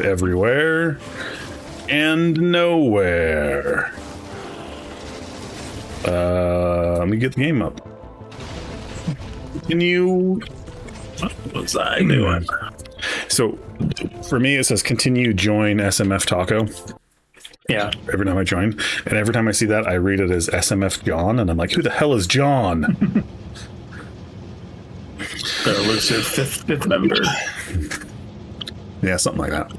everywhere and nowhere. Let me get the game up. Continue. What was I doing? So for me, it says continue join SMF Taco. Yeah. Every time I join. And every time I see that, I read it as SMF John. And I'm like, who the hell is John? The elusive fifth member. Yeah, something like that.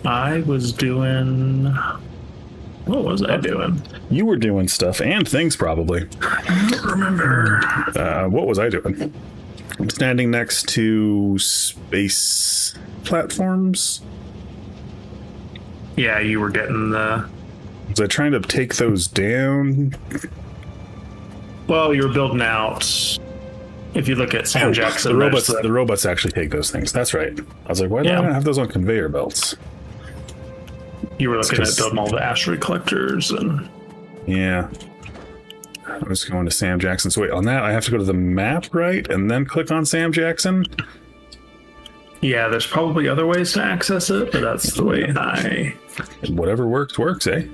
I was doing... What was I doing? You were doing stuff and things, probably. I don't remember. What was I doing? I'm standing next to space platforms. Yeah, you were getting the... Was I trying to take those down? Well, you were building out... If you look at Sam Jackson... The robots actually take those things. That's right. I was like, why do I not have those on conveyor belts? You were looking at building all the asteroid collectors and... Yeah. I was going to Sam Jackson. So wait, on that, I have to go to the map, right? And then click on Sam Jackson? Yeah, there's probably other ways to access it, but that's the way I... Whatever works, eh?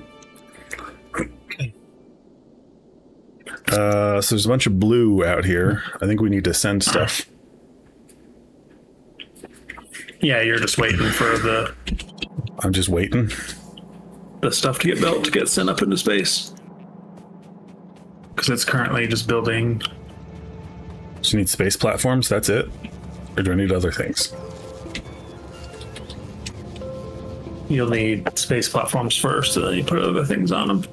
So there's a bunch of blue out here. I think we need to send stuff. Yeah, you're just waiting for the... I'm just waiting. The stuff to get built to get sent up into space. Because it's currently just building... So you need space platforms, that's it? Or do I need other things? You'll need space platforms first, and then you put other things on them.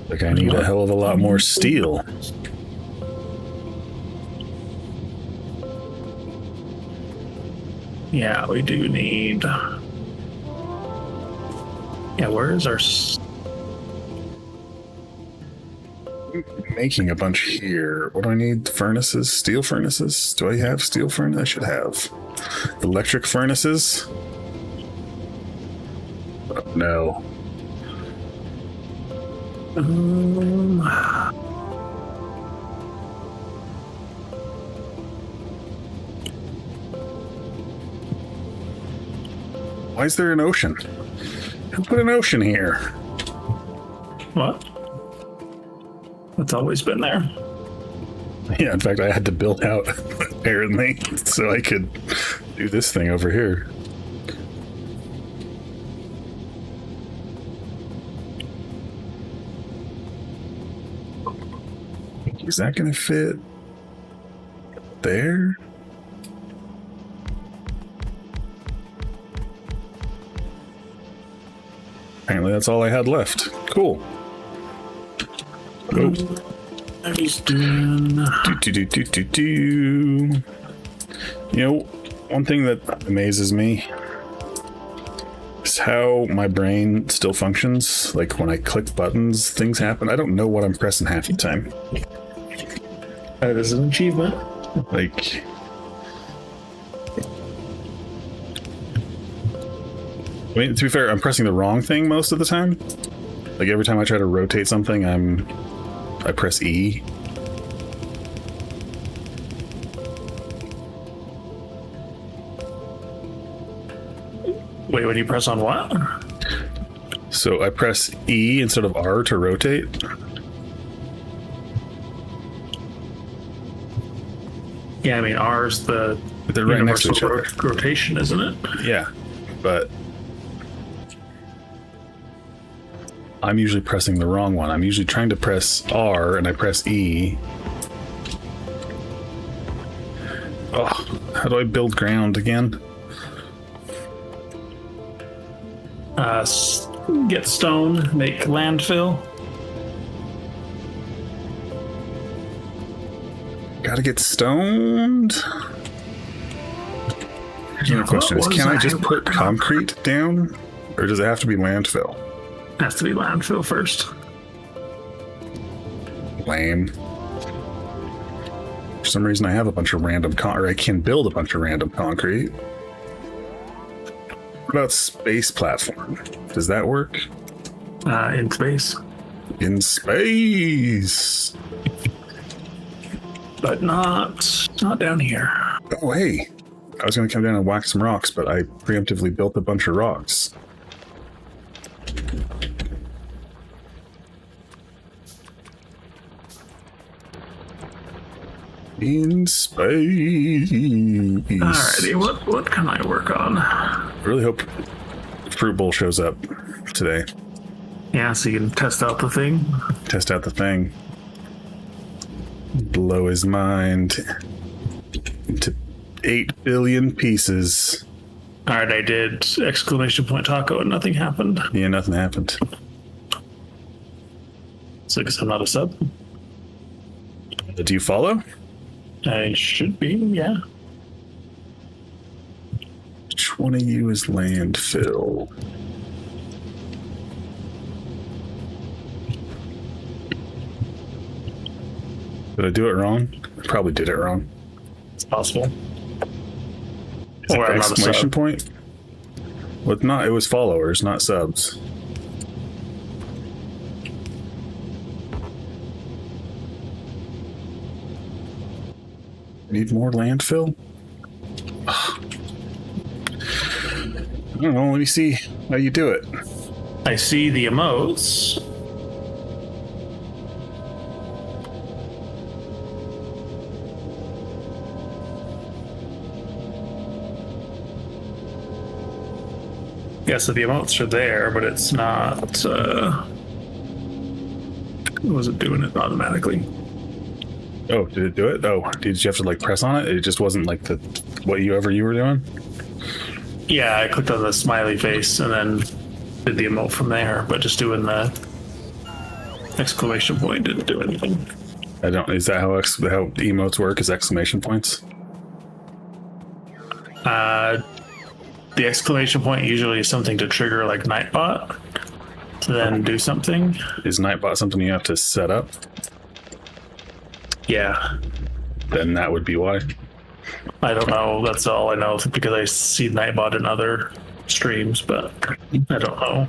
Like I need a hell of a lot more steel. Yeah, we do need... Yeah, where is our... Making a bunch here. What do I need? Furnaces? Steel furnaces? Do I have steel furnaces? I should have. Electric furnaces? Oh, no. Why is there an ocean? Who put an ocean here? What? It's always been there. Yeah, in fact, I had to build out, apparently, so I could do this thing over here. Is that going to fit there? Apparently that's all I had left. Cool. Oh. I was doing... You know, one thing that amazes me is how my brain still functions. Like when I click buttons, things happen. I don't know what I'm pressing half the time. That is an achievement. Like... I mean, to be fair, I'm pressing the wrong thing most of the time. Like every time I try to rotate something, I press E. Wait, when you press on what? So I press E instead of R to rotate. Yeah, I mean, R's the They're right next to each other. Rotation, isn't it? Yeah, but I'm usually pressing the wrong one. I'm usually trying to press R and I press E. Oh, how do I build ground again? Get stone, make landfill. Gotta get stoned. Here's another question: is can I just put concrete down, or does it have to be landfill? Has to be landfill first. Lame. For some reason, I have a bunch of random or I can build a bunch of random concrete. What about space platform? Does that work? In space. In space. But not down here. Oh, hey. I was going to come down and whack some rocks, but I preemptively built a bunch of rocks. In space. Alrighty, what can I work on? I really hope Fruit Bowl shows up today. Yeah, so you can test out the thing. Test out the thing. Blow his mind into 8 billion pieces. Alright, I did exclamation point taco and nothing happened. Yeah, nothing happened. So because I'm not a sub. Do you follow? I should be, yeah. Which one of you is landfill? Did I do it wrong? I probably did it wrong. It's possible. Is Or it I'm not a exclamation sub. point? Well, it was followers, not subs. Need more landfill? I don't know. Let me see how you do it. I see the emotes. Yeah, so the emotes are there, but it's not, wasn't doing it automatically. Oh, did it do it? Oh, did you have to like press on it? It just wasn't like whatever you were doing? Yeah, I clicked on the smiley face and then did the emote from there, but just doing the exclamation point didn't do anything. Is that how emotes work? Is exclamation points? The exclamation point usually is something to trigger like Nightbot to then do something. Is Nightbot something you have to set up? Yeah. Then that would be why. I don't know. That's all I know because I see Nightbot in other streams, but I don't know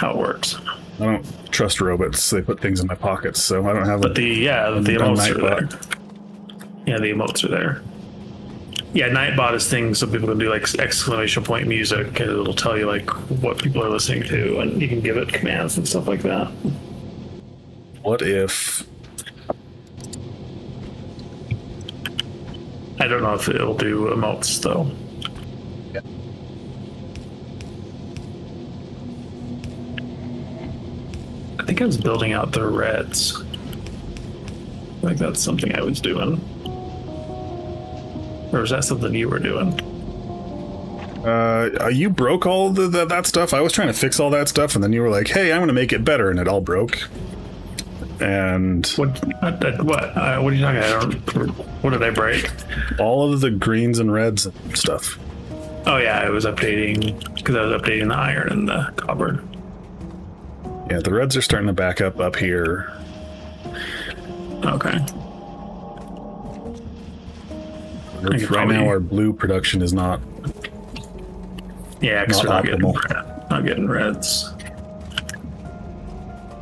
how it works. I don't trust robots. They put things in my pockets, so I don't have But the emotes are Nightbot. there. Yeah, the emotes are there. Yeah, Nightbot is things so people can do like exclamation point music and it'll tell you like what people are listening to and you can give it commands and stuff like that. What if I don't know if it'll do emotes though. Yeah. I think I was building out the reds. Like that's something I was doing. Or was that something you were doing? you broke all that stuff? I was trying to fix all that stuff, and then you were like, hey, I'm going to make it better, and it all broke. And What are you talking about? What did I break? all of the greens and reds and stuff. Oh yeah, I was updating because I was updating the iron and the copper. Yeah, the reds are starting to back up here. Okay. Right now, our blue production is not. Yeah, because Not we're optimal. not getting reds.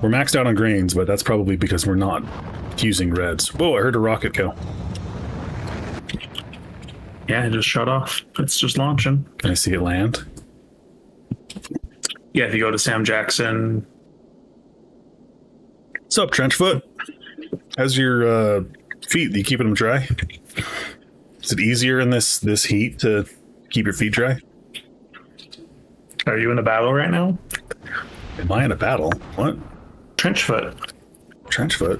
We're maxed out on greens, but that's probably because we're not using reds. Whoa, I heard a rocket go. Yeah, it just shut off. It's just launching. Can I see it land? Yeah, if you go to Sam Jackson. What's up, Trenchfoot? How's your feet? Are you keeping them dry? Is it easier in this heat to keep your feet dry? Are you in a battle right now? Am I in a battle? What? Trenchfoot. Trenchfoot?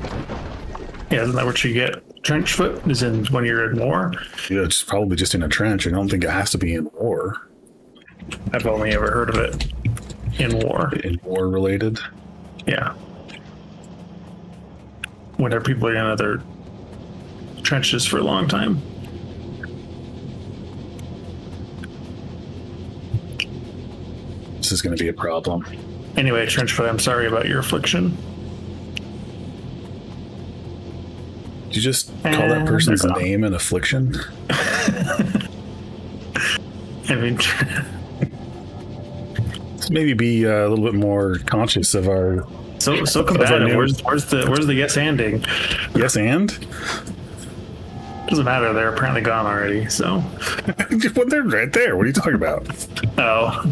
Yeah, isn't that what you get? Trenchfoot is in when you're in war. Yeah, it's probably just in a trench. I don't think it has to be in war. I've only ever heard of it in war. In war related? Yeah. Whenever people are in other trenches for a long time. This is going to be a problem. Anyway, Trenchfoot, I'm sorry about your affliction. Did you just call that person's they're gone. name an affliction? I mean, Let's maybe be a little bit more conscious of our so combative. new- Where's the yes anding? yes and? Doesn't matter. They're apparently gone already. So. Well, they're right there. What are you talking about? Oh.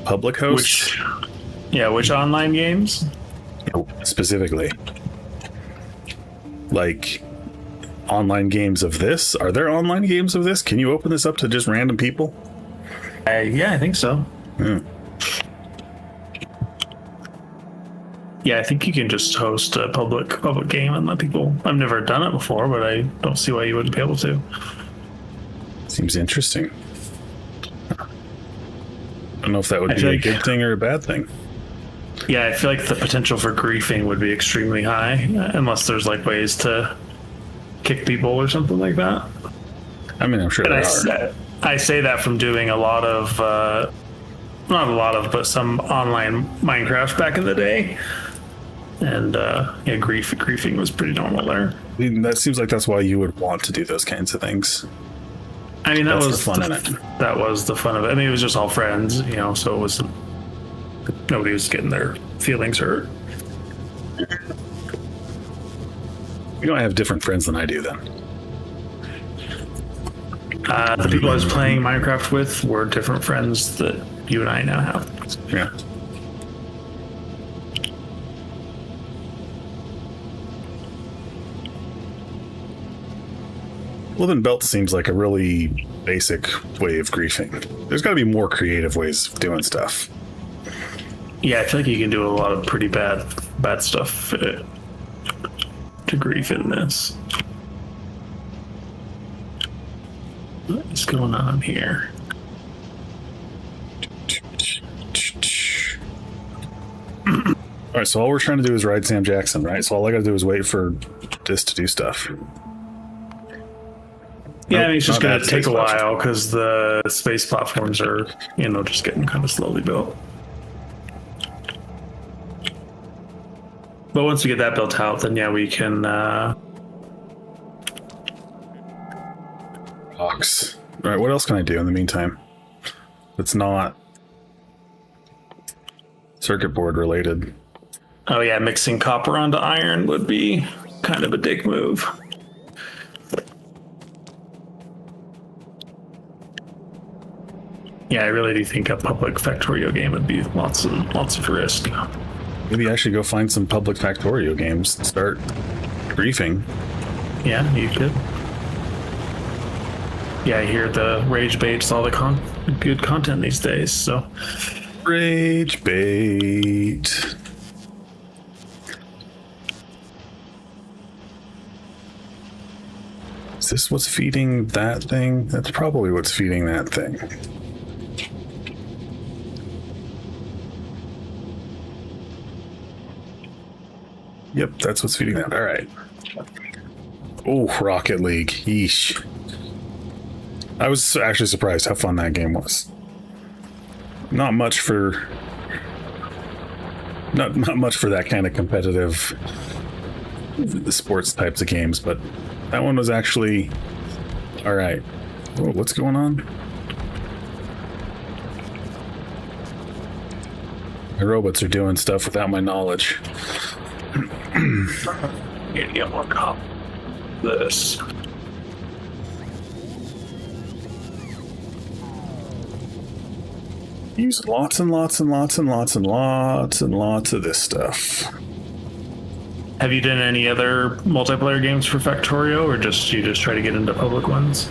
Public hosts? Which online games? Specifically. Like, online games of this? Are there online games of this? Can you open this up to just random people? Yeah, I think so. Yeah, I think you can just host a public game and let people. I've never done it before, but I don't see why you wouldn't be able to. Seems interesting. I don't know if that would be a good thing or a bad thing. Yeah, I feel like the potential for griefing would be extremely high, unless there's like ways to kick people or something like that. I mean, I'm sure there are. I say that from doing a lot of, not a lot of, but some online Minecraft back in the day. And yeah, griefing was pretty normal there. I mean, that seems like that's why you would want to do those kinds of things. I mean, That's the fun in it. That was the fun of it. I mean, it was just all friends, you know, so it wasn't, nobody was getting their feelings hurt. You don't have different friends than I do, then. The people I was playing Minecraft with were different friends that you and I now have. Yeah. Living Belt seems like a really basic way of griefing. There's got to be more creative ways of doing stuff. Yeah, I feel like you can do a lot of pretty bad stuff to grief in this. What is going on here? All right, so all we're trying to do is ride Sam Jackson, right? So all I got to do is wait for this to do stuff. Yeah, I mean, it's just going to take a while because the space platforms are, you know, just getting kind of slowly built. But once we get that built out, then yeah, we can. Box. All right, what else can I do in the meantime? It's not circuit board related. Oh yeah, mixing copper onto iron would be kind of a dick move. Yeah, I really do think a public Factorio game would be lots of risk. Maybe I should go find some public Factorio games and start griefing. Yeah, you could. Yeah, I hear the rage bait's all the good content these days, so. Rage bait. Is this what's feeding that thing? That's probably what's feeding that thing. Yep, that's what's feeding that. All right. Oh, Rocket League. Yeesh. I was actually surprised how fun that game was. Not much for that kind of competitive sports types of games, but that one was actually all right. Oh, what's going on? My robots are doing stuff without my knowledge. Need to get more cop. This. Use lots and lots and lots and lots and lots and lots of this stuff. Have you done any other multiplayer games for Factorio, or you just try to get into public ones?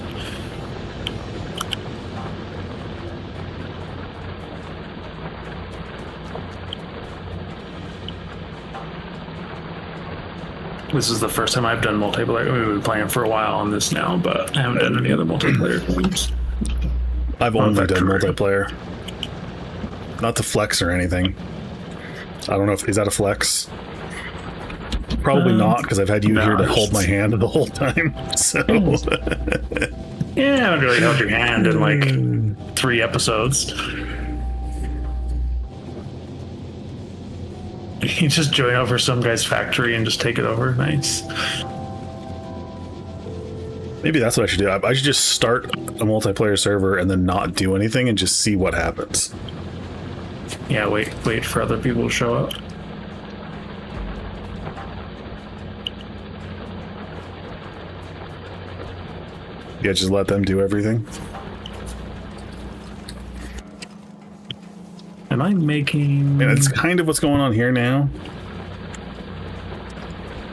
This is the first time I've done multiplayer. We've been playing for a while on this now, but I haven't done any other multiplayer games. I've only done multiplayer. Not to flex or anything. I don't know if is that a flex? Probably not, because I've had you here to hold my hand the whole time. So yeah, I haven't really held your hand in like 3 episodes. You just join over some guy's factory and just take it over. Nice. Maybe that's what I should do. I should just start a multiplayer server and then not do anything and just see what happens. Yeah, wait for other people to show up. Yeah, just let them do everything. Am I making... And it's kind of what's going on here now.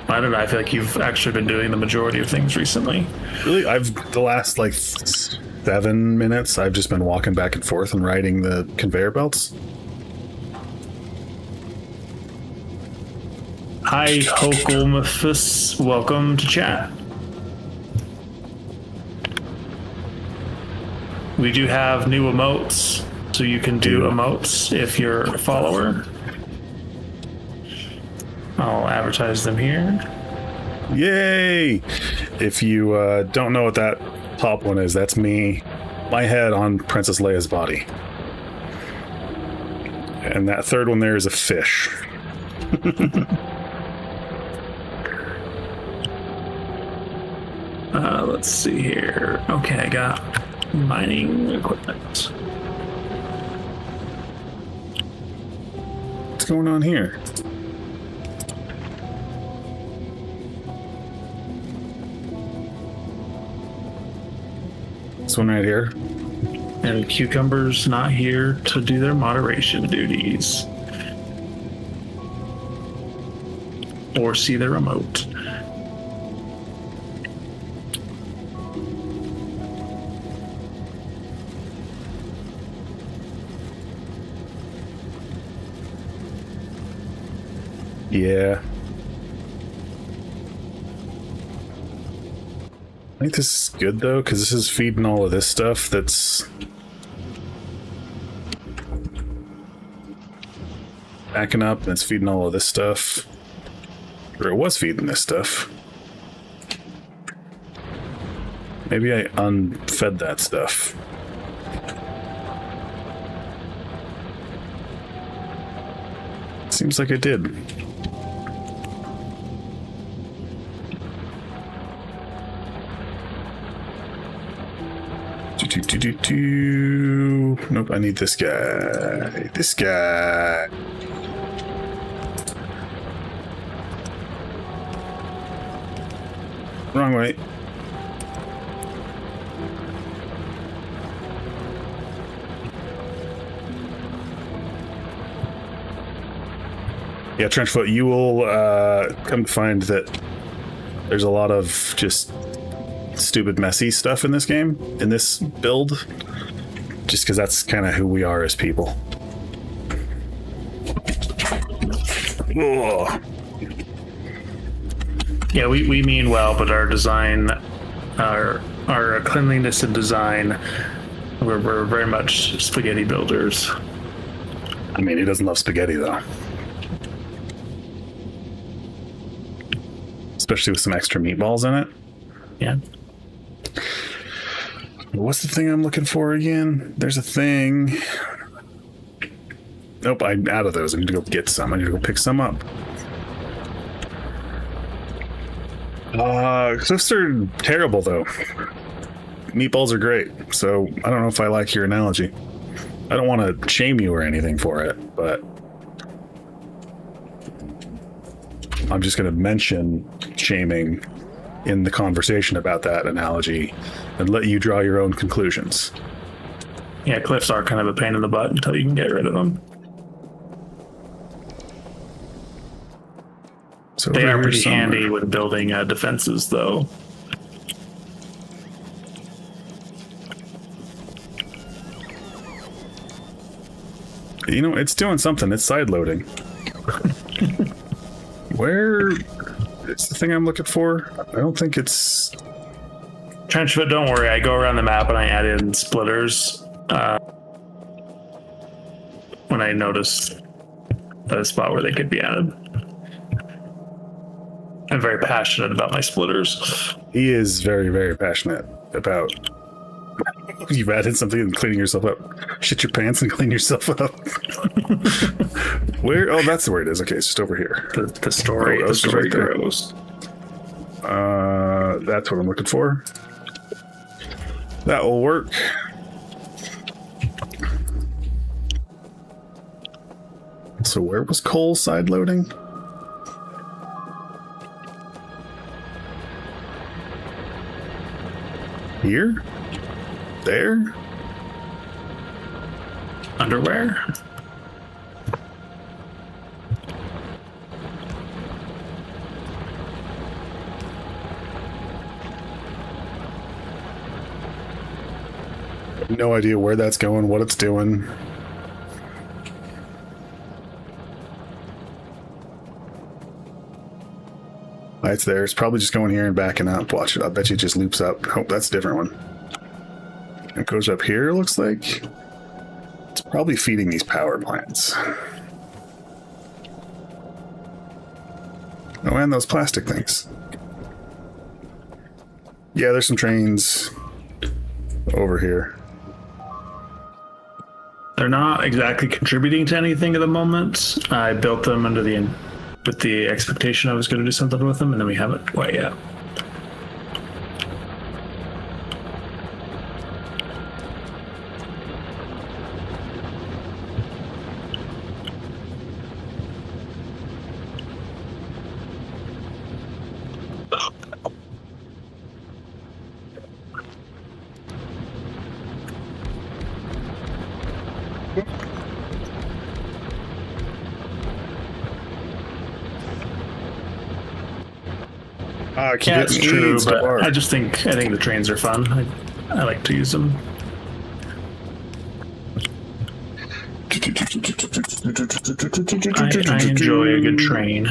I don't know. I feel like you've actually been doing the majority of things recently. Really, the last like 7 minutes, I've just been walking back and forth and riding the conveyor belts. Hi, Hokelmufus. Welcome to chat. We do have new emotes, so you can do emotes if you're a follower. I'll advertise them here. Yay! If you don't know what that top one is, that's me, my head on Princess Leia's body. And that third one there is a fish. Let's see here. Okay, I got mining equipment. What's going on here? This one right here. And Cucumber's not here to do their moderation duties. Or see their remote. Yeah. I think this is good though, because this is feeding all of this stuff that's backing up, and it's feeding all of this stuff. Or it was feeding this stuff. Maybe I unfed that stuff. Seems like I did. Nope, I need this guy. This guy. Wrong way. Yeah, Trenchfoot, you will come to find that there's a lot of just stupid, messy stuff in this game, in this build, just because that's kind of who we are as people. Ugh. Yeah, we mean well, but our design, our cleanliness and design, we're very much spaghetti builders. I mean, he doesn't love spaghetti, though. Especially with some extra meatballs in it. Yeah. What's the thing I'm looking for again? There's a thing. Nope, I'm out of those. I need to go get some. I need to go pick some up. Cliffs are terrible, though. Meatballs are great, so I don't know if I like your analogy. I don't want to shame you or anything for it, but I'm just going to mention shaming in the conversation about that analogy and let you draw your own conclusions. Yeah, cliffs are kind of a pain in the butt until you can get rid of them. So they are pretty handy when building defenses, though. You know, it's doing something. It's side loading. Where is the thing I'm looking for? I don't think it's... Trenchfoot, don't worry. I go around the map and I add in splitters when I notice a spot where they could be added. I'm very passionate about my splitters. He is very, very passionate about... You've added something and cleaning yourself up. Shit your pants and clean yourself up. Where? Oh, that's where it is. Okay, it's just over here. The story, the story grows. That's what I'm looking for. That will work. So where was Cole side loading? Here? There? Underwear? No idea where that's going, what it's doing. It's there. It's probably just going here and backing up. Watch it. I bet you it just loops up. Oh, that's a different one. It goes up here, looks like. It's probably feeding these power plants. Oh, and those plastic things. Yeah, there's some trains over here. They're not exactly contributing to anything at the moment. I built them with the expectation I was going to do something with them, and then we haven't quite yet. Yeah, it's true, but I think the trains are fun. I like to use them. I enjoy a good train.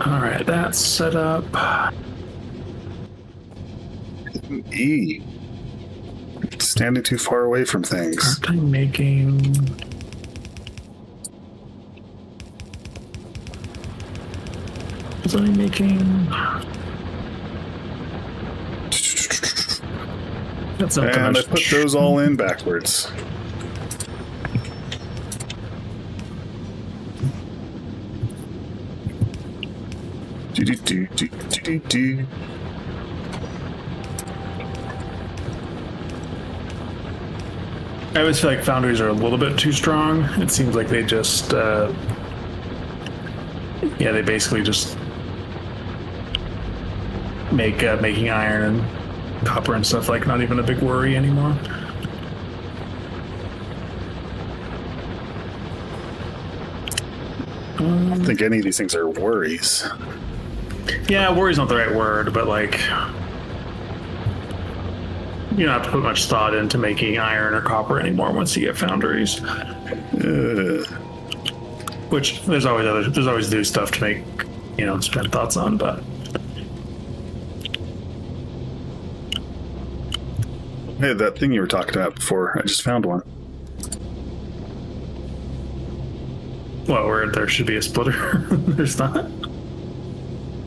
All right, that's set up. E. Standing too far away from things. Aren't I making... Was I making... That's not and I put those all in backwards. Do. I always feel like foundries are a little bit too strong. It seems like they just, they basically just make making iron and copper and stuff like not even a big worry anymore. I don't think any of these things are worries. Yeah, worry's not the right word, but like, you don't have to put much thought into making iron or copper anymore once you get foundries. Which there's always new stuff to make, spend thoughts on, but. Hey, that thing you were talking about before, I just found one. Well, where there should be a splitter. There's not.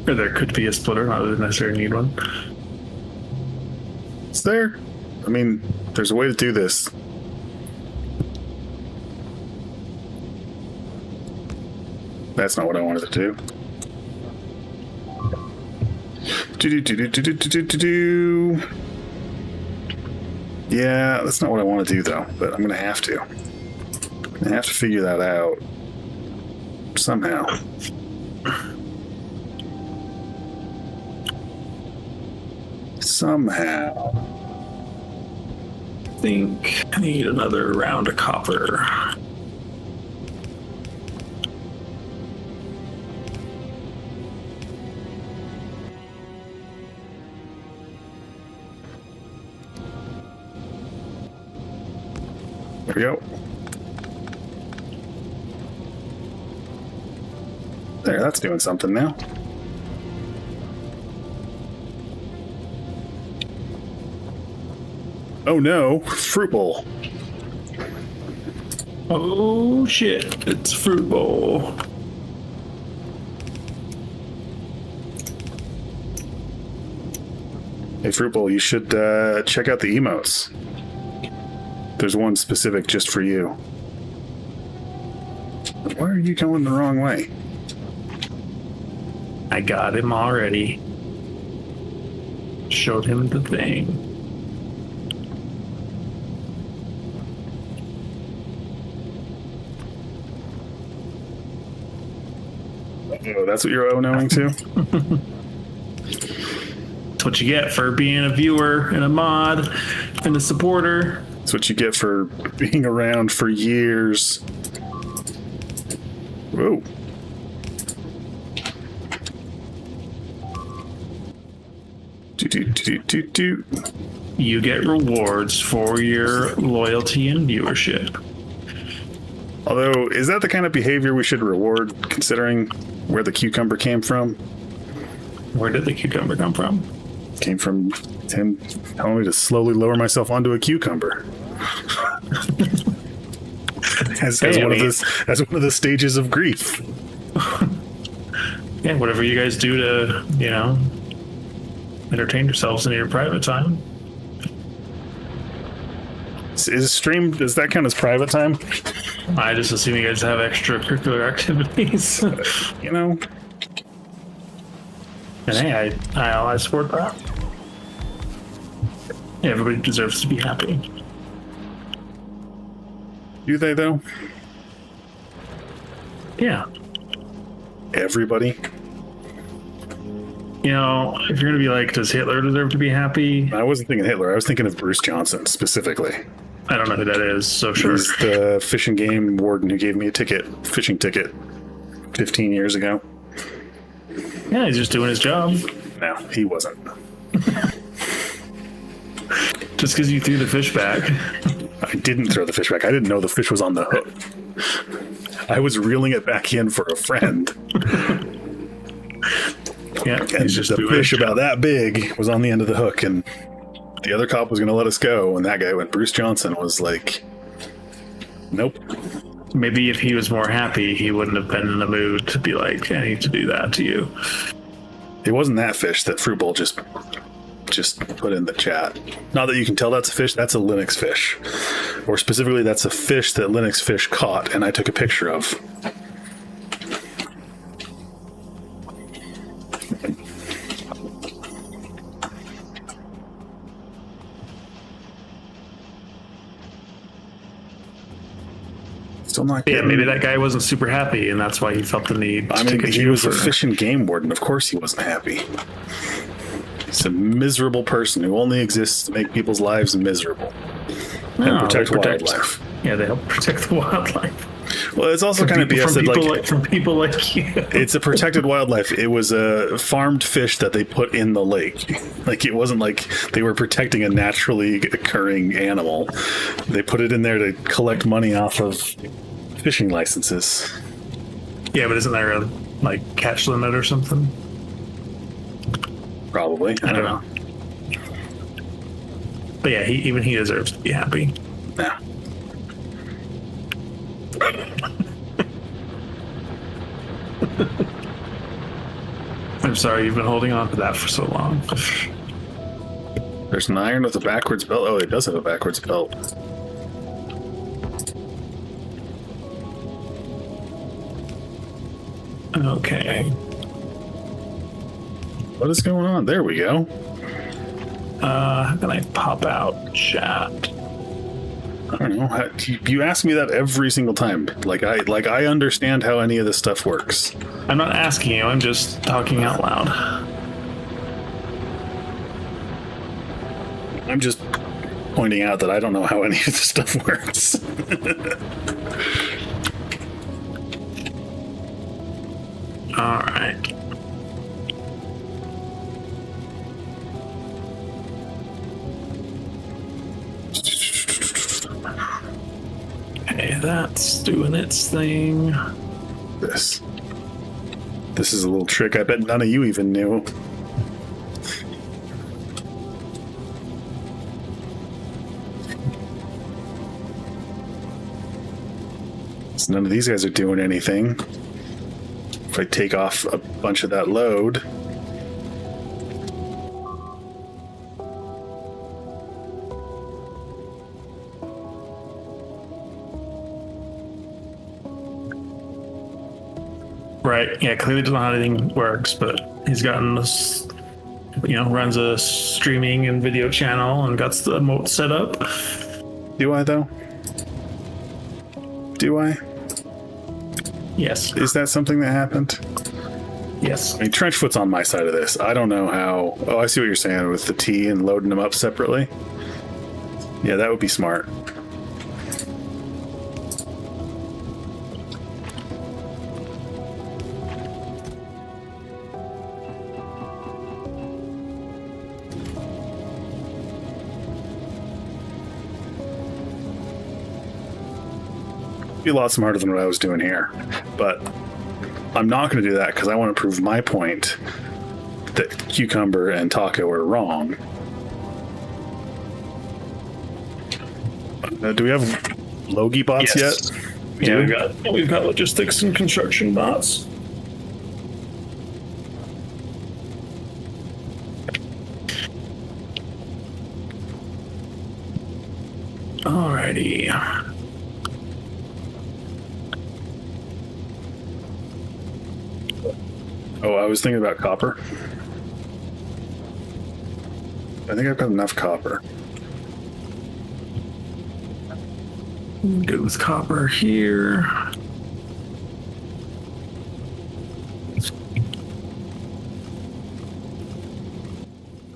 Or there could be a splitter, not that necessarily need one. It's there. I mean, there's a way to do this. That's not what I wanted to do. Yeah, that's not what I want to do, though. But I'm going to have to. I'm going to have to figure that out. Somehow. I think I need another round of copper. There we go. There, that's doing something now. Oh no, fruit bowl. Oh shit, it's fruit bowl. Hey, fruit bowl, you should check out the emotes. There's one specific just for you. Why are you going the wrong way? I got him already. Showed him the thing. Oh, that's what you're knowing to? That's what you get for being a viewer and a mod and a supporter. That's what you get for being around for years. Whoa. Do. You get rewards for your loyalty and viewership. Although, is that the kind of behavior we should reward, considering where the cucumber came from? Where did the cucumber come from? Came from him telling me to slowly lower myself onto a cucumber. as one of the stages of grief. Yeah, whatever you guys do to, entertain yourselves in your private time. Does that count as private time? I just assume you guys have extracurricular activities. And hey, I support that. Yeah, everybody deserves to be happy. Do they, though? Yeah. Everybody? If you're going to be like, does Hitler deserve to be happy? I wasn't thinking Hitler. I was thinking of Bruce Johnson, specifically. I don't know who that is, so sure. He's the fish and game warden who gave me a fishing ticket, 15 years ago. Yeah, he's just doing his job. No, he wasn't. Just because you threw the fish back. I didn't throw the fish back. I didn't know the fish was on the hook. I was reeling it back in for a friend. Yeah, and just a fish about that big was on the end of the hook, and the other cop was going to let us go, and that guy, when Bruce Johnson, was like, nope. Maybe if he was more happy, he wouldn't have been in the mood to be like, I need to do that to you. It wasn't that fish that Fruitbowl just put in the chat. Not that you can tell that's a fish, that's a Linux fish. Or specifically, that's a fish that Linux Fish caught, and I took a picture of. Still not getting... Yeah, maybe that guy wasn't super happy, and that's why he felt the need to take a he was a fish and game warden. Of course he wasn't happy. He's a miserable person who only exists to make people's lives miserable. And protect wildlife. Yeah, they help protect the wildlife. Well, it's also kind of BS that, from people like you. It's a protected wildlife. It was a farmed fish that they put in the lake. Like, it wasn't like they were protecting a naturally occurring animal. They put it in there to collect money off of fishing licenses. Yeah, but isn't there a catch limit or something? Probably. I don't know. But yeah, even he deserves to be happy. Yeah. I'm sorry you've been holding on to that for so long. There's an iron with a backwards belt. Oh, it does have a backwards belt. Okay. What is going on? There we go. How can I pop out chat? I don't know. You ask me that every single time. Like I understand how any of this stuff works. I'm not asking you. I'm just talking out loud. I'm just pointing out that I don't know how any of this stuff works. All right. Okay, that's doing its thing. This is a little trick I bet none of you even knew. So none of these guys are doing anything. If I take off a bunch of that load. Right. Yeah, clearly doesn't know how anything works, but he's gotten this, runs a streaming and video channel and got the emote set up. Do I, though? Do I? Yes. Is that something that happened? Yes. I mean, Trenchfoot's on my side of this. I don't know how... Oh, I see what you're saying with the T and loading them up separately. Yeah, that would be smart. Be a lot smarter than what I was doing here, but I'm not going to do that because I want to prove my point that Cucumber and Taco are wrong. Do we have Logi bots Yes. yet? Yeah, we've got logistics and construction bots. Alrighty. Oh, I was thinking about copper. I think I've got enough copper. Good with copper here. I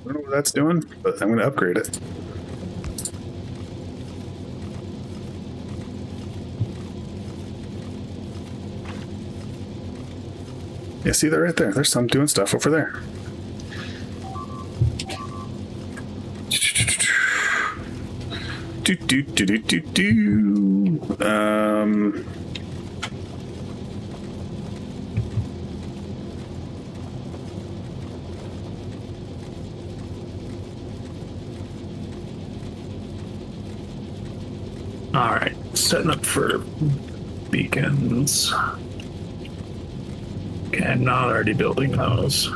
don't know what that's doing, but I'm going to upgrade it. Yeah, see, they're right there. There's some doing stuff over there. Do. All right, setting up for beacons. Okay, I'm not already building those.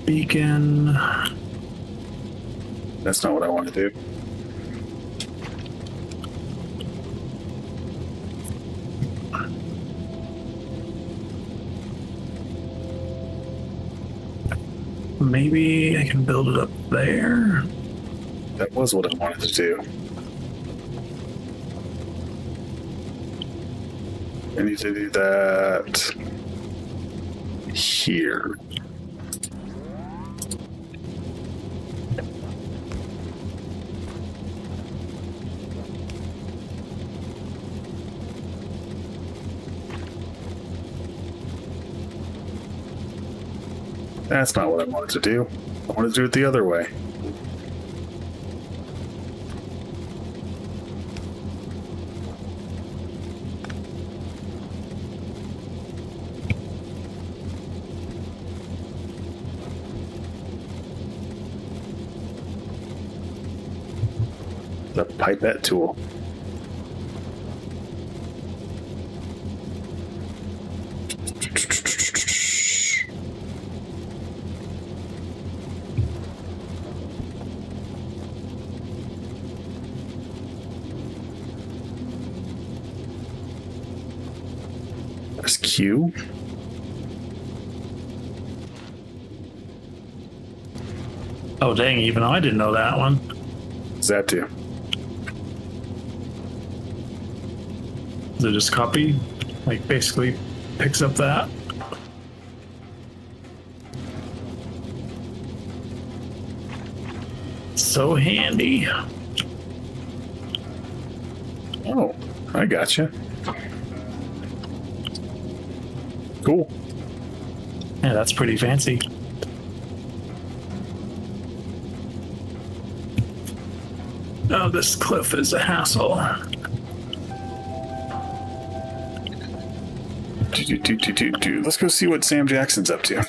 Beacon. That's not what I want to do. Maybe I can build it up there. That was what I wanted to do. I need to do that here. That's not what I wanted to do. I wanted to do it the other way. The pipette tool. There's Q. Oh, dang, even I didn't know that one. What's that do? Does it just copy? Like, basically picks up that? So handy. Oh, I gotcha. Cool. Yeah, that's pretty fancy. Oh, this cliff is a hassle. Let's go see what Sam Jackson's up to.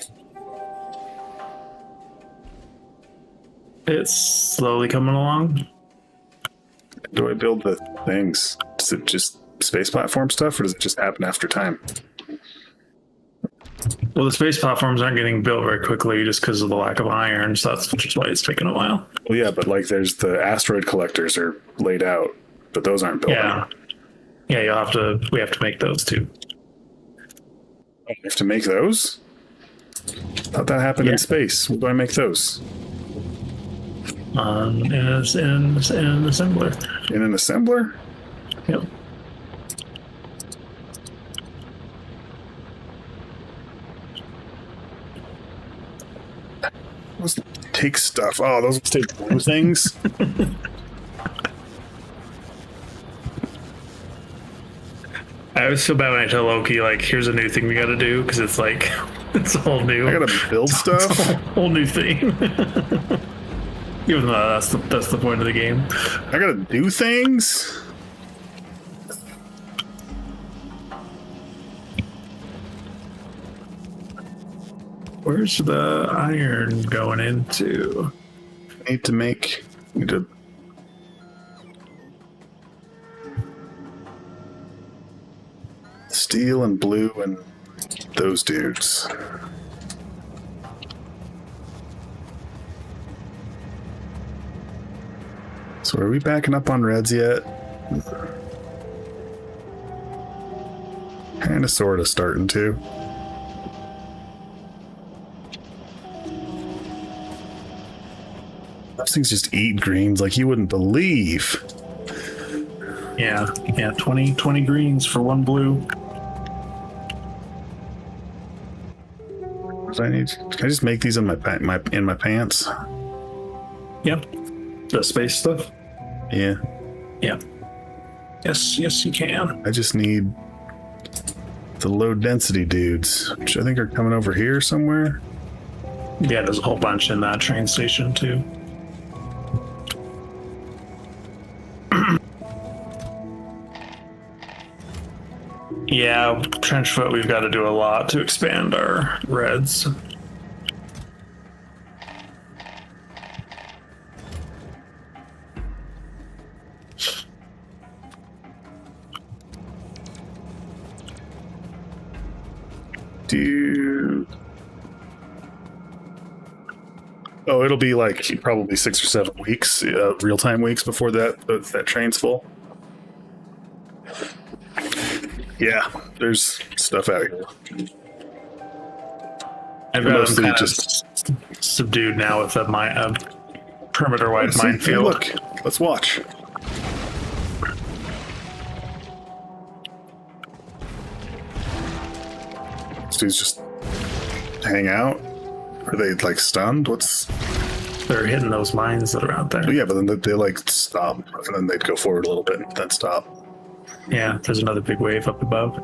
It's slowly coming along. Do I build the things? Does it just space platform stuff, or does it just happen after time? Well, the space platforms aren't getting built very quickly just because of the lack of iron, so that's just why it's taking a while. Well, yeah, but like there's the asteroid collectors are laid out, but those aren't built. Yeah. Yeah, we have to make those too. You have to make those? Thought that happened in space. Where do I make those? In an assembler. In an assembler? Yep. Those take stuff. Oh, those take blue things. I always feel bad when I tell Loki, like, here's a new thing we gotta do, because it's like, it's all new. I gotta build stuff? It's a whole new thing. Even though that's the point of the game. I gotta do things? Where's the iron going into? Need to steel and blue and those dudes. So are we backing up on reds yet? Kinda sorta starting to. Those things just eat greens like you wouldn't believe. Yeah, 20 greens for one blue. What do I need? Can I just make these in my pants? Yep. The space stuff? Yeah. Yeah. Yes, you can. I just need the low density dudes, which I think are coming over here somewhere. Yeah, there's a whole bunch in that train station too. Yeah, Trenchfoot, we've got to do a lot to expand our reds. Oh, it'll be like probably 6 or 7 weeks, real-time weeks before that train's full. Yeah, there's stuff out here. I've got them kind of subdued now with a perimeter-wide minefield. Hey, look, let's watch. These dudes just hang out? Are they like stunned? They're hitting those mines that are out there. Yeah, but then they like stop, and then they'd go forward a little bit and then stop. Yeah, there's another big wave up above.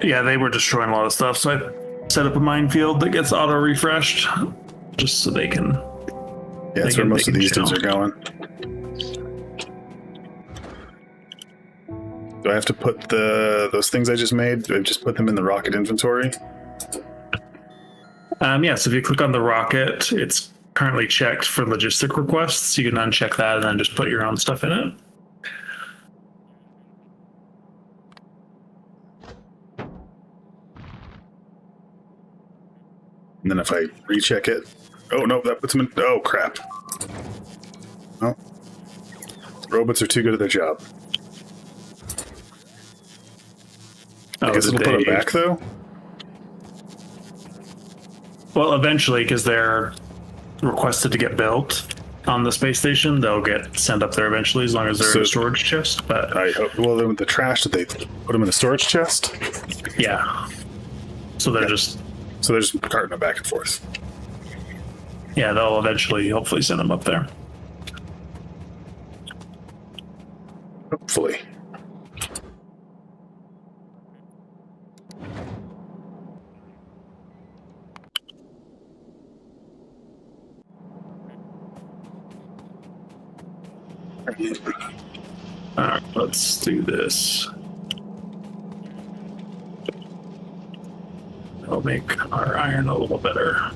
Yeah, they were destroying a lot of stuff, so I set up a minefield that gets auto-refreshed, just so they can... Yeah, that's where most of these dudes are going. Do I have to put those things I just made, do I just put them in the rocket inventory? Yeah, so if you click on the rocket, it's currently checked for logistic requests. You can uncheck that and then just put your own stuff in it. And then if I recheck it, oh no, that puts them in. Oh crap! Oh, the robots are too good at their job. I guess it'll put them back though. Well, eventually, because they're requested to get built on the space station, they'll get sent up there eventually, as long as they're in a storage chest. But I hope. Well, then with the trash, did they put them in a storage chest? Yeah. So they're just carting them back and forth. Yeah, they'll eventually, hopefully, send them up there. Hopefully. Alright, let's do this. That'll make our iron a little better.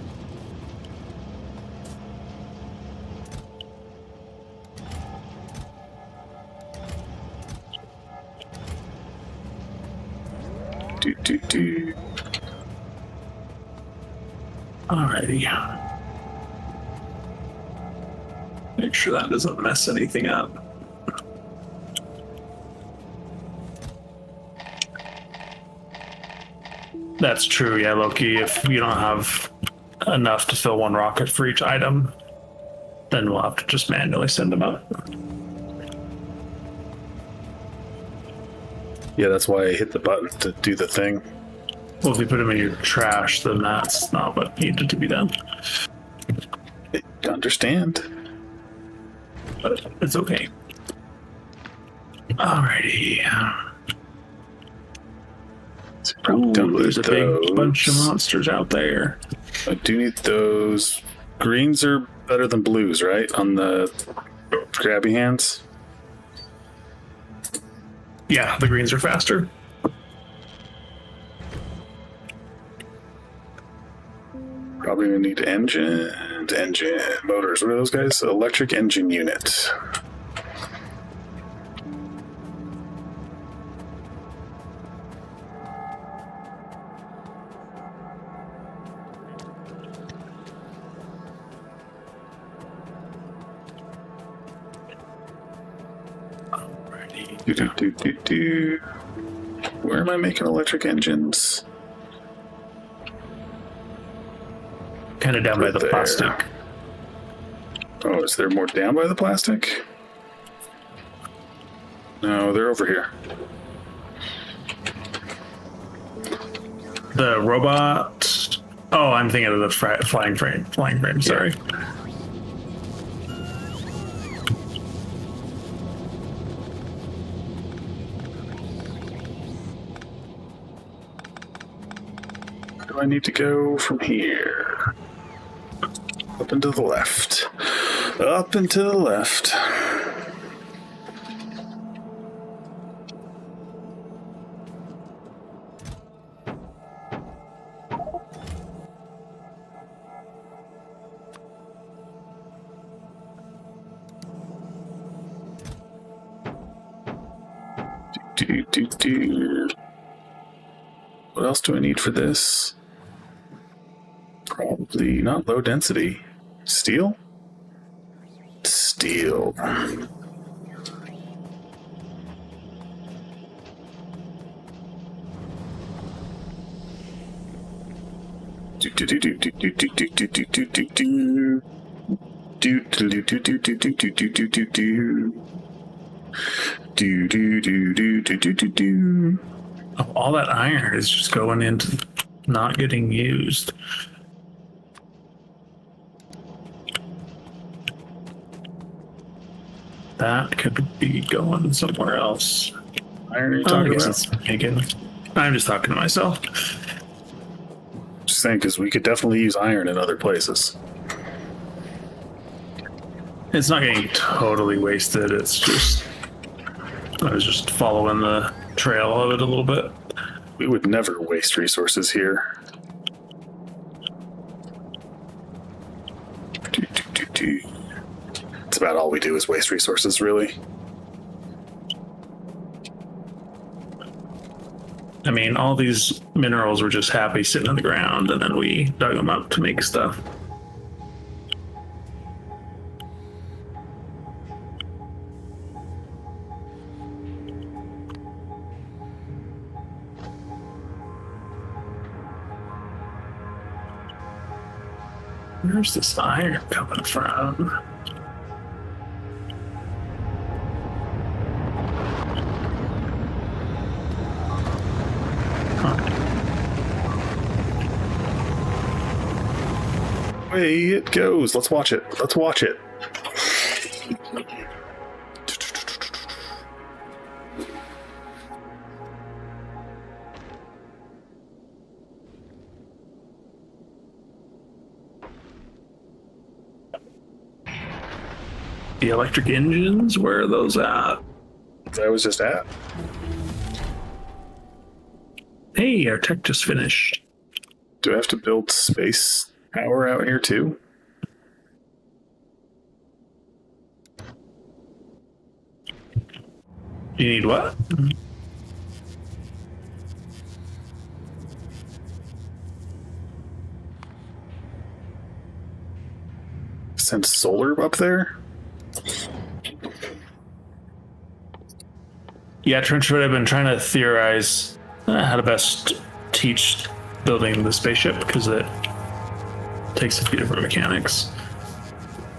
Alrighty. Make sure that doesn't mess anything up. That's true, yeah, Loki. If you don't have enough to fill one rocket for each item, then we'll have to just manually send them out. Yeah, that's why I hit the button to do the thing. Well, if you put them in your trash, then that's not what needed to be done. I understand. But it's okay. Alrighty. Ooh, There's a big bunch of monsters out there. I do need those. Greens are better than blues, right? On the grabby hands. Yeah, the greens are faster. Probably gonna need engine motors. What are those guys? Electric engine unit. Where am I making electric engines? Kind of down by the There. plastic. Oh, is there more down by the plastic? No, they're over here. The robot. Oh, I'm thinking of the flying frame. Flying frame. Sorry. Where do I need to go from here? Up and to the left. Up and to the left. What else do I need for this? Probably not low density. Steel? Steel. Oh, all that iron is just going into not getting used. That could be going somewhere else. Iron are you I talking guess about? it's making. I'm just talking to myself. Just saying, because we could definitely use iron in other places. It's not getting totally wasted. It's just I was just following the trail of it a little bit. We would never waste resources here. It's about all we do is waste resources, really. I mean, all these minerals were just happy sitting on the ground, and then we dug them up to make stuff. Where's this iron coming from? Away it goes. Let's watch it. Let's watch it. The electric engines, where are those at? I was just at. Hey, our tech just finished. Do I have to build space power out here too? You need what? send solar up there? Yeah, Trenchwood, I've been trying to theorize how to best teach building the spaceship because it takes a few different mechanics.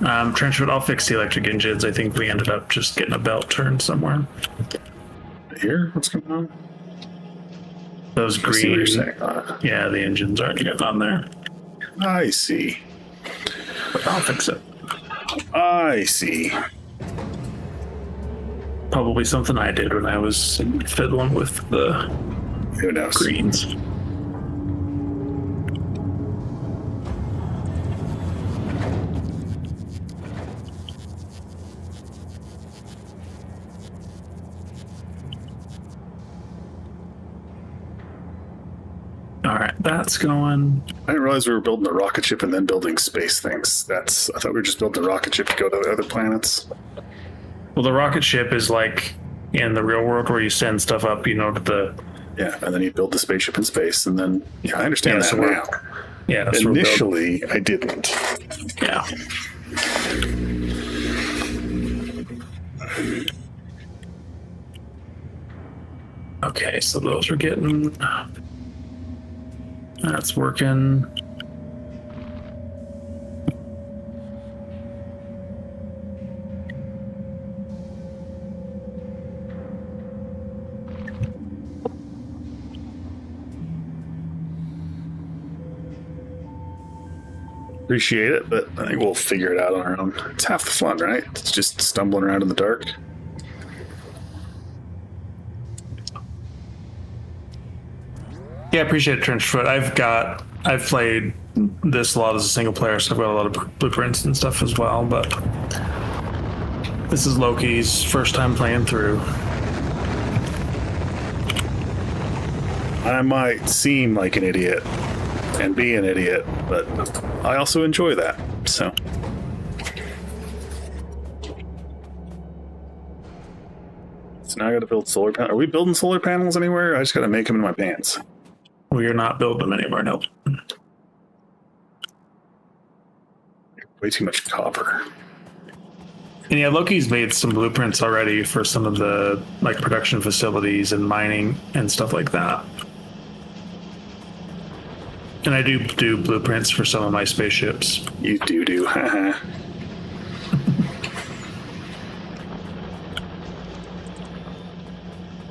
Trenchwood, I'll fix the electric engines. I think we ended up just getting a belt turned somewhere. Here? What's going on? Those I see what green, you're saying. yeah, the engines aren't getting on there. I see. But I'll fix it. I see. Probably something I did when I was fiddling with the Who knows? greens. All right, that's going. I didn't realize we were building a rocket ship and then building space things. I thought we were just building a rocket ship to go to the other planets. Well, the rocket ship is like in the real world where you send stuff up, to the. Yeah, and then you build the spaceship in space, and then I understand that now. Yeah, that's initially I didn't. Yeah. Okay, so those are getting. That's working. Appreciate it, but I think we'll figure it out on our own. It's half the fun, right? It's just stumbling around in the dark. Yeah, I appreciate it, Trenchfoot. I've played this a lot as a single player, so I've got a lot of blueprints and stuff as well, but this is Loki's first time playing through. I might seem like an idiot and be an idiot, but I also enjoy that, so. So now I gotta build solar panels. Are we building solar panels anywhere? I just gotta make them in my pants. We are not building them anymore, nope. Way too much copper. And yeah, Loki's made some blueprints already for some of the production facilities and mining and stuff like that. And I do blueprints for some of my spaceships. You do, haha.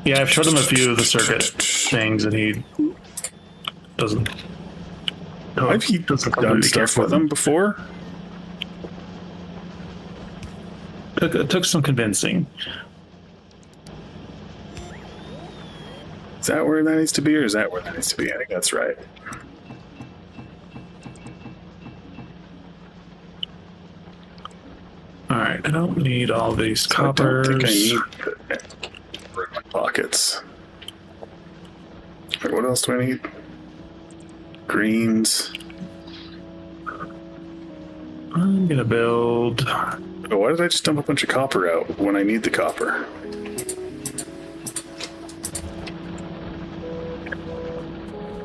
Yeah, I've showed him a few of the circuit things, and he doesn't. Have you done stuff with them before? It took some convincing. Is that where that needs to be, or is that where that needs to be? I think that's right. All right, I don't need all these So coppers. I don't think I need in my pockets. Wait, what else do I need? Greens. I'm gonna build. Oh, why did I just dump a bunch of copper out when I need the copper?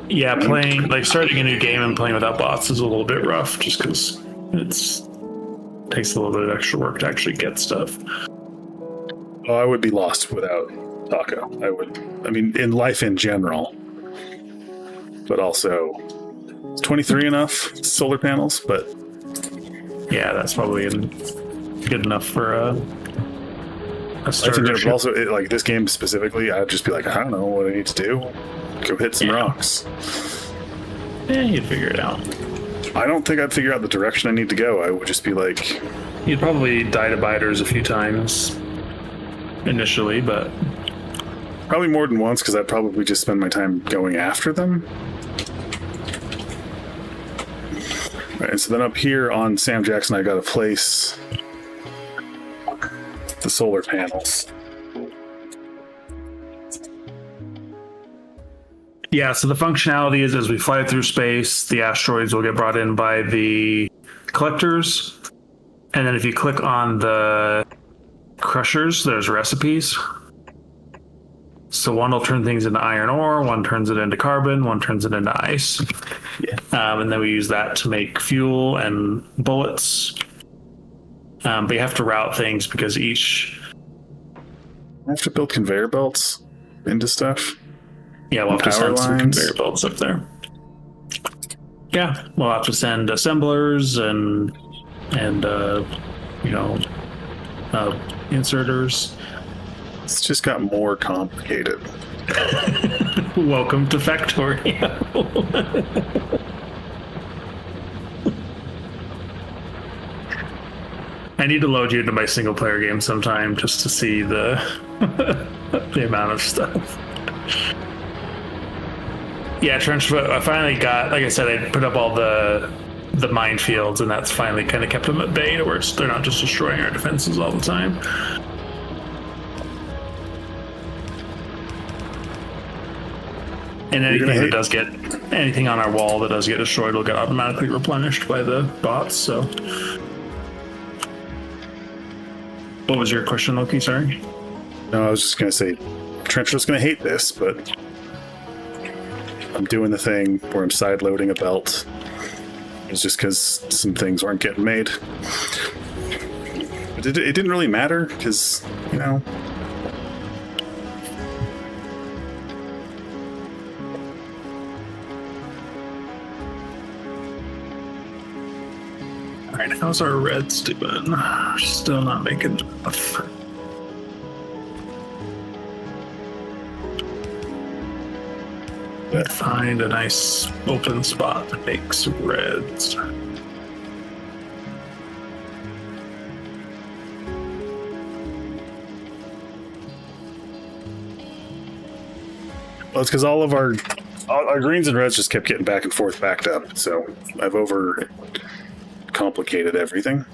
Yeah, starting a new game and playing without bots is a little bit rough, just because takes a little bit of extra work to actually get stuff. Oh, I would be lost without Taco. I mean, in life in general. But also, is 23 enough solar panels? But yeah, that's probably good enough for a starter. I think also, like this game specifically, I'd just be like, I don't know what I need to do. Go hit some rocks. Yeah, you'd figure it out. I don't think I'd figure out the direction I need to go. I would just be like... You'd probably die to biters a few times initially, but... Probably more than once, because I'd probably just spend my time going after them. Right, so then up here on Sam Jackson, I got to place the solar panels. Yeah, so the functionality is as we fly through space, the asteroids will get brought in by the collectors. And then if you click on the crushers, there's recipes. So one will turn things into iron ore, one turns it into carbon, one turns it into ice. Yeah. And then we use that to make fuel and bullets. But you have to route things because each. I have to build conveyor belts into stuff. Yeah, we'll have to Power send some lines. conveyor belts up there. Yeah, we'll have to send assemblers and inserters. It's just got more complicated. Welcome to Factorio. I need to load you into my single player game sometime just to see the the amount of stuff. Yeah, trench. I finally got, like I said, I put up all the minefields, and that's finally kind of kept them at bay, to where they're not just destroying our defenses all the time. And anything on our wall that does get destroyed will get automatically replenished by the bots. So, what was your question, Loki? Sorry. No, I was just gonna say, Trencher's gonna hate this, but I'm doing the thing where I'm side loading a belt. It's just because some things aren't getting made. But it didn't really matter because, Alright, how's our reds doing? Still not making enough. Find a nice open spot to make some reds. Well, it's because all our greens and reds just kept getting back and forth backed up, so I've over complicated everything.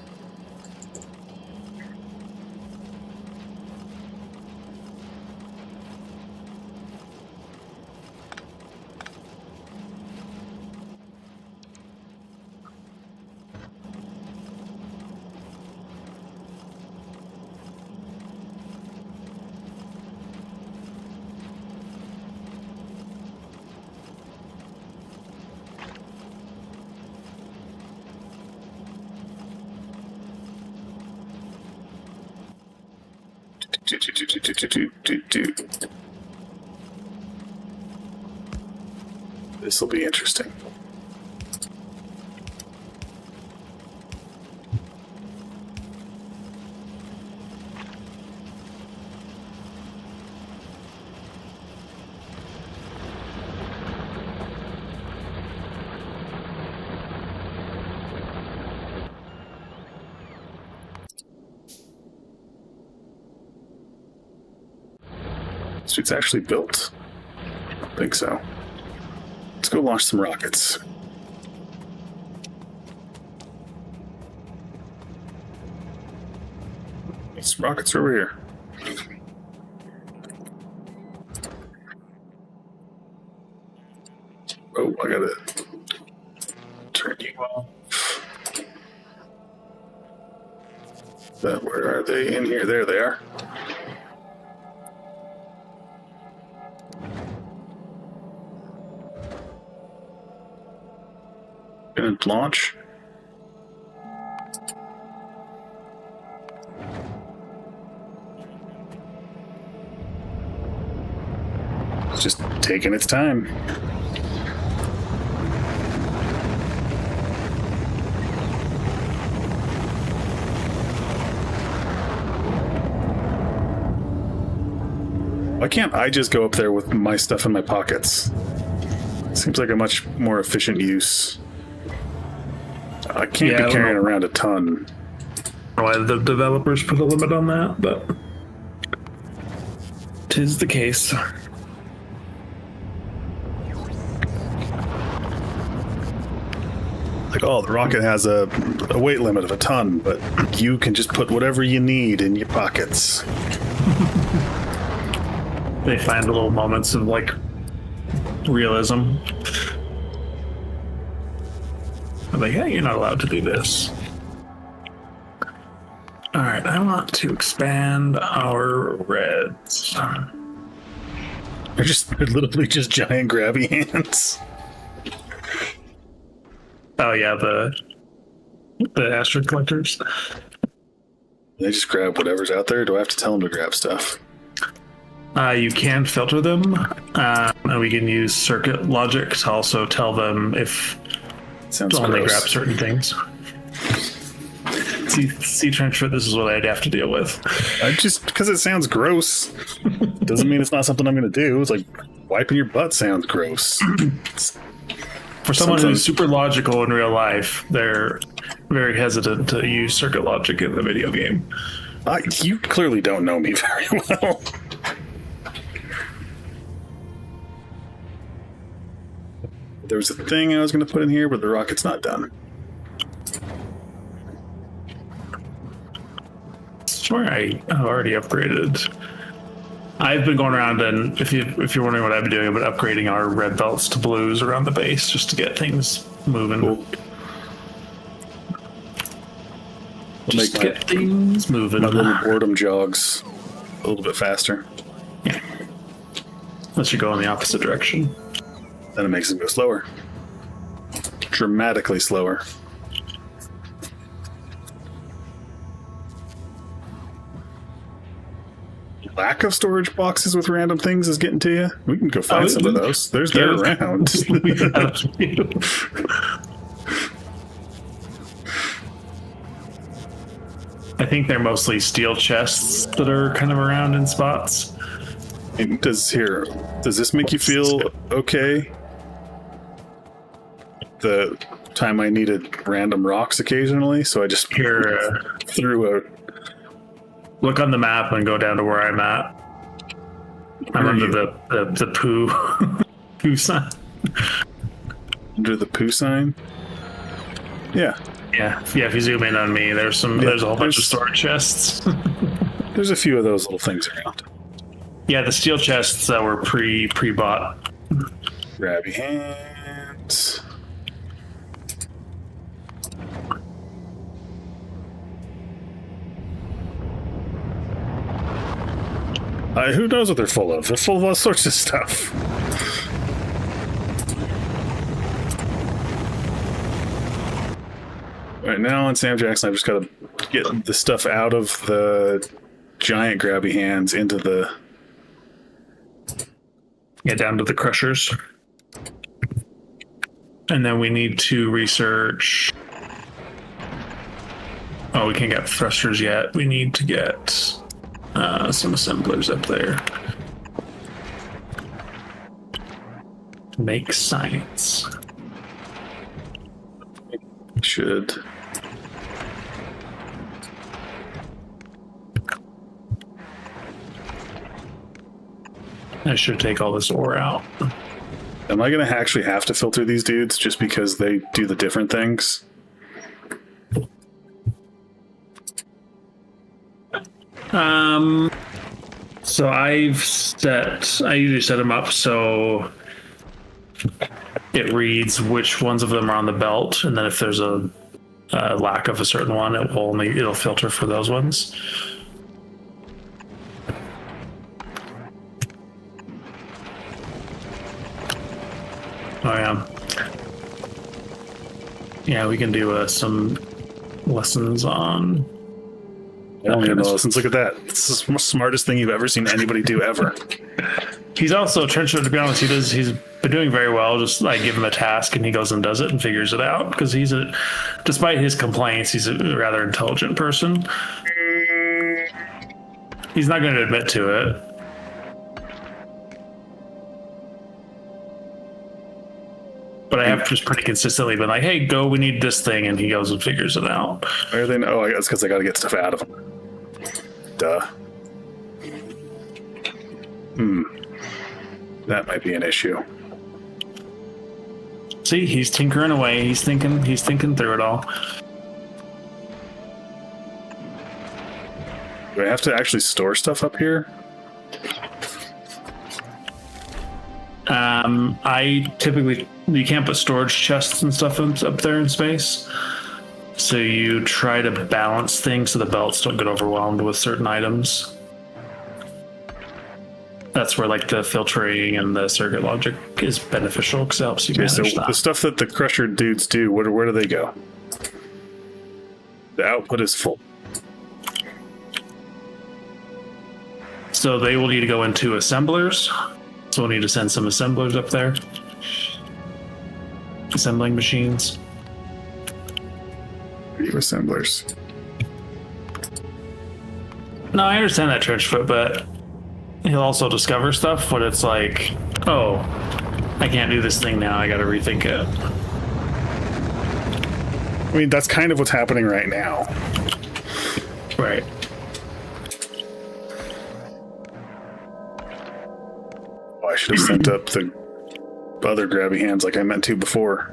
This will be interesting. It's actually built. I don't think so. Let's go launch some rockets. These rockets are over here. Oh, I gotta turn you off. Where are they? In here. There they are. And launch. It's just taking its time. Why can't I just go up there with my stuff in my pockets? Seems like a much more efficient use. I can't be carrying around a ton. Why the developers put a limit on that, but 'tis the case. Like, oh, the rocket has a weight limit of a ton, but you can just put whatever you need in your pockets. They find little moments of, like, realism. I'm like, hey, you're not allowed to do this. Alright, I want to expand our reds. They're literally just giant grabby hands. Oh yeah, the asteroid collectors. They just grab whatever's out there. Do I have to tell them to grab stuff? You can filter them, and we can use circuit logic to also tell them if Sounds to only gross. grab certain things. See, Trenchfoot, this is what I'd have to deal with. I just because it sounds gross doesn't mean it's not something I'm going to do. It's like wiping your butt sounds gross. For someone who's super logical in real life, they're very hesitant to use circuit logic in the video game. You clearly don't know me very well. There was a thing I was going to put in here, but the rocket's not done. Sure, I've already upgraded. I've been going around, and if you're wondering what I've been doing, I've been upgrading our red belts to blues around the base just to get things moving. Cool. Just to get things moving. My little boredom jogs a little bit faster. Yeah. Unless you go in the opposite direction. Then it makes it go slower. Dramatically slower. Lack of storage boxes with random things is getting to you. We can go find some of those. They're around. I think they're mostly steel chests that are kind of around in spots. Does this make you feel okay? The time I needed random rocks occasionally, so I just threw a. Look on the map and go down to where I'm at. I'm under the poo sign. Under the poo sign? Yeah. Yeah. If you zoom in on me, there's a whole bunch of storage chests. There's a few of those little things around. Yeah, the steel chests that were pre-bought. Grabby hands. Who knows what they're full of? They're full of all sorts of stuff. Right now on Sam Jackson, I've just got to get the stuff out of the giant grabby hands into the... Yeah, down to the crushers. And then we need to research... Oh, we can't get thrusters yet. We need to get some assemblers up there. Make science. Should... I should take all this ore out. Am I going to actually have to filter these dudes just because they do the different things? So I usually set them up so it reads which ones of them are on the belt, and then if there's a lack of a certain one, it'll filter for those ones. Oh yeah. Yeah, we can do some lessons on. I don't even know lessons. Look at that. It's the smartest thing you've ever seen anybody do ever. He's also, Trenchfoot, to be honest, he's been doing very well. Just like give him a task and he goes and does it and figures it out, because despite his complaints, he's a rather intelligent person. He's not going to admit to it. But I have just pretty consistently been like, hey, go, we need this thing. And he goes and figures it out. Why are they? Oh, I guess because I got to get stuff out of them. Duh. That might be an issue. See, he's tinkering away. He's thinking through it all. Do I have to actually store stuff up here? You can't put storage chests and stuff up there in space. So you try to balance things so the belts don't get overwhelmed with certain items. That's where like the filtering and the circuit logic is beneficial because it helps you manage that. The stuff that the crusher dudes do, where do they go? The output is full. So they will need to go into assemblers. So we'll need to send some assemblers up there. Assembling machines. Assemblers. No, I understand that, Trenchfoot, but he'll also discover stuff when it's like, oh, I can't do this thing now. I got to rethink it. I mean, that's kind of what's happening right now. Right. Oh, I should have sent up the other grabby hands like I meant to before.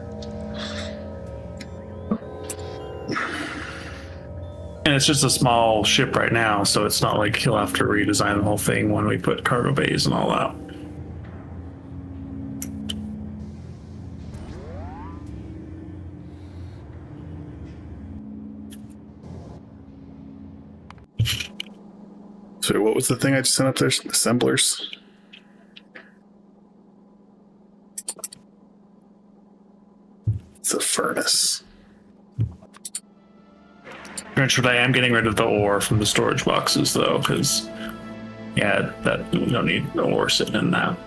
And it's just a small ship right now, so it's not like he'll have to redesign the whole thing when we put cargo bays and all that. So what was the thing I just sent up there? Assemblers? It's a furnace. Eventually, I am getting rid of the ore from the storage boxes, though, because, yeah, that we don't need ore sitting in that.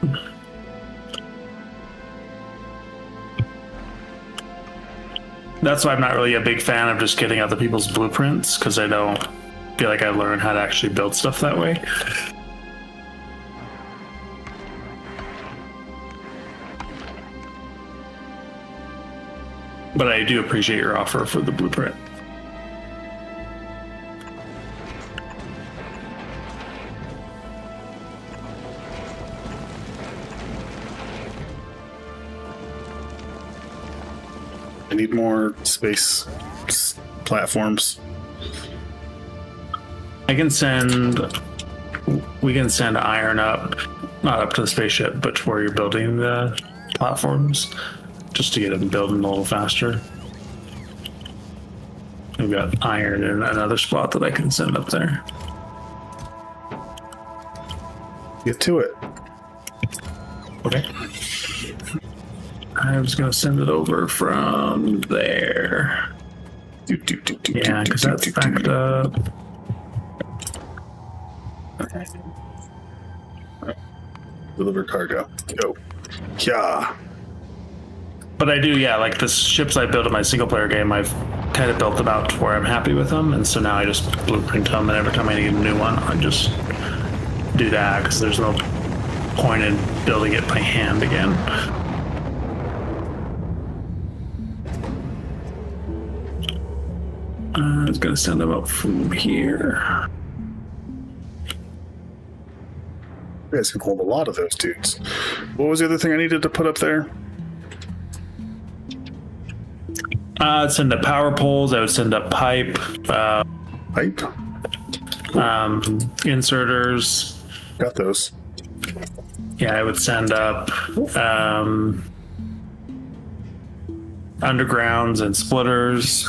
That's why I'm not really a big fan of just getting other people's blueprints, because I don't feel like I learned how to actually build stuff that way. But I do appreciate your offer for the blueprint. I need more space platforms. We can send iron up, not up to the spaceship, but to where you're building the platforms, just to get them building a little faster. We've got iron in another spot that I can send up there. Get to it. Okay. I was going to send it over from there. Yeah, because that's backed up. Deliver cargo. Go. Yeah. But I do, yeah, like the ships I built in my single player game, I've kind of built them out to where I'm happy with them. And so now I just blueprint them, and every time I need a new one, I just do that because there's no point in building it by hand again. I was going to send them up from here. You guys can hold a lot of those dudes. What was the other thing I needed to put up there? I'd send up power poles. I would send up pipe. Pipe? Inserters. Got those. Yeah, I would send up undergrounds and splitters.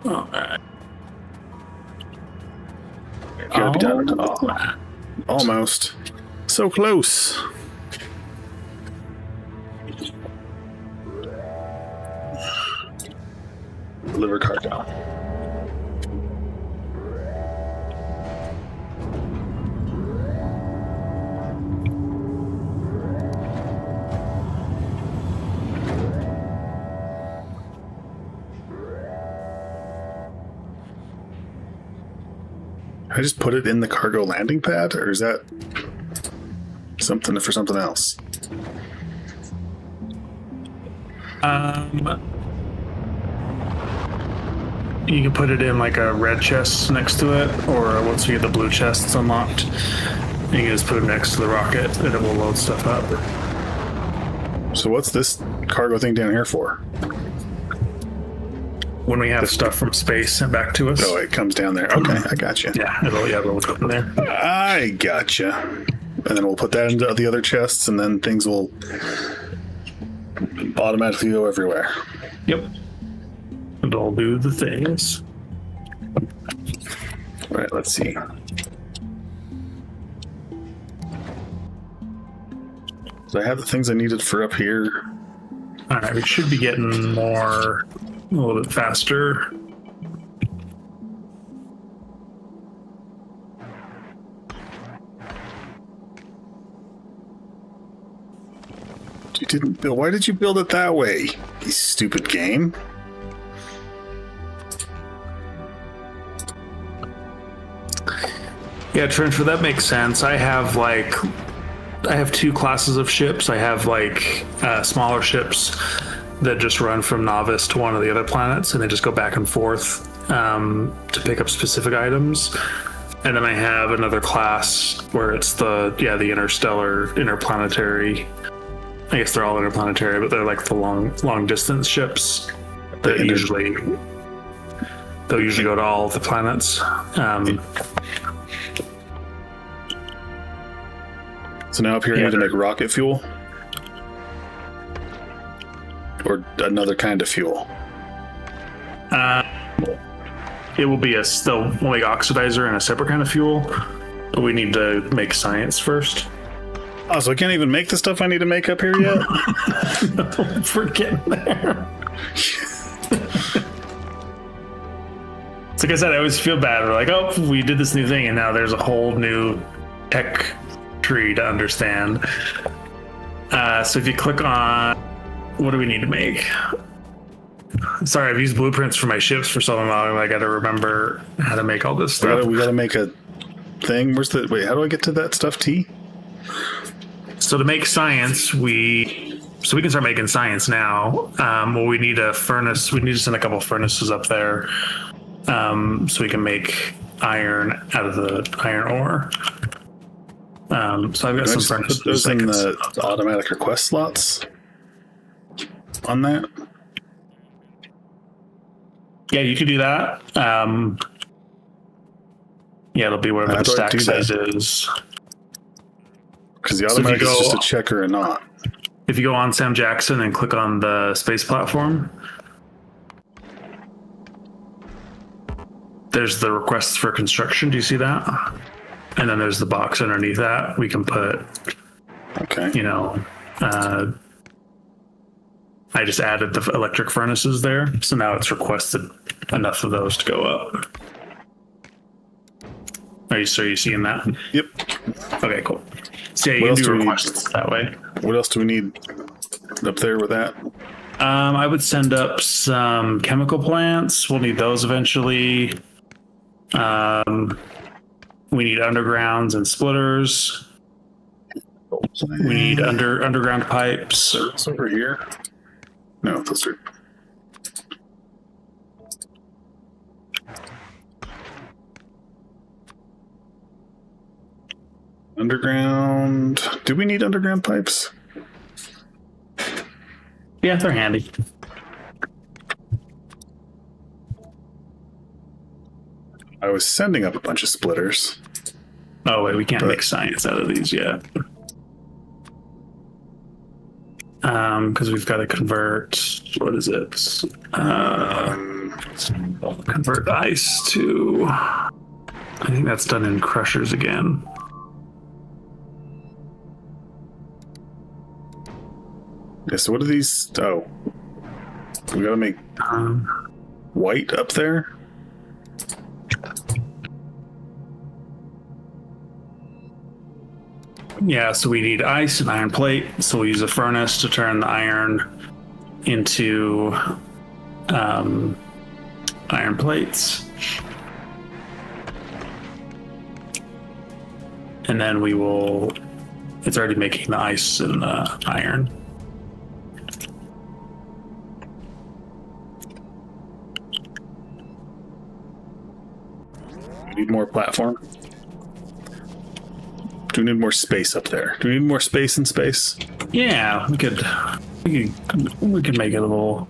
Alright. Gotta be done. Oh, almost. So close. Deliver cargo. I just put it in the cargo landing pad, or is that something for something else? You can put it in like a red chest next to it, or once you get the blue chests unlocked, you can just put it next to the rocket and it will load stuff up. So what's this cargo thing down here for? When we have stuff from space sent back to us. Oh, it comes down there. Okay, I gotcha. Yeah, it'll go in there. I gotcha. And then we'll put that into the other chests, and then things will automatically go everywhere. Yep. It'll do the things. All right, let's see. So I have the things I needed for up here. All right, we should be getting more a little bit faster. You didn't build. Why did you build it that way? You stupid game. Yeah, Trencher, that makes sense. I have two classes of ships. I have smaller ships that just run from Novice to one of the other planets, and they just go back and forth to pick up specific items. And then I have another class where it's the interstellar, interplanetary. I guess they're all interplanetary, but they're like the long distance ships that they'll usually go to all the planets. So now up here, I need to make rocket fuel, or another kind of fuel. It will be they'll make oxidizer and a separate kind of fuel. But we need to make science first. Oh, so I can't even make the stuff I need to make up here yet? We're getting there. So like I said, I always feel bad. We're like, oh, we did this new thing, and now there's a whole new tech tree to understand. So if you click on, what do we need to make? Sorry, I've used blueprints for my ships for so long. I got to remember how to make all this stuff. We got to make a thing. Wait, how do I get to that stuff, T? So to make science, we can start making science now. Well, we need a furnace. We need to send a couple furnaces up there, so we can make iron out of the iron ore. So I've got some furnaces. Put those in the automatic request slots on that. Yeah, you could do that. Yeah, it'll be whatever the stack size is. Because the automatic is just a check or a not. If you go on Sam Jackson and click on the space platform, there's the requests for construction. Do you see that? And then there's the box underneath that. We can put, I just added the electric furnaces there. So now it's requested enough of those to go up. Are you seeing that? Yep. Okay, cool. So yeah, you can do requests that way. What else do we need up there with that? I would send up some chemical plants. We'll need those eventually. We need undergrounds and splitters. We need underground pipes. It's over here. No, those are. Underground. Do we need underground pipes? Yeah, they're handy. I was sending up a bunch of splitters. Oh wait, we can't make science out of these yet. Because we've got to convert. What is it? Convert ice to. I think that's done in crushers again. Yeah, so what are these? Oh. We gotta make white up there? Yeah, so we need ice and iron plate. So we'll use a furnace to turn the iron into iron plates. And then we will, it's already making the ice and the iron. We need more platform. Do we need more space up there? Do we need more space in space? Yeah, we could make it a little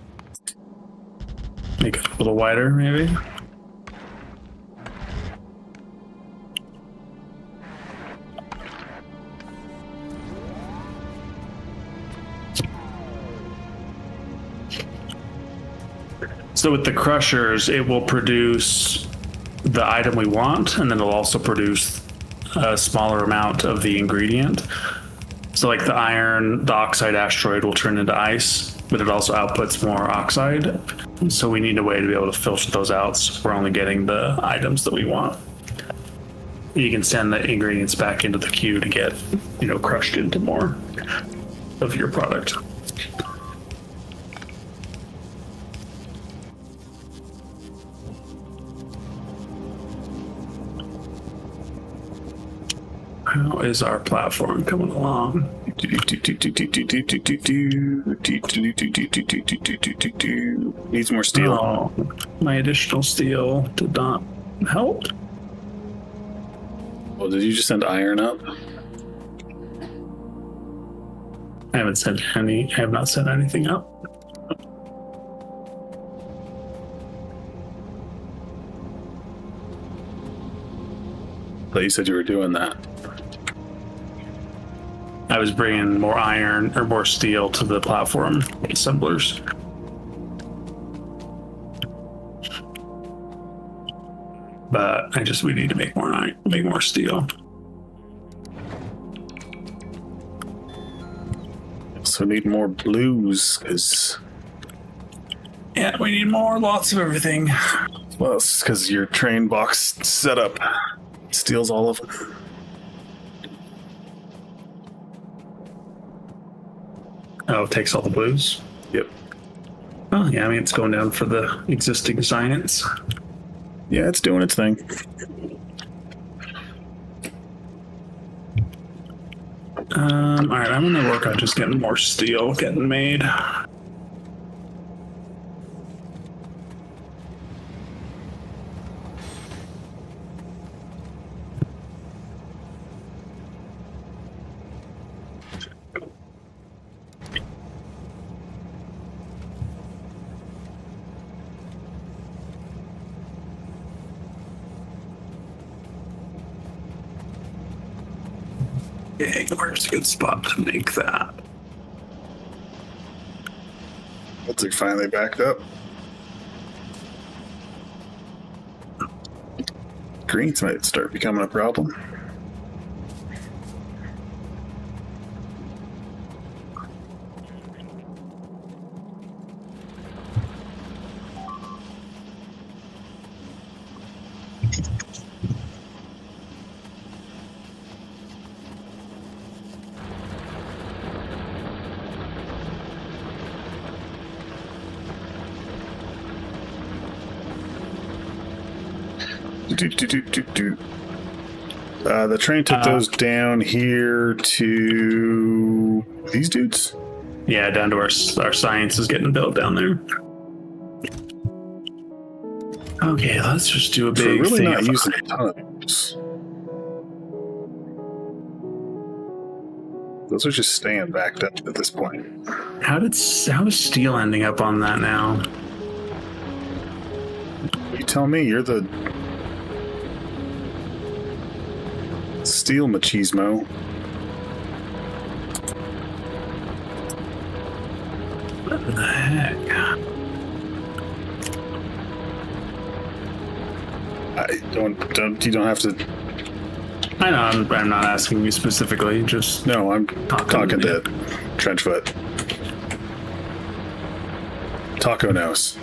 wider, maybe. So with the crushers, it will produce the item we want, and then it'll also produce a smaller amount of the ingredient. So like the iron, the oxide asteroid will turn into ice, but it also outputs more oxide. So we need a way to be able to filter those out, so we're only getting the items that we want. You can send the ingredients back into the queue to get, crushed into more of your product. How is our platform coming along? Needs more steel. Oh, my additional steel did not help. Well, did you just send iron up? I have not sent anything up. But you said you were doing that. I was bringing more iron or more steel to the platform assemblers. But we need to make more steel. So need more blues, because... Yeah, we need lots of everything. Well, it's because your train box setup steals all of it. Oh, it takes all the blues? Yep. Oh, yeah, it's going down for the existing science. Yeah, it's doing its thing. All right, I'm gonna work on just getting more steel getting made. Okay, where's a good spot to make that? Looks like finally backed up. Greens might start becoming a problem. The train took those down here to these dudes. Yeah, down to our science is getting built down there. Okay, let's just do a big We're really thing. not using a ton of those. Those are just staying backed up at this point. How is steel ending up on that now? You tell me, you're the steel machismo. What the heck? You don't have to. I know, I'm not asking you specifically, just... No, I'm talking to Trenchfoot. Taco knows.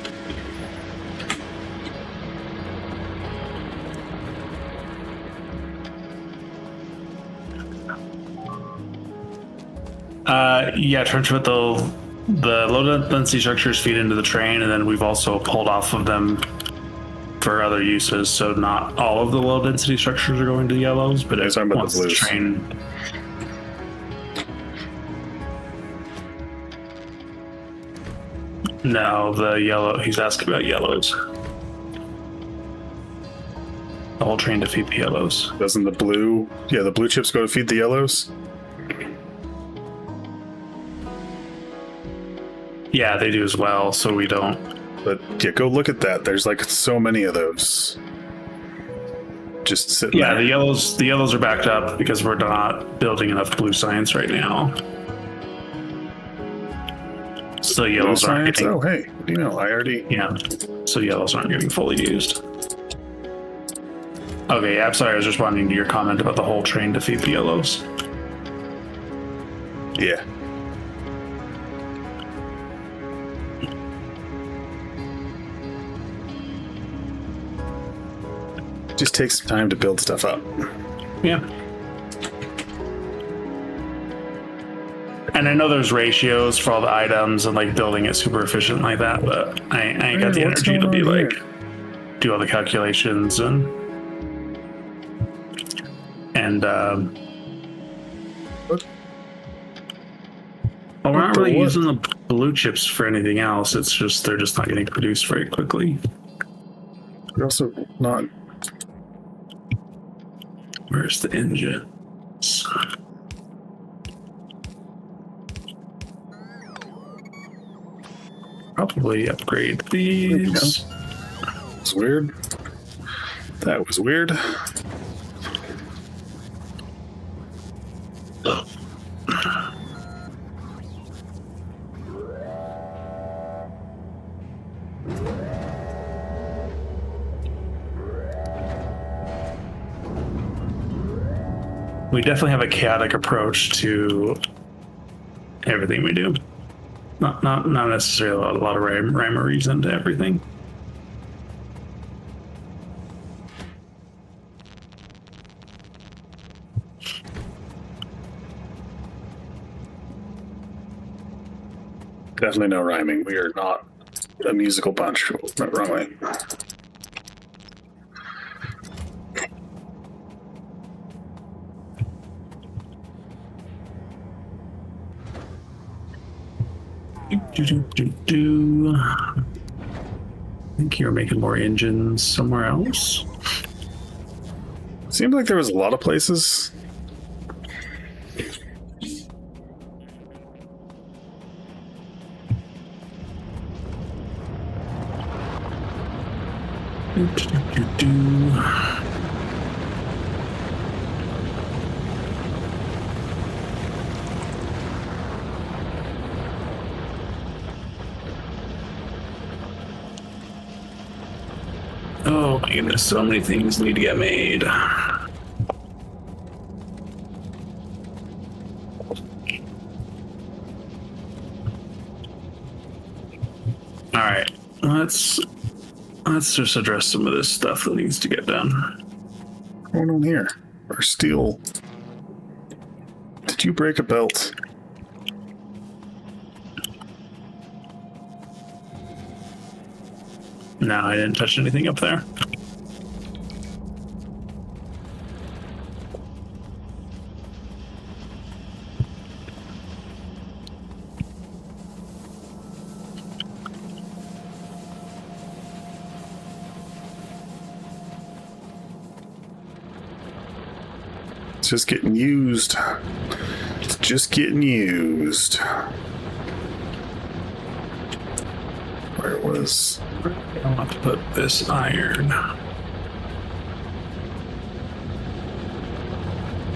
Yeah, Trenchfoot, the low density structures feed into the train, and then we've also pulled off of them for other uses. So not all of the low density structures are going to the yellows, but it's talking about once the blues. train. No, the yellow. He's asking about yellows. The whole train to feed the yellows. Doesn't the blue? Yeah, the blue chips go to feed the yellows. Yeah, they do as well. So we don't. But yeah, go look at that. There's like so many of those. Just sitting there. The yellows are backed up because we're not building enough blue science right now. So yellows aren't Science? getting. Oh, hey. You know, I already. Yeah. So yellows aren't getting fully used. Okay, yeah, I'm sorry. I was responding to your comment about the whole train defeat the yellows. Yeah. Just takes some time to build stuff up. Yeah. And I know there's ratios for all the items and like building it super efficient like that, but I ain't got the energy to be like do all the calculations and well, we're not really using the blue chips for anything else. It's just they're just not getting produced very quickly. We're also not. Where's the engine? Probably upgrade these. It's weird. That was weird. We definitely have a chaotic approach to everything we do. Not necessarily a lot of rhyme or reason to everything. Definitely no rhyming. We are not a musical bunch. Wrong way. I think you're making more engines somewhere else. Seemed like there was a lot of places. Oh my goodness, so many things need to get made. Alright, let's just address some of this stuff that needs to get done. What's going on here? Our steel. Did you break a belt? No, I didn't touch anything up there. It's just getting used. It's just getting used. Where was... I want to put this iron.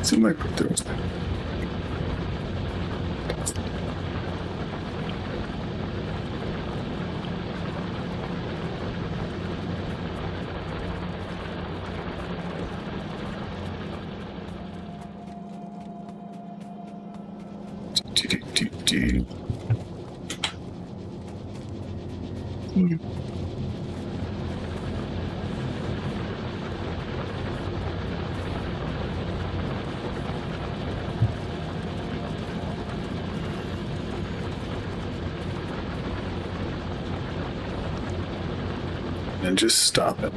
Seemed like there was... And just stop it.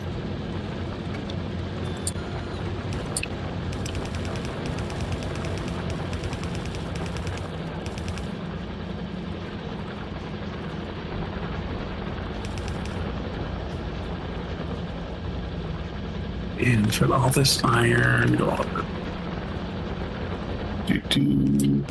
And fill all this iron, go over. Do.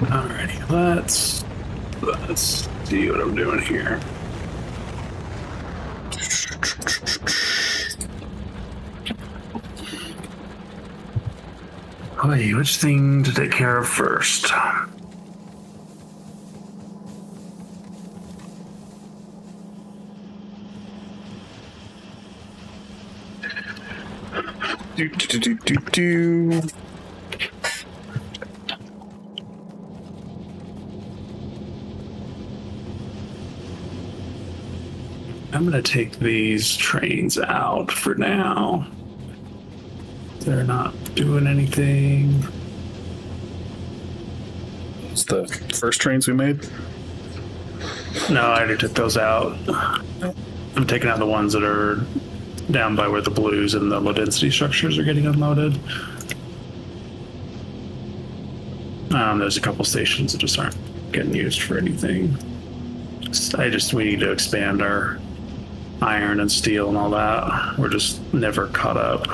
Alrighty, let's see what I'm doing here. Okay, which thing to take care of first? Do. I'm gonna take these trains out for now. They're not doing anything. It's the first trains we made. No, I already took those out. I'm taking out the ones that are down by where the blues and the low density structures are getting unloaded. There's a couple stations that just aren't getting used for anything. We need to expand our iron and steel and all that. We're just never caught up.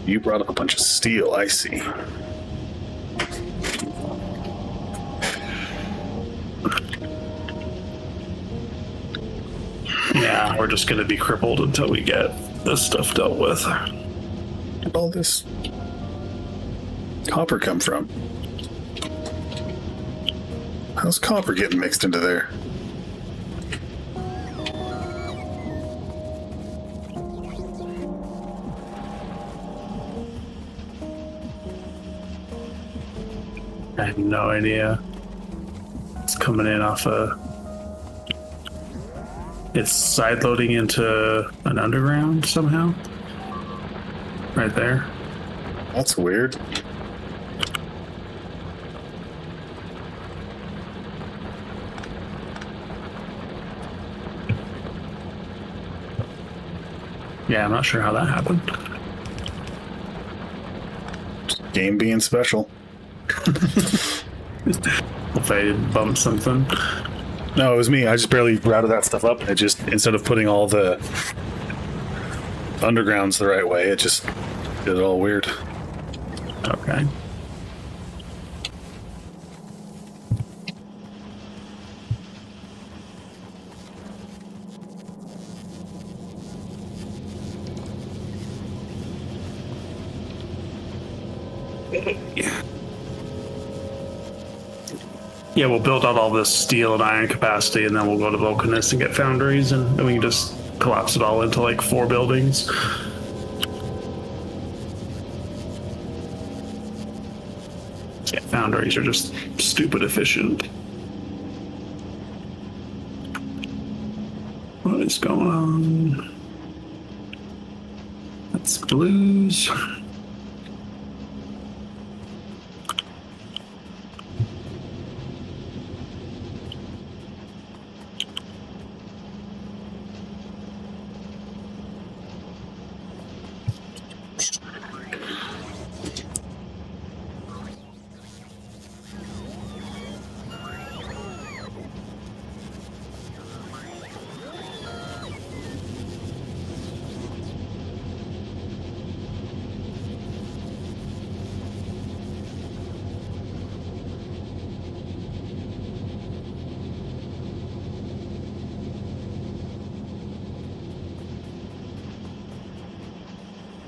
You brought up a bunch of steel, I see. Yeah, we're just going to be crippled until we get this stuff dealt with. Where'd all this copper come from? How's copper getting mixed into there? I have no idea. It's coming in off it's side loading into an underground somehow. Right there. That's weird. Yeah, I'm not sure how that happened. Game being special. If I bumped something. No, it was me. I just barely routed that stuff up. It just, instead of putting all the undergrounds the right way, it just did it all weird. Okay. Yeah, we'll build out all this steel and iron capacity, and then we'll go to Vulcanist and get foundries, and we can just collapse it all into like 4 buildings. Yeah, foundries are just stupid efficient. What is going on? That's blues.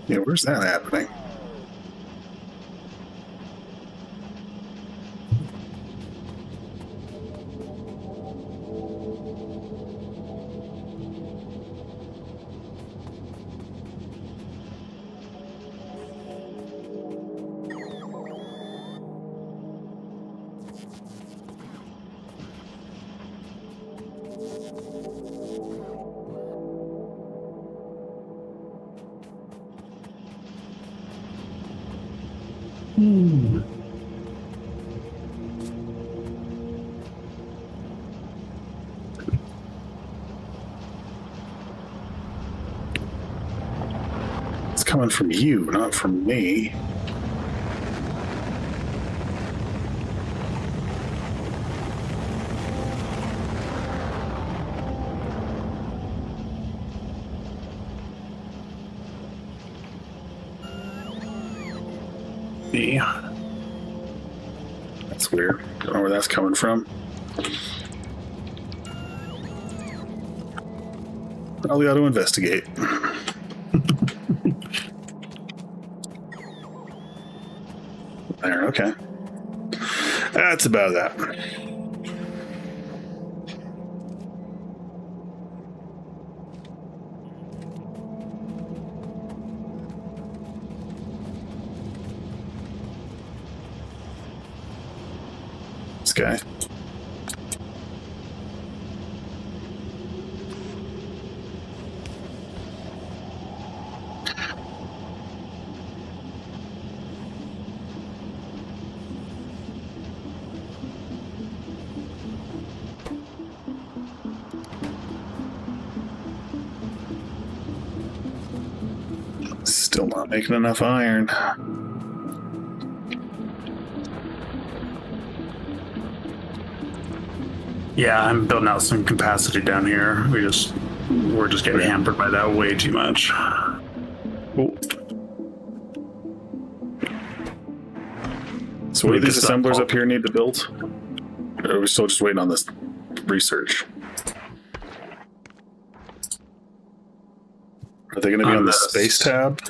Yeah, where's that happening? It's coming from you, not from me. Yeah. That's weird. Don't know where that's coming from. Probably ought to investigate. There, okay. That's about that. This guy. Still not making enough iron. Yeah, I'm building out some capacity down here. We're just getting hampered by that way too much. Oh. So what do these assemblers up here need to build? Or are we still just waiting on this research? Are they going to be on the space tab?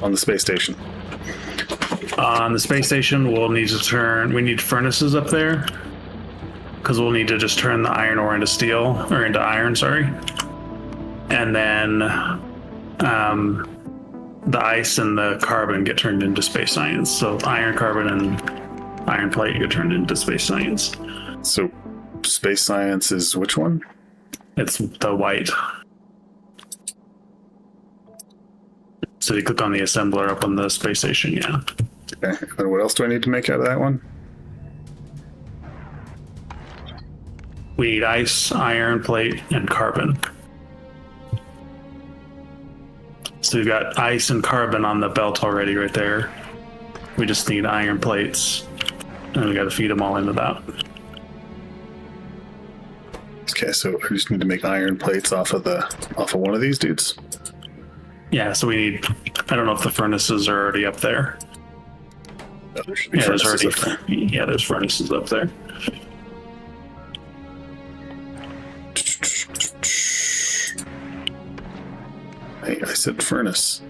On the space station. On the space station, we need furnaces up there. Because we'll need to just turn the iron ore into steel, or into iron, sorry. And then the ice and the carbon get turned into space science. So iron, carbon, and iron plate get turned into space science. So space science is which one? It's the white. So you click on the assembler up on the space station, yeah. Okay, and what else do I need to make out of that one? We need ice, iron, plate, and carbon. So we've got ice and carbon on the belt already right there. We just need iron plates, and we got to feed them all into that. Okay, so I just need to make iron plates off of one of these dudes. Yeah, so we need. I don't know if the furnaces are already up there. Oh, there should be furnaces up there. Yeah, there's furnaces up there. Hey, I said furnace.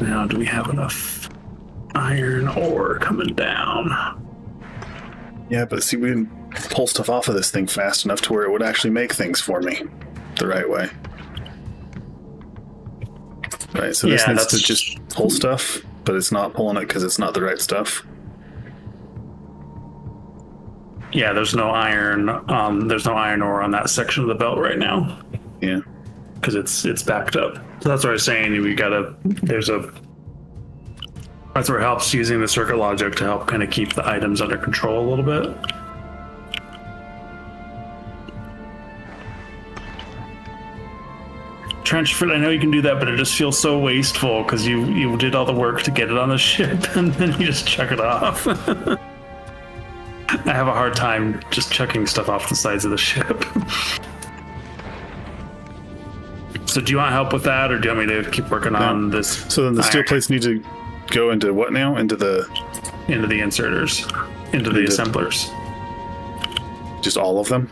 Now, do we have enough iron ore coming down? Yeah, but see, we didn't pull stuff off of this thing fast enough to where it would actually make things for me the right way. Right, so this needs to just pull stuff, but it's not pulling it because it's not the right stuff. Yeah, there's no iron. There's no iron ore on that section of the belt right now. Yeah, because it's backed up. So that's what I was saying. That's where it helps using the circuit logic to help kind of keep the items under control a little bit. Transfer, I know you can do that, but it just feels so wasteful because you did all the work to get it on the ship and then you just chuck it off. I have a hard time just chucking stuff off the sides of the ship. So do you want help with that, or do you want me to keep working on this? So then the steel plates need to go into what now? Into the inserters, into the assemblers. Just all of them?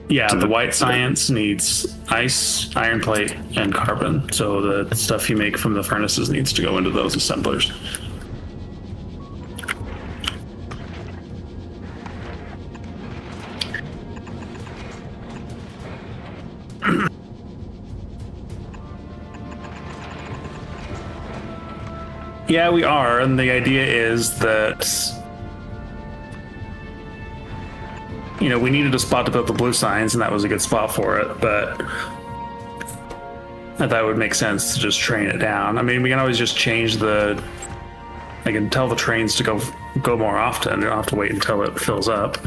Yeah, the white science needs ice, iron plate, and carbon. So the stuff you make from the furnaces needs to go into those assemblers. Yeah, we are, and the idea is that we needed a spot to put the blue signs, and that was a good spot for it, but I thought it would make sense to just train it down. I mean, we can always just change I can tell the trains to go more often. You don't have to wait until it fills up.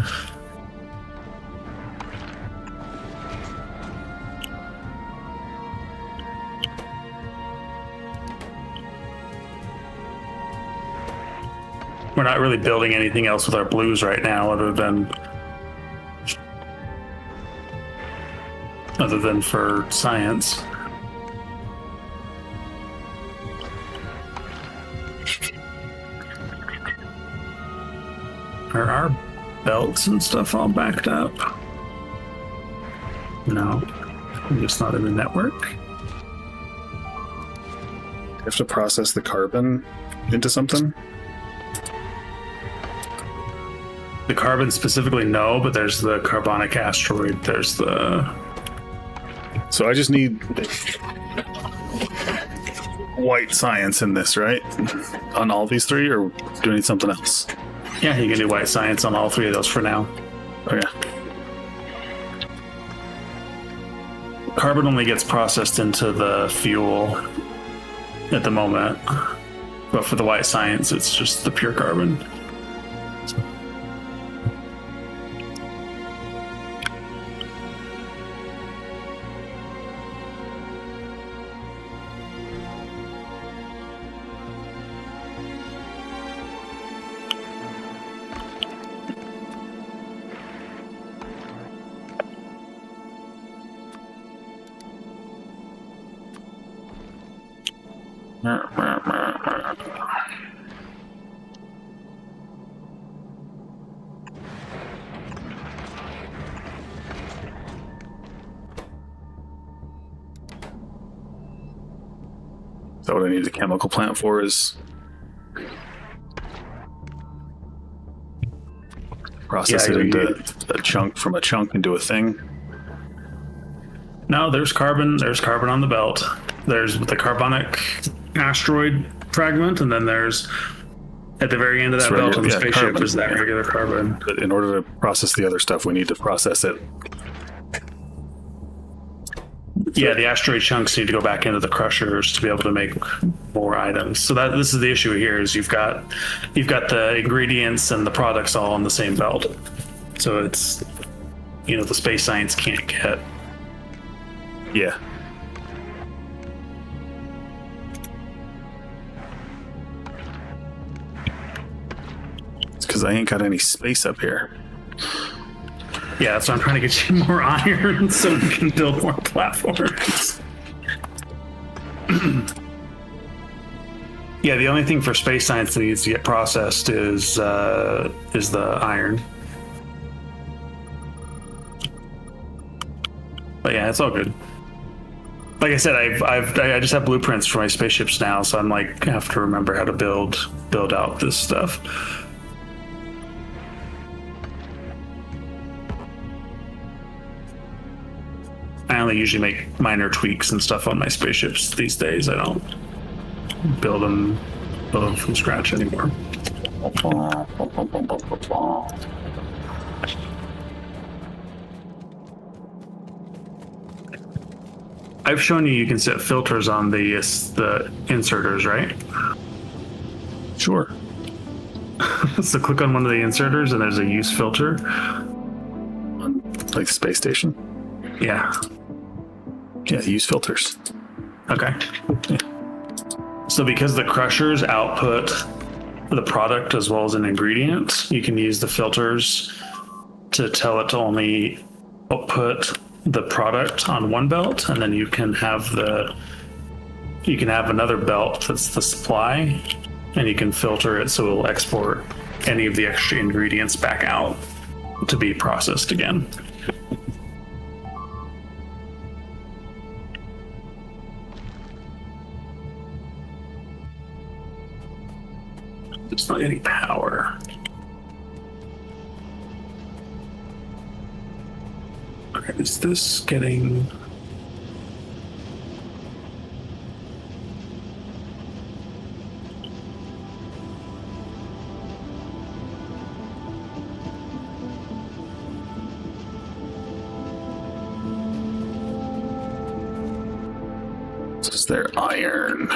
We're not really building anything else with our blues right now other than other than for science. Are our belts and stuff all backed up? No. I'm just not in the network. You have to process the carbon into something? The carbon specifically, no, but there's the carbonic asteroid. There's the... So I just need white science in this, right? On all these three, or do I need something else? Yeah, you can do white science on all three of those for now. Okay. Carbon only gets processed into the fuel at the moment, but for the white science, it's just the pure carbon. So what I need a chemical plant for is process it into a chunk from a chunk into a thing. No, there's carbon. There's carbon on the belt. There's the carbonic asteroid fragment, and then there's at the very end of that belt on the spaceship carbon. Is that regular carbon. But in order to process the other stuff, we need to process it. Yeah, the asteroid chunks need to go back into the crushers to be able to make more items. So this is the issue here: is you've got the ingredients and the products all on the same belt. So it's the space science can't get. Yeah. It's because I ain't got any space up here. Yeah, so I'm trying to get you more iron so we can build more platforms. Yeah, the only thing for space science that needs to get processed is the iron. But yeah, it's all good. Like I said, I just have blueprints for my spaceships now, so I'm like I have to remember how to build out this stuff. I only usually make minor tweaks and stuff on my spaceships these days. I don't build them from scratch anymore. I've shown you can set filters on the inserters, right? Sure. So click on one of the inserters and there's a use filter. Like the space station? Yeah. Yeah, use filters. Okay. Yeah. So because the crushers output the product as well as an ingredient, you can use the filters to tell it to only output the product on one belt, and then you can have another belt that's the supply, and you can filter it so it'll export any of the extra ingredients back out to be processed again. There's not any power. Okay, is this getting... This is their iron.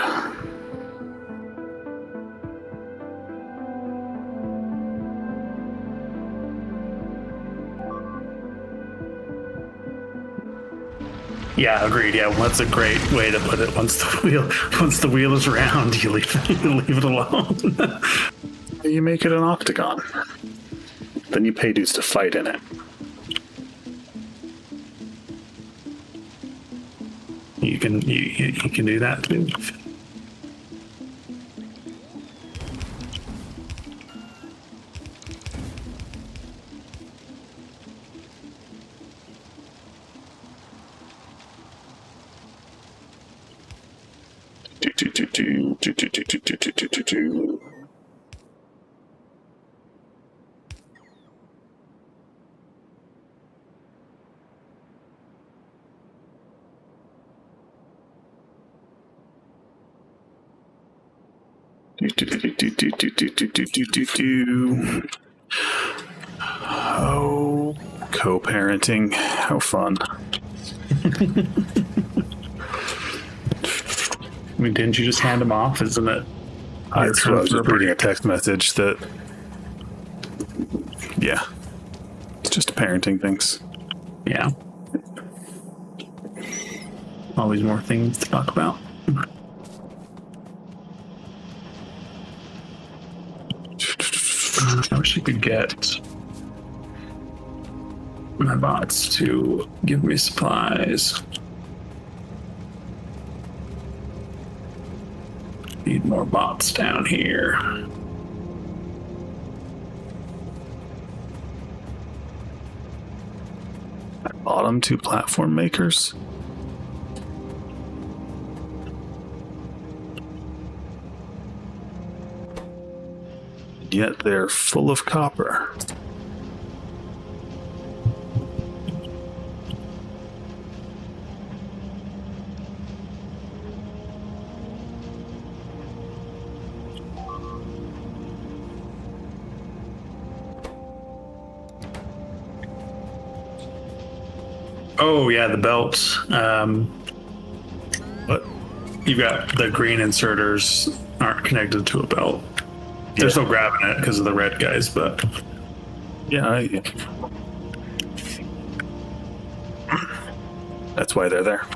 Yeah, agreed. Yeah, well, that's a great way to put it. Once the wheel is round, you leave it alone. You make it an octagon. Then you pay dudes to fight in it. You can you can do that too. Oh, co-parenting. How fun. I mean, didn't you just hand them off? Isn't it? I was just reading a text message that, yeah, it's just parenting things. Yeah. Always more things to talk about. I wish I could get my bots to give me supplies. Need more bots down here. Bottom 2 platform makers. Yet they're full of copper. Oh yeah, the belt. What? You've got the green inserters aren't connected to a belt. They're still grabbing it because of the red guys, but Yeah, that's why they're there.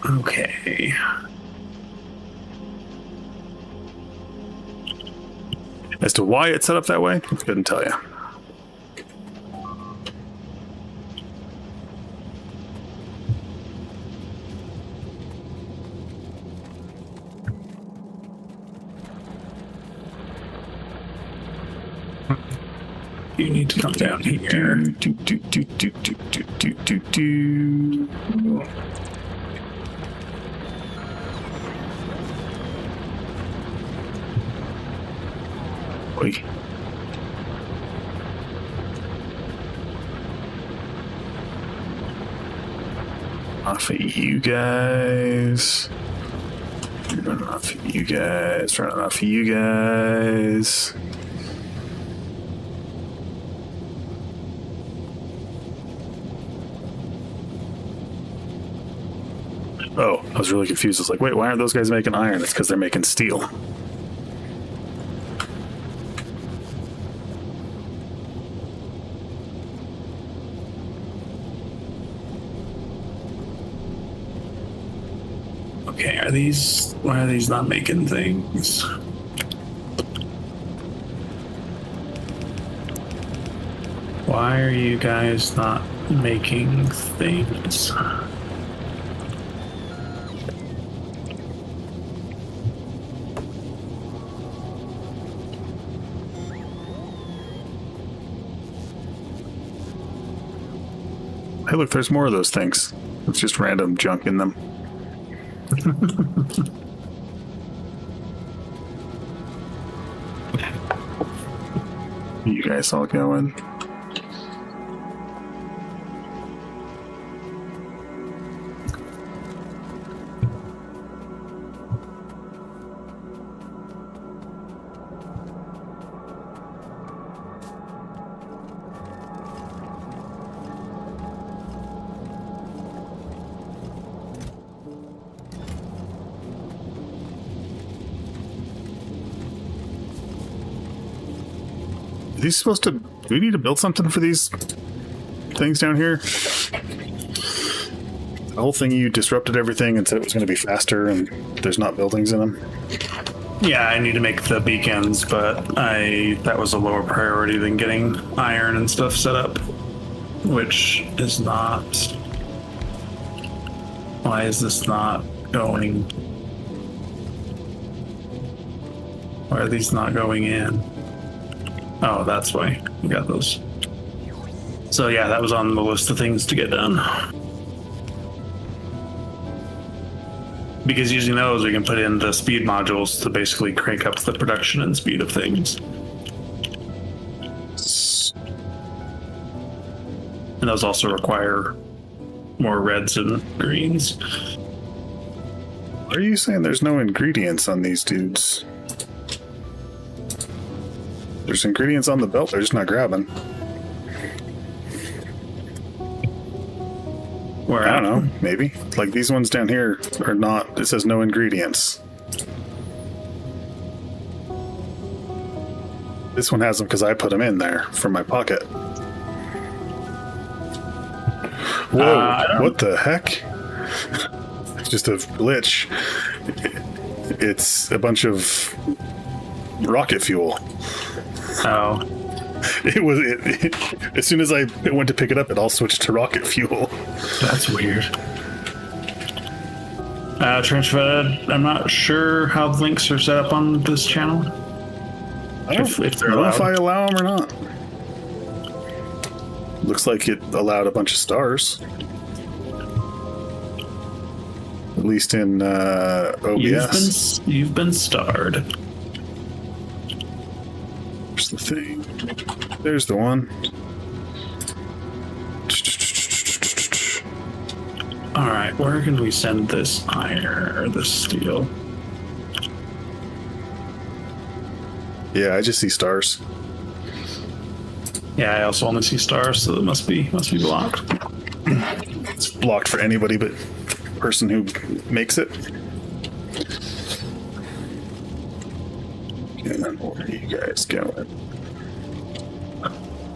okay. As to why it's set up that way, I couldn't tell you. You need to come down here. Wait. Off of you guys. Running off of you guys. Running off of you guys. Oh, I was really confused. I was like, wait, why aren't those guys making iron? It's because they're making steel. Okay, why are these not making things? Why are you guys not making things? Hey, look, there's more of those things. It's just random junk in them. You guys all going? Are these supposed to... Do we need to build something for these things down here? The whole thing, you disrupted everything and said it was going to be faster, and there's not buildings in them. Yeah, I need to make the beacons, but that was a lower priority than getting iron and stuff set up, which is not Why is this not going? Why are these not going in? Oh, that's why. We got those. So yeah, that was on the list of things to get done. Because using those, we can put in the speed modules to basically crank up the production and speed of things. And those also require more reds and greens. Are you saying there's no ingredients on these dudes? There's ingredients on the belt, they're just not grabbing. Where I don't know, maybe. Like these ones down here are not, it says no ingredients. This one has them because I put them in there from my pocket. Whoa, what the heck? It's just a glitch. It's a bunch of rocket fuel. Oh. As soon as I went to pick it up, it all switched to rocket fuel. That's weird. Transfed, I'm not sure how the links are set up on this channel. I don't know if I allow them or not. Looks like it allowed a bunch of stars. At least in OBS. You've been starred. There's the thing. There's the one. Alright, where can we send this iron or this steel? Yeah, I just see stars. Yeah, I also only see stars, so it must be blocked. It's blocked for anybody but the person who makes it. And then where are you guys going?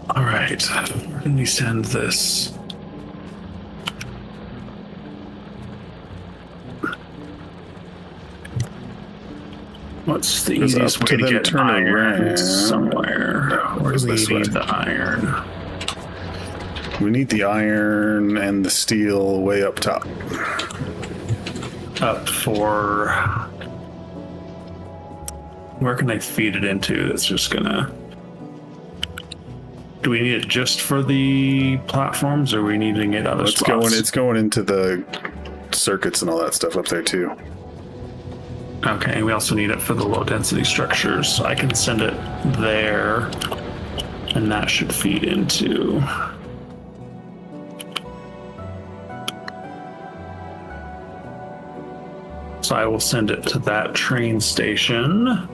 Alright, where can we send this? What's the easiest way to get iron somewhere? Where do we need the iron? We need the iron and the steel way up top. Up for... Where can I feed it into that's just gonna... Do we need it just for the platforms, or are we needing it other spots? It's going into the circuits and all that stuff up there too. Okay, we also need it for the low density structures. So I can send it there, and that should feed into... So I will send it to that train station.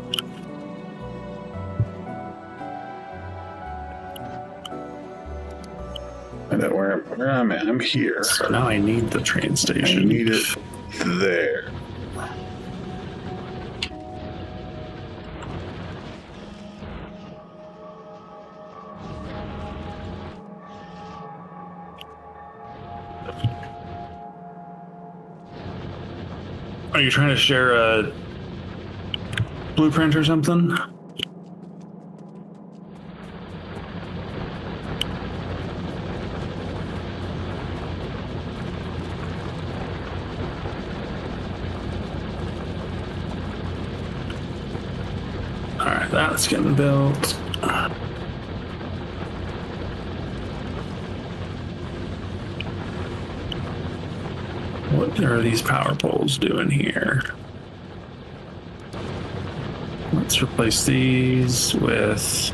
I know where I'm at. I'm here. So now I need the train station. I need it there. Are you trying to share a blueprint or something? Alright, that's getting built. What are these power poles doing here? Let's replace these with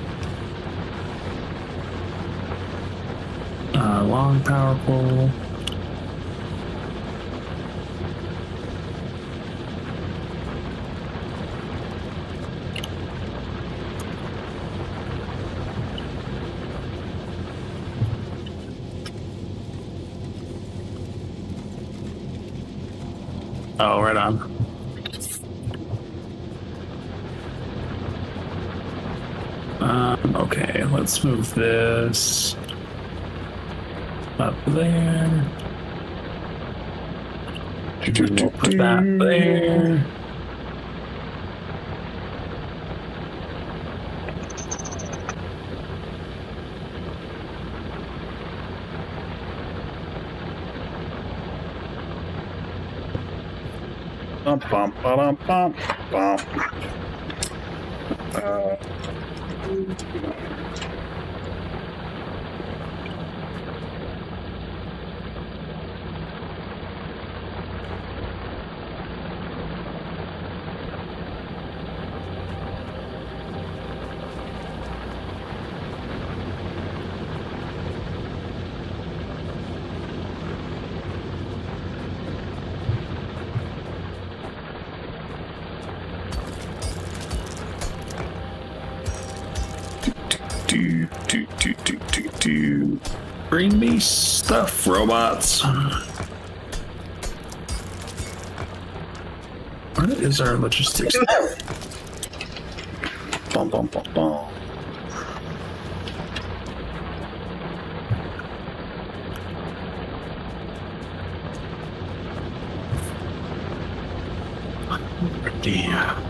a long power pole. Oh, right on. Okay, let's move this up there. We'll put that there. Bum, bum, ba-dum, bum, bum. Do. Bring me stuff, robots. What is our logistics? Bum, bum, bum, bum. Damn.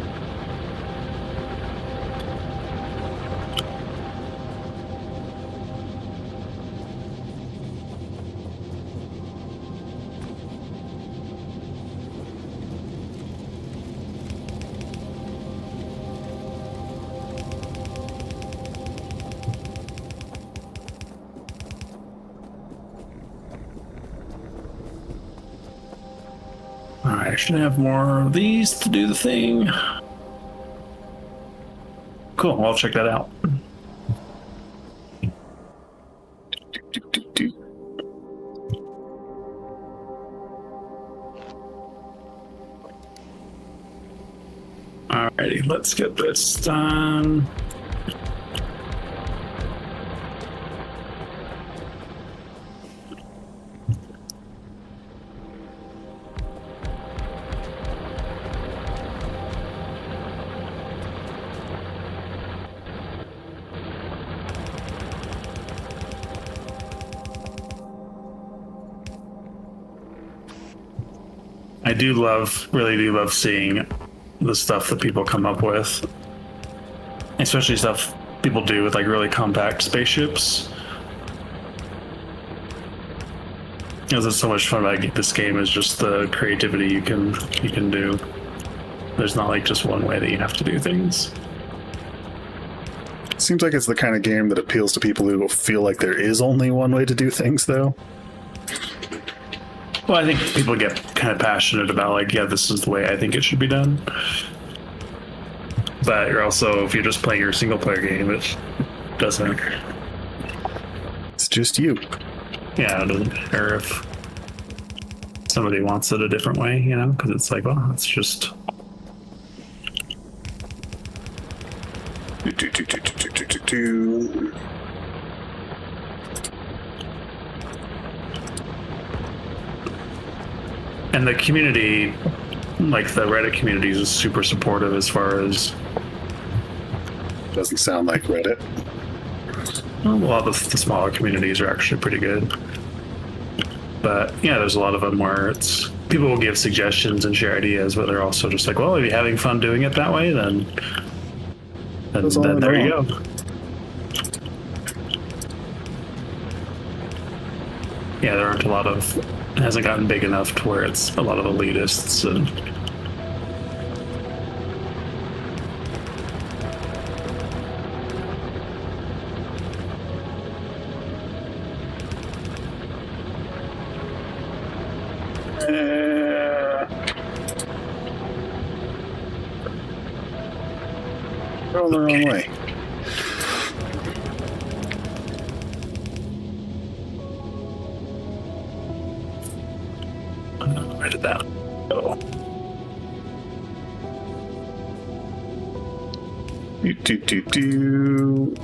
Alright, I should have more of these to do the thing. Cool, I'll check that out. Do. Alrighty, let's get this done. I really do love seeing the stuff that people come up with, especially stuff people do with like really compact spaceships. Because it's so much fun about this game is just the creativity you can do. There's not like just one way that you have to do things. Seems like it's the kind of game that appeals to people who feel like there is only one way to do things, though. Well, I think people get kind of passionate about like, yeah, this is the way I think it should be done. But you're also, if you're just playing your single player game, it doesn't. It's just you. Yeah, it doesn't matter if somebody wants it a different way, you know, because it's like, well, it's just. Do. And the community, like the Reddit community, is super supportive as far as. Doesn't sound like Reddit. Well, a lot of the smaller communities are actually pretty good. But yeah, there's a lot of them where it's people will give suggestions and share ideas, but they're also just like, well, if you're having fun doing it that way, then there you go. Yeah, there aren't a lot of. It hasn't gotten big enough to where it's a lot of elitists and. Going the wrong way. Write it down. Oh. Do.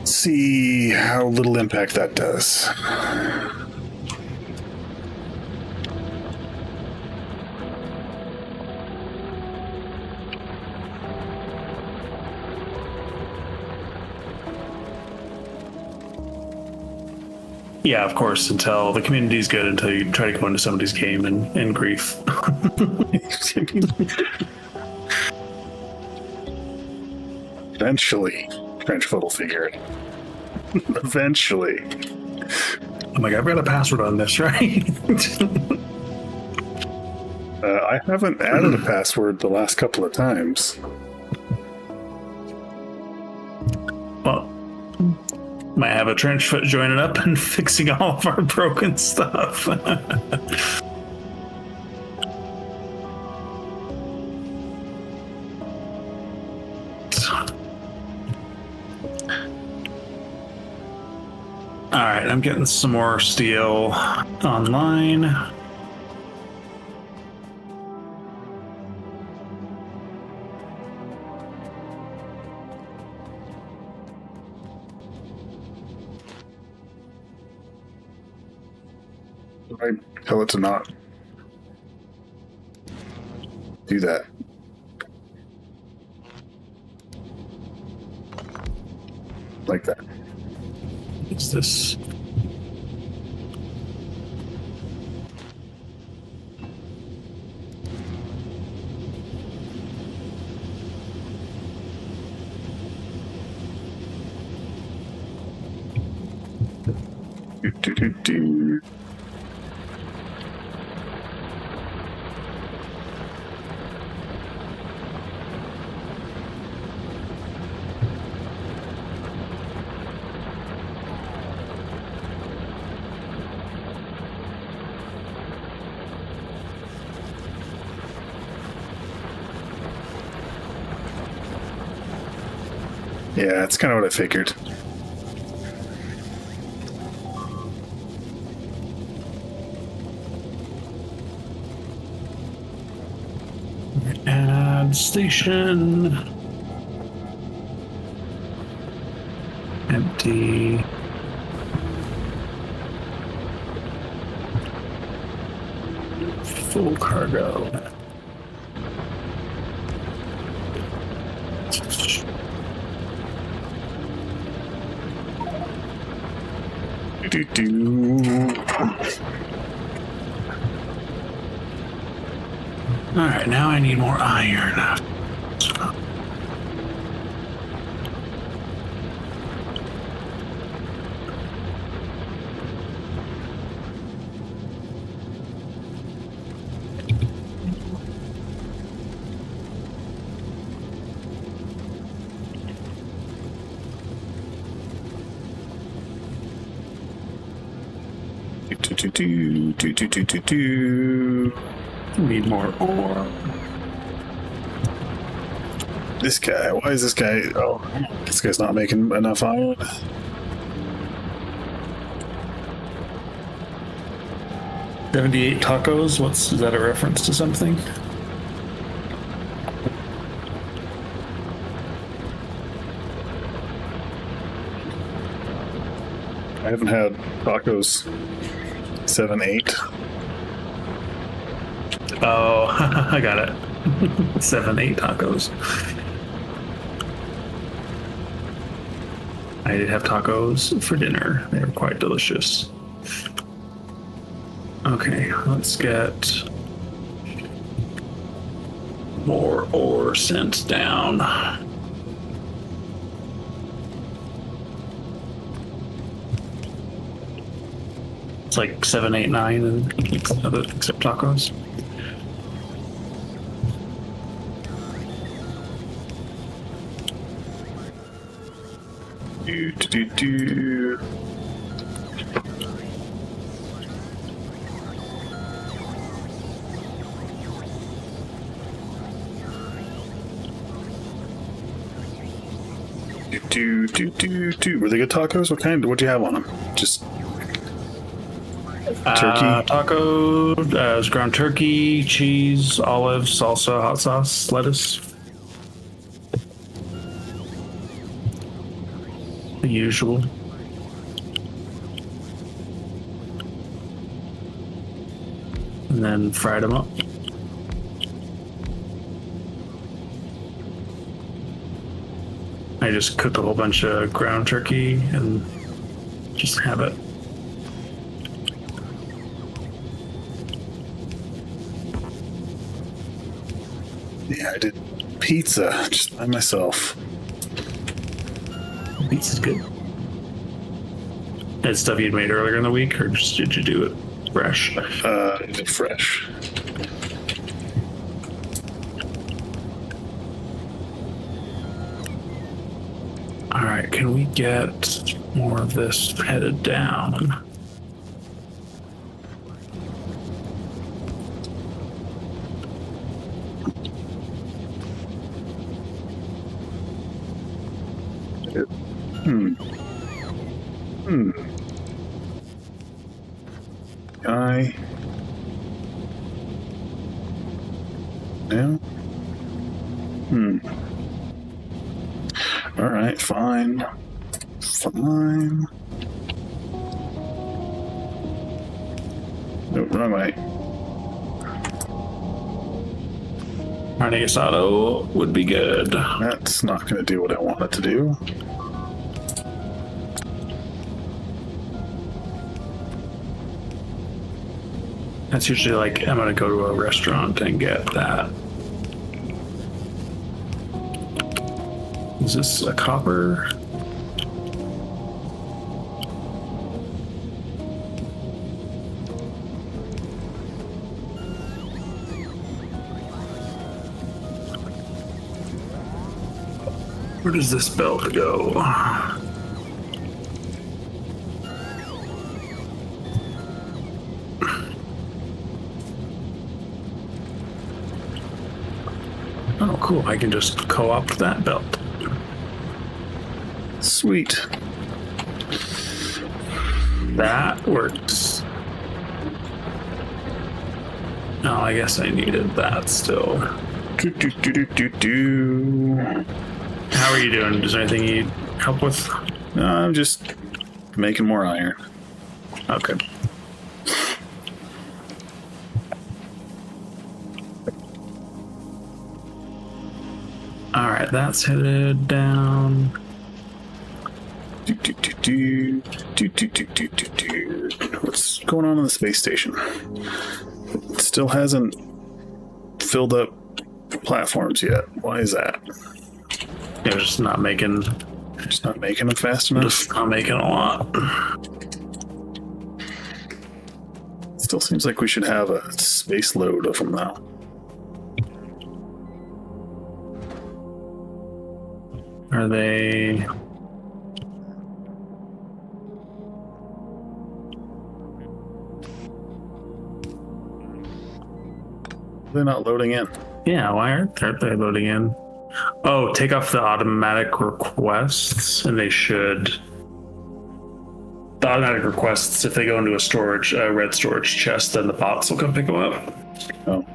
See how little impact that does. Yeah, of course. Until the community's good, until you try to go into somebody's game and grief. Eventually, Trenchfoot will figure it. Eventually. I'm like, I've got a password on this, right? I haven't added a password the last couple of times. Well, might have a Trenchfoot joining up and fixing all of our broken stuff. All right, I'm getting some more steel online. I tell it to not do that. Like that. What's this? Do. Yeah, that's kind of what I figured. Add station. Empty. Full cargo. All right, now I need more iron. Need more ore. This guy, why is this guy? Oh, this guy's not making enough iron. $78 tacos. Is that a reference to something? I haven't had tacos 7-8. Oh, I got it. 7-8 tacos. I did have tacos for dinner. They were quite delicious. Okay, let's get more ore sent down. It's like 7, 8, 9, and except tacos. Do. Were they good tacos? What kind? What do you have on them? Just turkey? Taco, ground turkey, cheese, olive, salsa, hot sauce, lettuce. The usual. And then fried them up. I just cooked a whole bunch of ground turkey and just have it Yeah, I did pizza just by myself. Pizza's good. That stuff you'd made earlier in the week, or just did you do it fresh? I did fresh. All right, can we get more of this headed down? Guy. No. All right, fine. Fine. No, wrong way. Carne asado would be good. That's not going to do what I want it to do. That's usually like, I'm gonna go to a restaurant and get that. Is this a copper? Where does this belt go? Oh, cool. I can just co-opt that belt. Sweet. That works. Oh, I guess I needed that still. How are you doing? Is there anything you need help with? No, I'm just making more iron. Okay. All right, that's headed down. What's going on in the space station? It still hasn't filled up platforms yet. Why is that? Yeah, just not making them fast enough? Just not making a lot. Still seems like we should have a space load of them now. Are they... They're not loading in. Yeah, why aren't they loading in? Oh, take off the automatic requests, and they should... The automatic requests, if they go into a red storage chest, then the bots will come pick them up. Oh.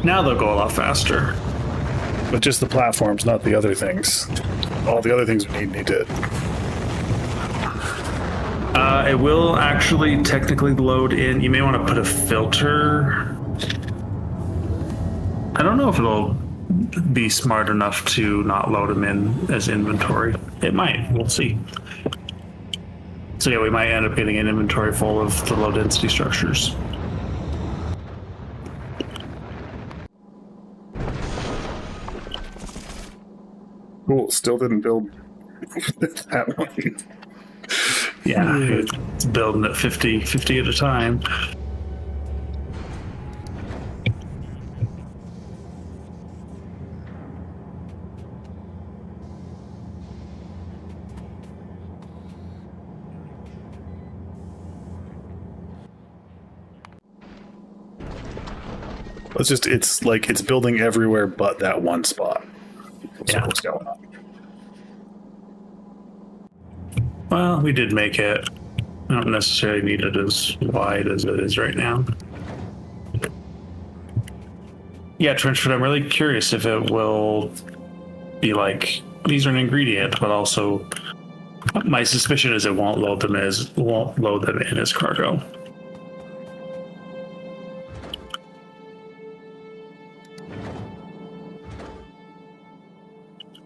Now they'll go a lot faster. But just the platforms, not the other things. All the other things we need it. It will actually technically load in. You may want to put a filter. I don't know if it'll be smart enough to not load them in as inventory. It might. We'll see. So yeah, we might end up getting an inventory full of the low density structures. Cool. Still didn't build that one. Yeah, it's building at 50 at a time. It's building everywhere but that one spot. That's Yeah. what's going on. Well, we did make it. I don't necessarily need it as wide as it is right now. Yeah, Trenchford, I'm really curious if it will be like, these are an ingredient, but also my suspicion is it won't load them in as cargo.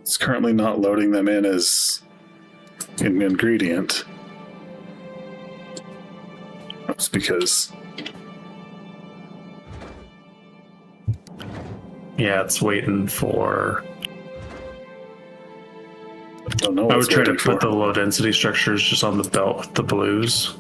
It's currently not loading them in as an ingredient. That's because Yeah, it's waiting for. Don't know. I What would it's try to waiting put for. the low density structures just on the belt with the blues.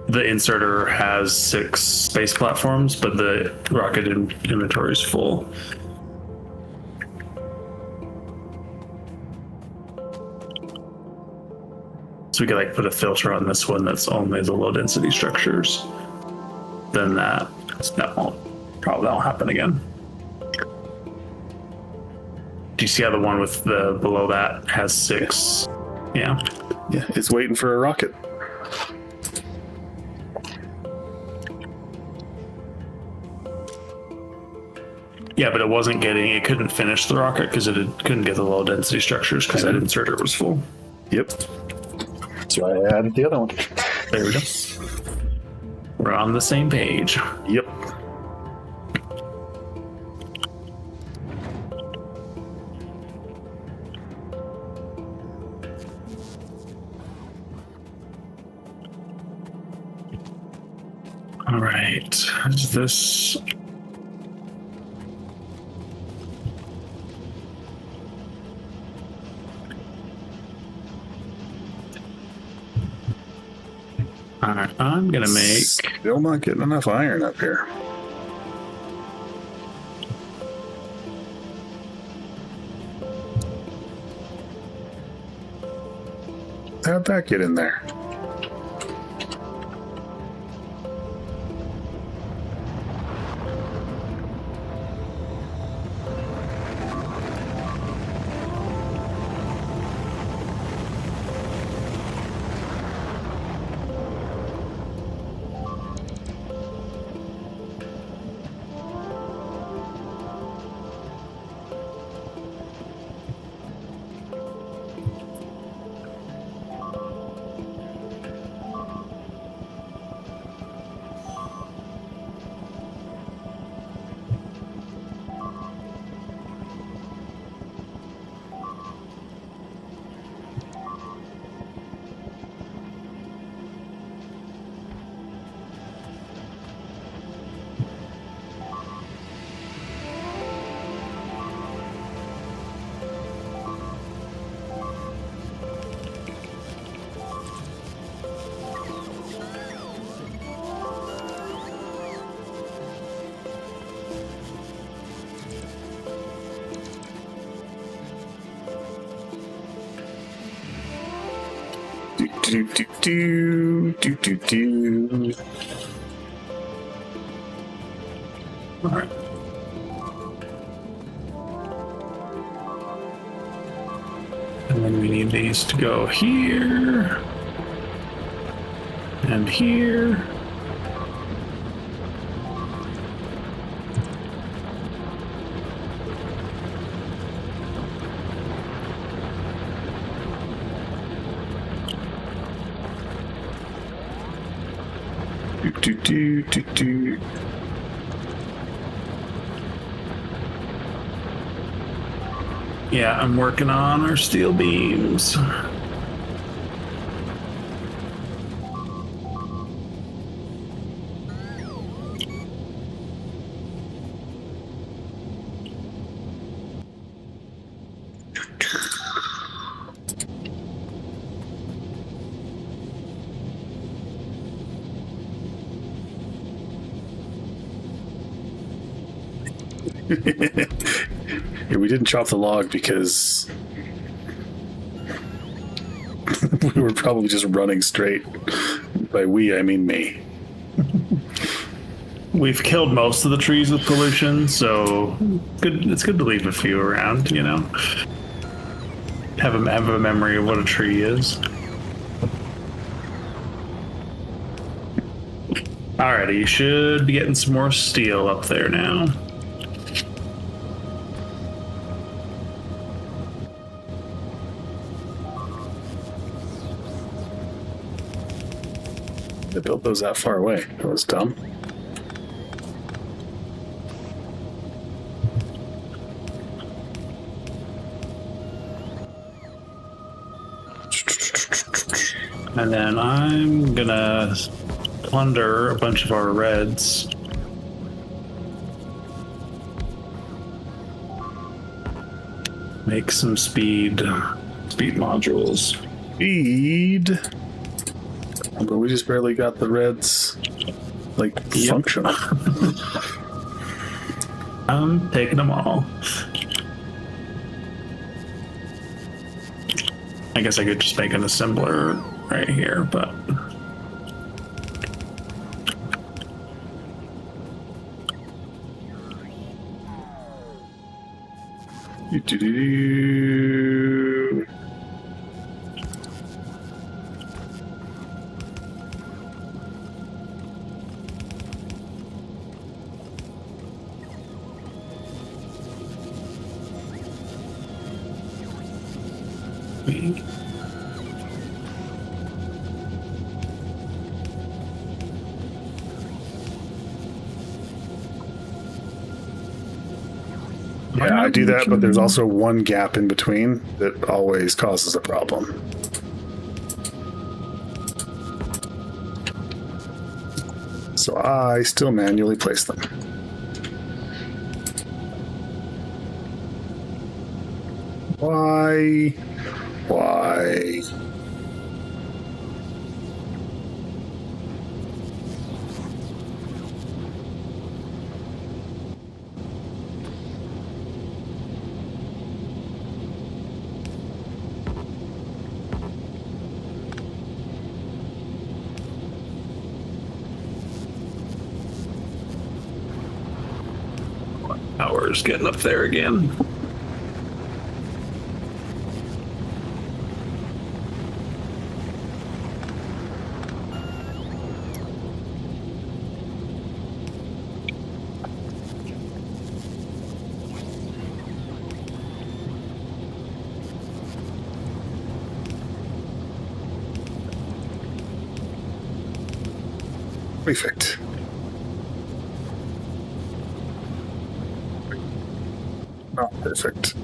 The inserter has 6 space platforms, but the rocket inventory is full. So we could like put a filter on this one that's only the low density structures. Then that probably won't happen again. Do you see how the one with the below that has 6? Yeah. Yeah, it's waiting for a rocket. Yeah, but it couldn't finish the rocket because couldn't get the low density structures because that inserter was full. Yep. That's why I added the other one. There we go. We're on the same page. Yep. All right. Is this? All right. I'm gonna make. Still not getting enough iron up here. How'd that get in there? Do. All right. And then we need these to go here and here. Do. Yeah, I'm working on our steel beams. Yeah, we didn't chop the log because we were probably just running straight. By we, I mean me. We've killed most of the trees with pollution, so it's good to leave a few around, you know? Have a memory of what a tree is. Alrighty, you should be getting some more steel up there now. They built those that far away. That was dumb. And then I'm gonna plunder a bunch of our reds. Make some speed modules. Speed. But we just barely got the reds, like, functional. I'm taking them all. I guess I could just make an assembler right here, but Yeah, I do that, but there's also one gap in between that always causes a problem. So I still manually place them. Why? Why? power's getting up there again. Perfect. Not perfect.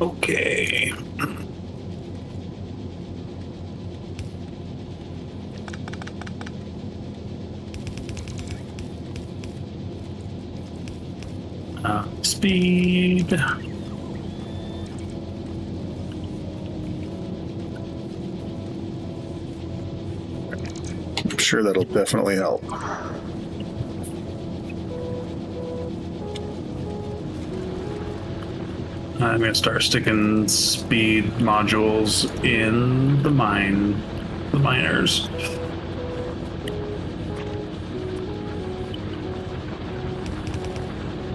Okay. Speed. I'm sure that'll definitely help. I'm gonna start sticking speed modules in the miners.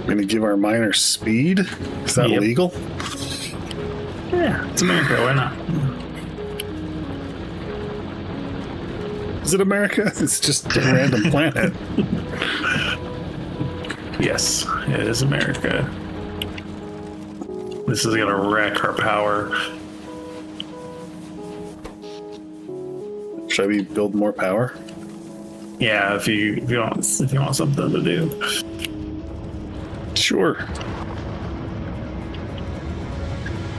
We're gonna give our miners speed? Is that legal? Yeah, it's America. Why not? Is it America? It's just a random planet. Yes, it is America. This is gonna wreck our power. Should I be build more power? Yeah, if you want something to do. Sure.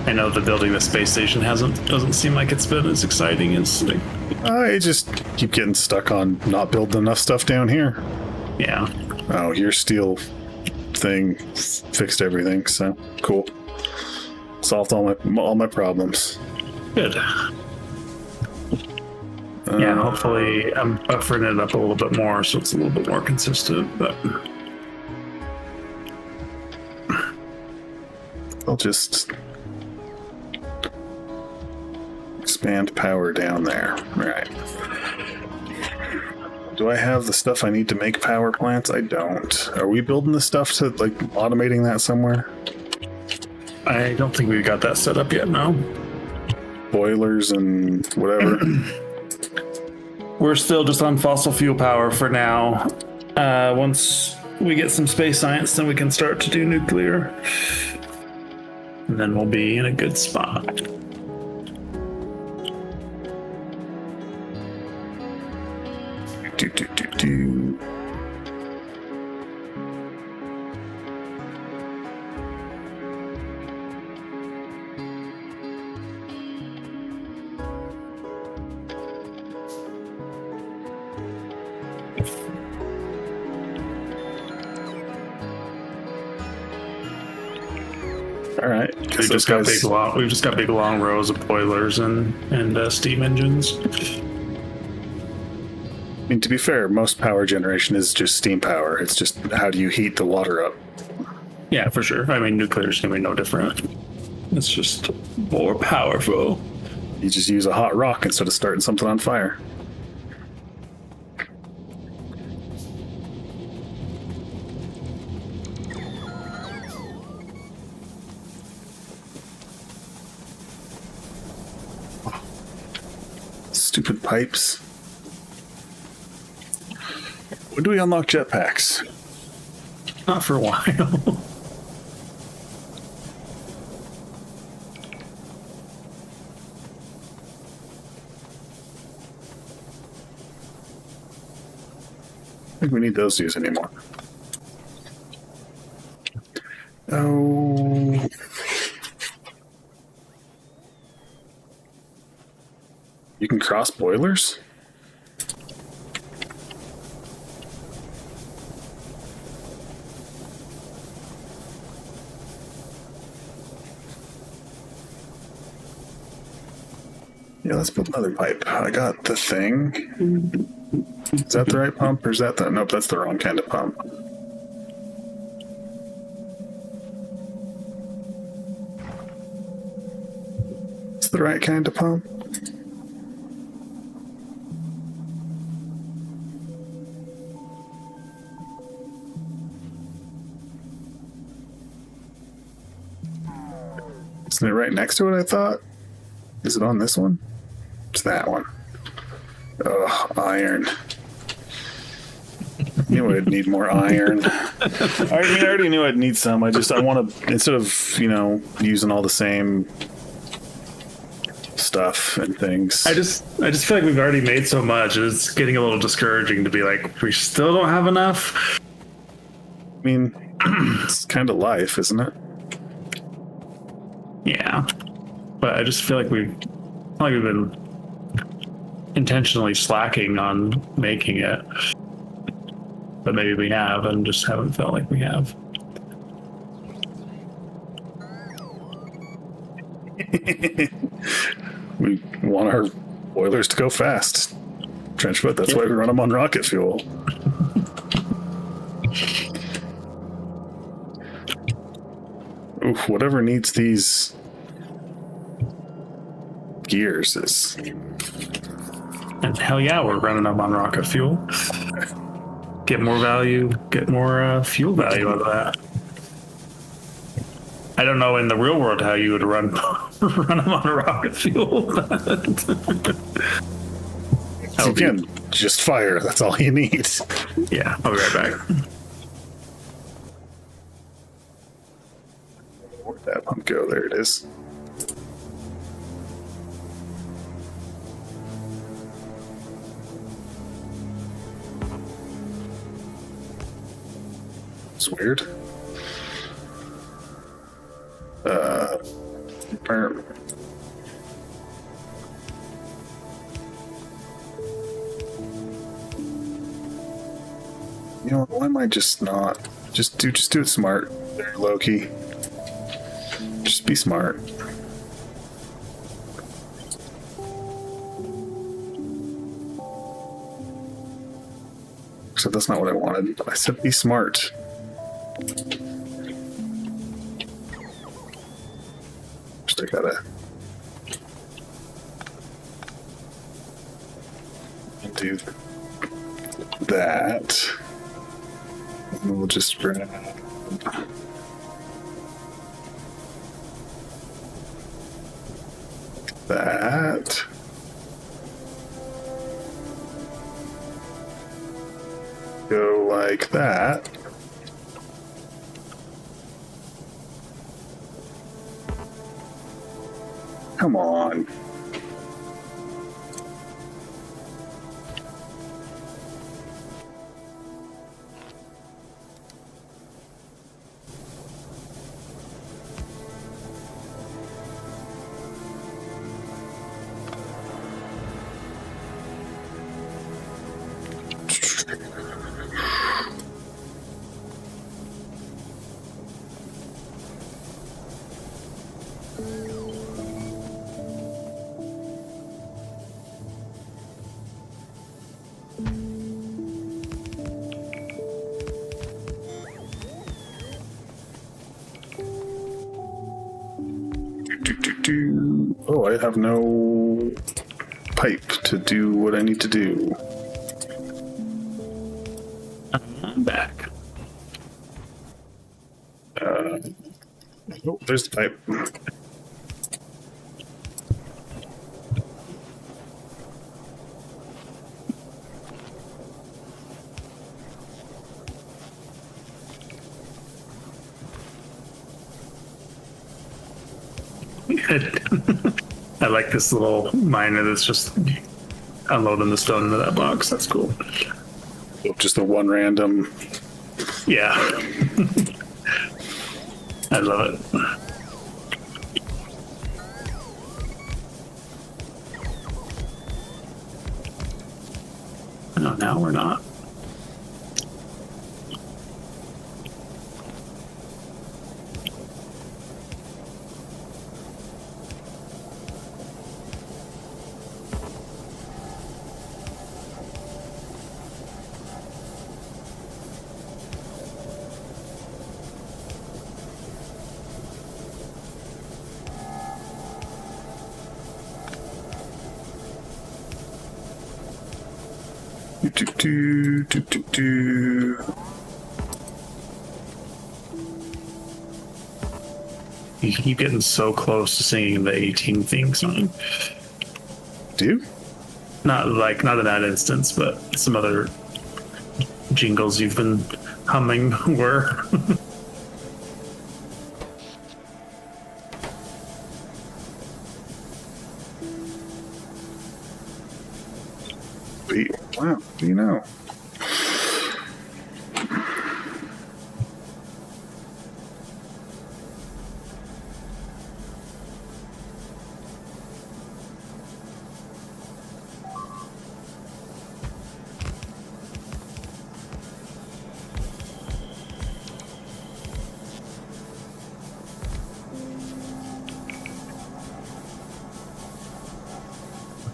I know that building the space station doesn't seem like it's been as exciting as like, I just keep getting stuck on not building enough stuff down here. yeah. Oh, your steel thing fixed everything, so cool. Solved all my problems. Good. Yeah, hopefully I'm buffering it up a little bit more so it's a little bit more consistent, but I'll just expand power down there. All right. Do I have the stuff I need to make power plants? I don't. Are we building the stuff to, like, automating that somewhere? I don't think we've got that set up yet, no. Boilers and whatever. We're still just on fossil fuel power for now. Once we get some space science, then we can start to do nuclear. And then we'll be in a good spot. Do. All right. We've just got big long rows of boilers and steam engines. I mean, to be fair, most power generation is just steam power. It's just how do you heat the water up? Yeah, for sure. I mean, nuclear's gonna be no different. It's just more powerful. You just use a hot rock instead of starting something on fire. Stupid pipes. When do we unlock jetpacks? Not for a while. I think we need those to use anymore. Oh. You can cross boilers? Yeah, let's build another pipe. I got the thing. Is that the right pump or is that the... Nope, that's the wrong kind of pump. It's the right kind of pump. Isn't it right next to it, I thought? Is it on this one? It's that one. Oh, iron. Knew I'd need more iron. I already knew I'd need some. I want to, instead of, using all the same stuff and things. I just feel like we've already made so much. It's getting a little discouraging to be like, we still don't have enough. I mean, it's kind of life, isn't it? Yeah, but I just feel like we've been intentionally slacking on making it. But maybe we have and just haven't felt like we have. We want our boilers to go fast. Trenchfoot, that's why we run them on rocket fuel. Oof, whatever needs these gears is... And hell yeah, we're running them on rocket fuel. Get more value, get more fuel value out of that. I don't know in the real world how you would run them on a rocket fuel. You can just fire, that's all you need. Yeah, I'll be right back. Where'd that pump go? There it is. It's weird. Why am I just not? Just do it smart. There, Loki. Just be smart. Except that's not what I wanted. I said be smart. Just I gotta do that. And we'll just grab that. Go like that. Come on. Oh, I have no pipe to do what I need to do. I'm back. Oh, there's the pipe. I like this little miner that's just unloading the stone into that box. That's cool. Just the one random. Yeah. I love it. No, now we're not. You keep getting so close to singing the 18 theme song. Do you? Not in that instance, but some other jingles you've been humming were. Wow, do you know?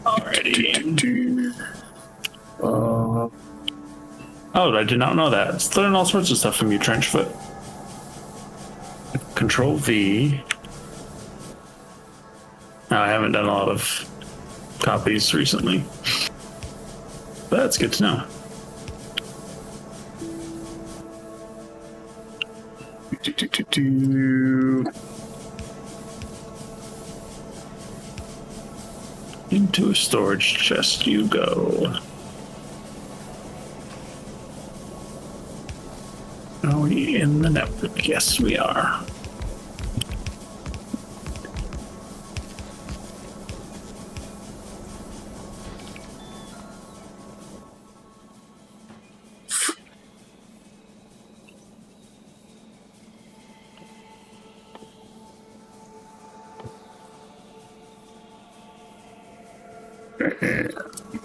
Alrighty. Oh, I did not know that. It's learning all sorts of stuff from you, Trenchfoot. Control V. No, I haven't done a lot of copies recently. But that's good to know. Into a storage chest you go. Are we in the network? Yes, we are.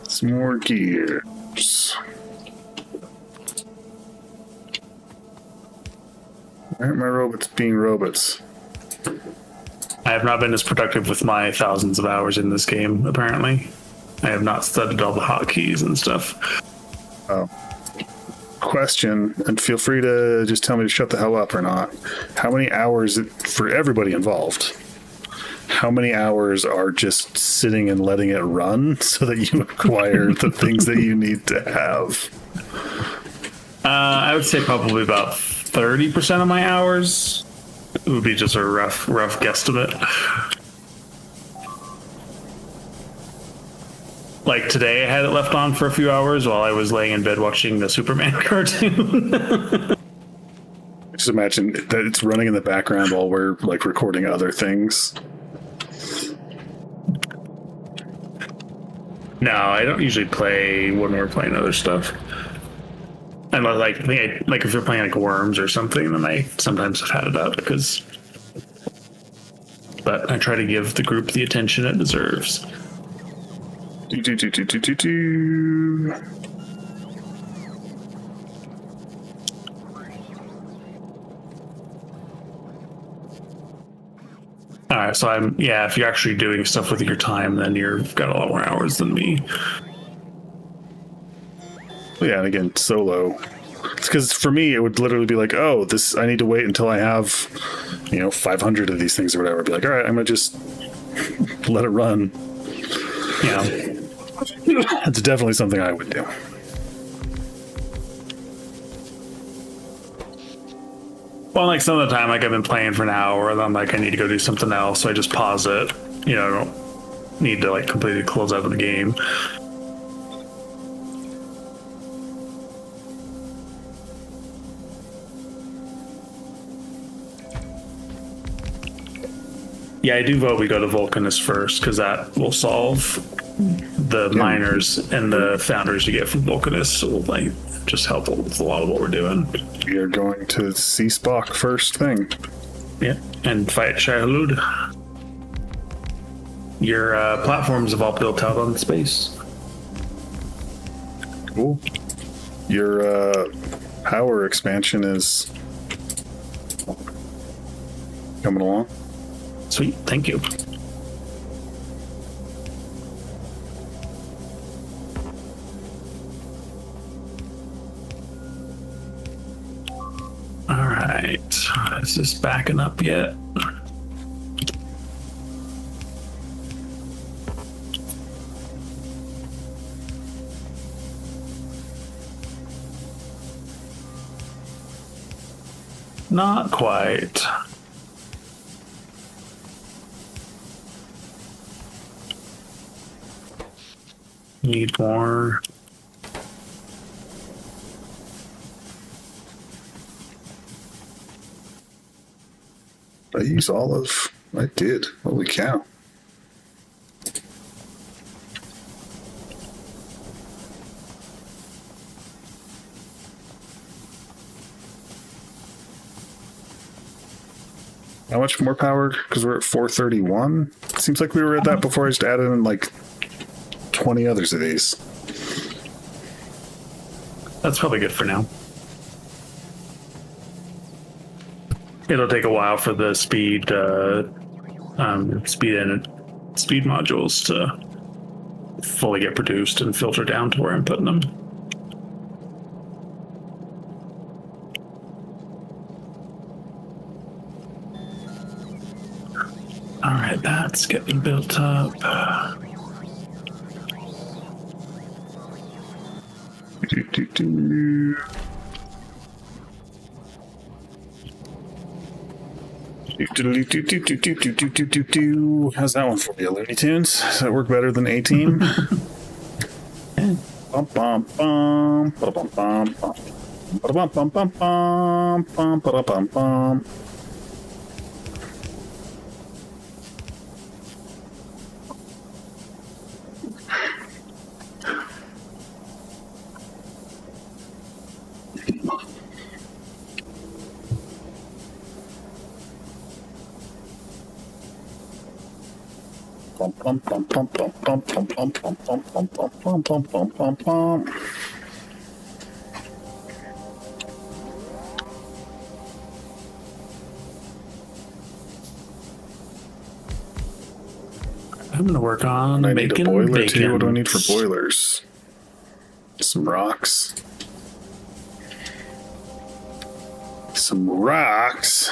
Some more gears. Why aren't my robots being robots? I have not been as productive with my thousands of hours in this game, apparently. I have not studied all the hotkeys and stuff. Oh. Question, and feel free to just tell me to shut the hell up or not. How many hours, for everybody involved, how many hours are just sitting and letting it run so that you acquire the things that you need to have? I would say probably about 30% of my hours. It would be just a rough guesstimate. Like today, I had it left on for a few hours while I was laying in bed watching the Superman cartoon. Just imagine that it's running in the background while we're like recording other things. No, I don't usually play when we're playing other stuff. Unless, like if you're playing like Worms or something, then I sometimes have had it up because. But I try to give the group the attention it deserves. All right, so if you're actually doing stuff with your time, then you've got a lot more hours than me. Yeah, and again, solo. It's because for me, it would literally be like, oh, I need to wait until I have, 500 of these things or whatever. I'd be like, all right, I'm going to just let it run. Yeah. It's definitely something I would do. Well, like some of the time, like I've been playing for an hour, and I'm like, I need to go do something else, so I just pause it. I don't need to like completely close out of the game. Yeah, I do vote we go to Vulcanus first because that will solve the miners and the founders you get from Vulcanus. So will like just help with a lot of what we're doing. You're going to see Spock first thing. Yeah, and fight Shai-Hulud. Your platforms have all built out on space. Cool. Your power expansion is coming along. Sweet, thank you. All right, is this backing up yet? Not quite. Need more. I use olive. I did. Holy cow. How much more power? Because we're at 431. Seems like we were at that before I just added in like 20 others of these. That's probably good for now. It'll take a while for the speed modules to fully get produced and filter down to where I'm putting them. All right, that's getting built up. How's that one for you, Looney Tunes? Does that work better than A-Team? Bum bum bum bum bum bum bum bum bum bum bum bum bum. Bum bum bum bum bum bum bum bum bum bum bum bum bum bum bum. I'm gonna work on I need a making boiler bacon. too. What do I need for boilers? Some rocks. Some rocks.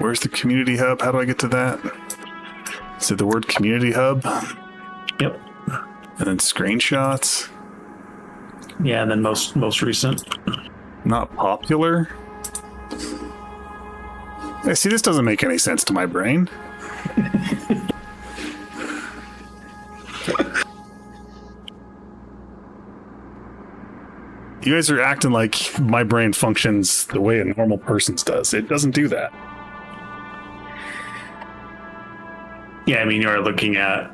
Where's the community hub? How do I get to that? Is it the word community hub? Yep. And then screenshots. Yeah, and then most recent. Not popular. I see, this doesn't make any sense to my brain. You guys are acting like my brain functions the way a normal person's does. It doesn't do that. Yeah, I mean, you're looking at...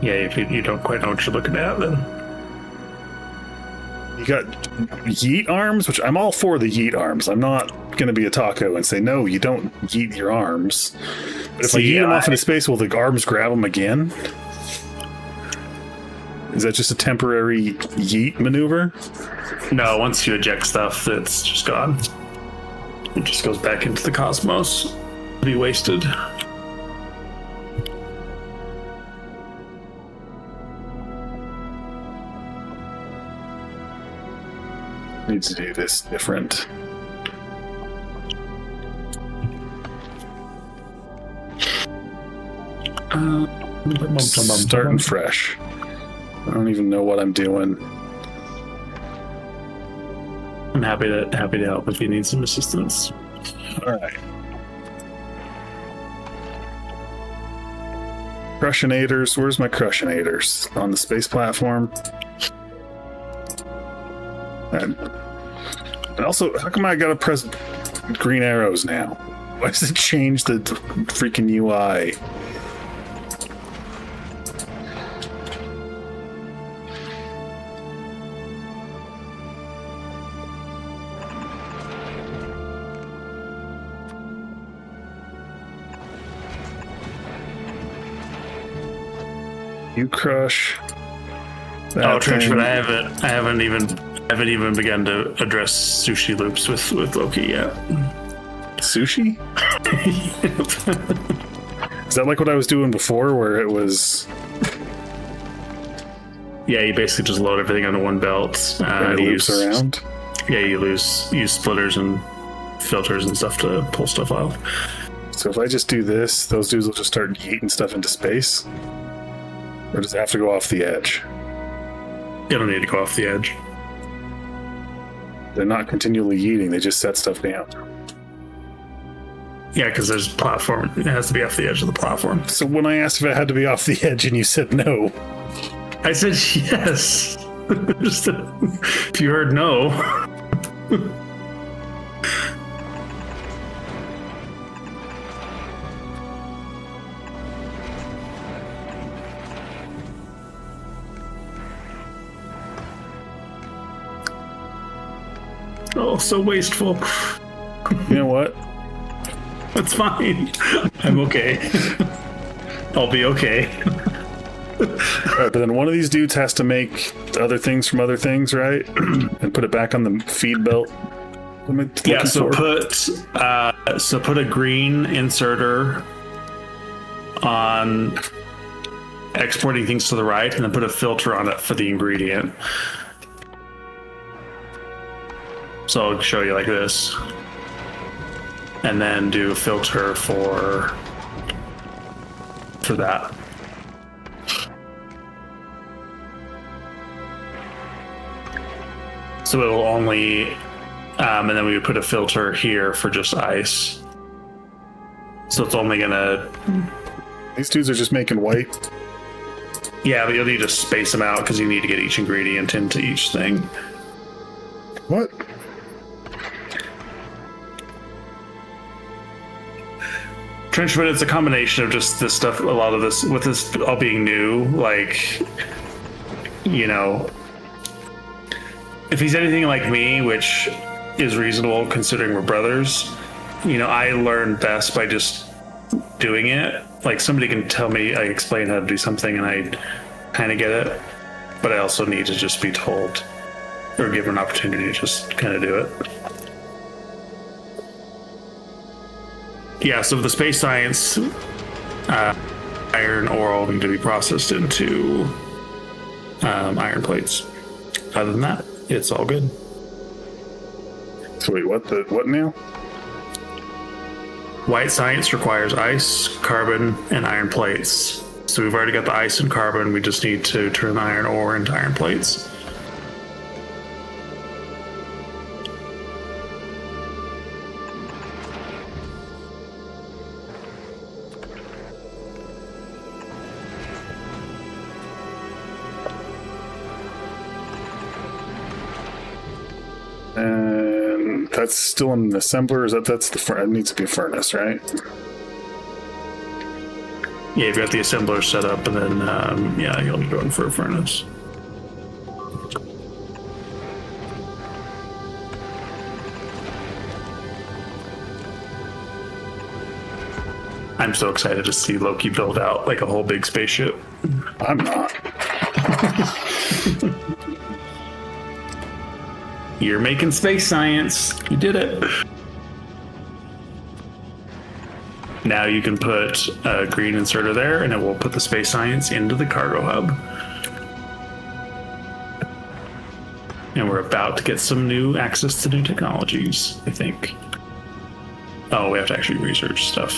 Yeah, if you don't quite know what you're looking at, then... You got yeet arms, which I'm all for the yeet arms. I'm not going to be a taco and say, no, you don't yeet your arms. But if I yeet them off into space, will the arms grab them again? Is that just a temporary yeet maneuver? No, once you eject stuff, it's just gone. It just goes back into the cosmos to be wasted. Need to do this different. Starting fresh. I don't even know what I'm doing. I'm happy to help if you need some assistance. All right. Crushionators. Where's my crushionators? On the space platform. And also, how come I gotta press green arrows now? Why does it change the freaking UI? You crush. Oh, Trenchford, I haven't even begun to address sushi loops with Loki yet. Sushi? Is that like what I was doing before, where it was? Yeah, you basically just load everything onto one belt. And it loops around. Yeah, you use splitters and filters and stuff to pull stuff off. So if I just do this, those dudes will just start yeeting stuff into space? Or does it have to go off the edge? You don't need to go off the edge. They're not continually yeeting, they just set stuff down. Yeah, because there's a platform. It has to be off the edge of the platform. So when I asked if it had to be off the edge and you said no. I said yes. Just if you heard no. Oh, so wasteful. You know what? That's fine. I'm okay. I'll be okay. Right, but then one of these dudes has to make other things from other things, right? And put it back on the feed belt. Yeah, so put a green inserter on exporting things to the right, and then put a filter on it for the ingredient. So I'll show you like this. And then do a filter for that. So it will only, and then we would put a filter here for just ice. So it's only gonna... These dudes are just making white. Yeah, but you'll need to space them out because you need to get each ingredient into each thing. What? Trenchman, it's a combination of just this stuff, a lot of this, with this all being new, like, you know, if he's anything like me, which is reasonable considering we're brothers, you know, I learn best by just doing it. Like, somebody can tell me, I explain how to do something and I kind of get it, but I also need to just be told or given an opportunity to just kind of do it. Yeah, so the space science, iron ore will need to be processed into iron plates. Other than that, it's all good. So wait, what now? White science requires ice, carbon, and iron plates. So we've already got the ice and carbon. We just need to turn the iron ore into iron plates. And that's still an assembler. Is that's the it needs to be a furnace, right? Yeah, you've got the assembler set up, and then yeah, you'll be going for a furnace. I'm so excited to see Loki build out like a whole big spaceship. I'm not. You're making space science. You did it. Now you can put a green inserter there, and it will put the space science into the cargo hub. And we're about to get some new access to new technologies, I think. Oh, we have to actually research stuff.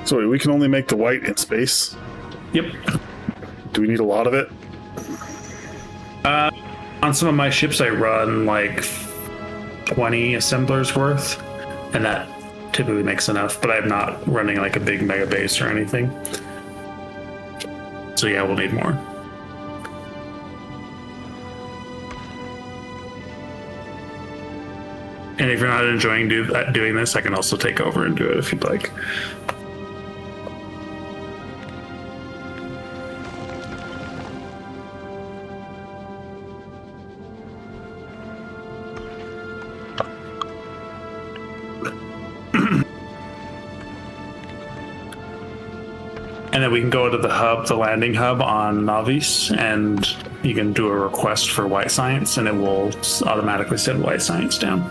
So wait, we can only make the white in space? Yep. Do we need a lot of it? On some of my ships, I run like 20 assemblers worth, and that typically makes enough, but I'm not running like a big mega base or anything. So yeah, we'll need more. And if you're not enjoying doing this, I can also take over and do it if you'd like. And then we can go to the hub, the landing hub on Navis, and you can do a request for white science, and it will automatically send white science down.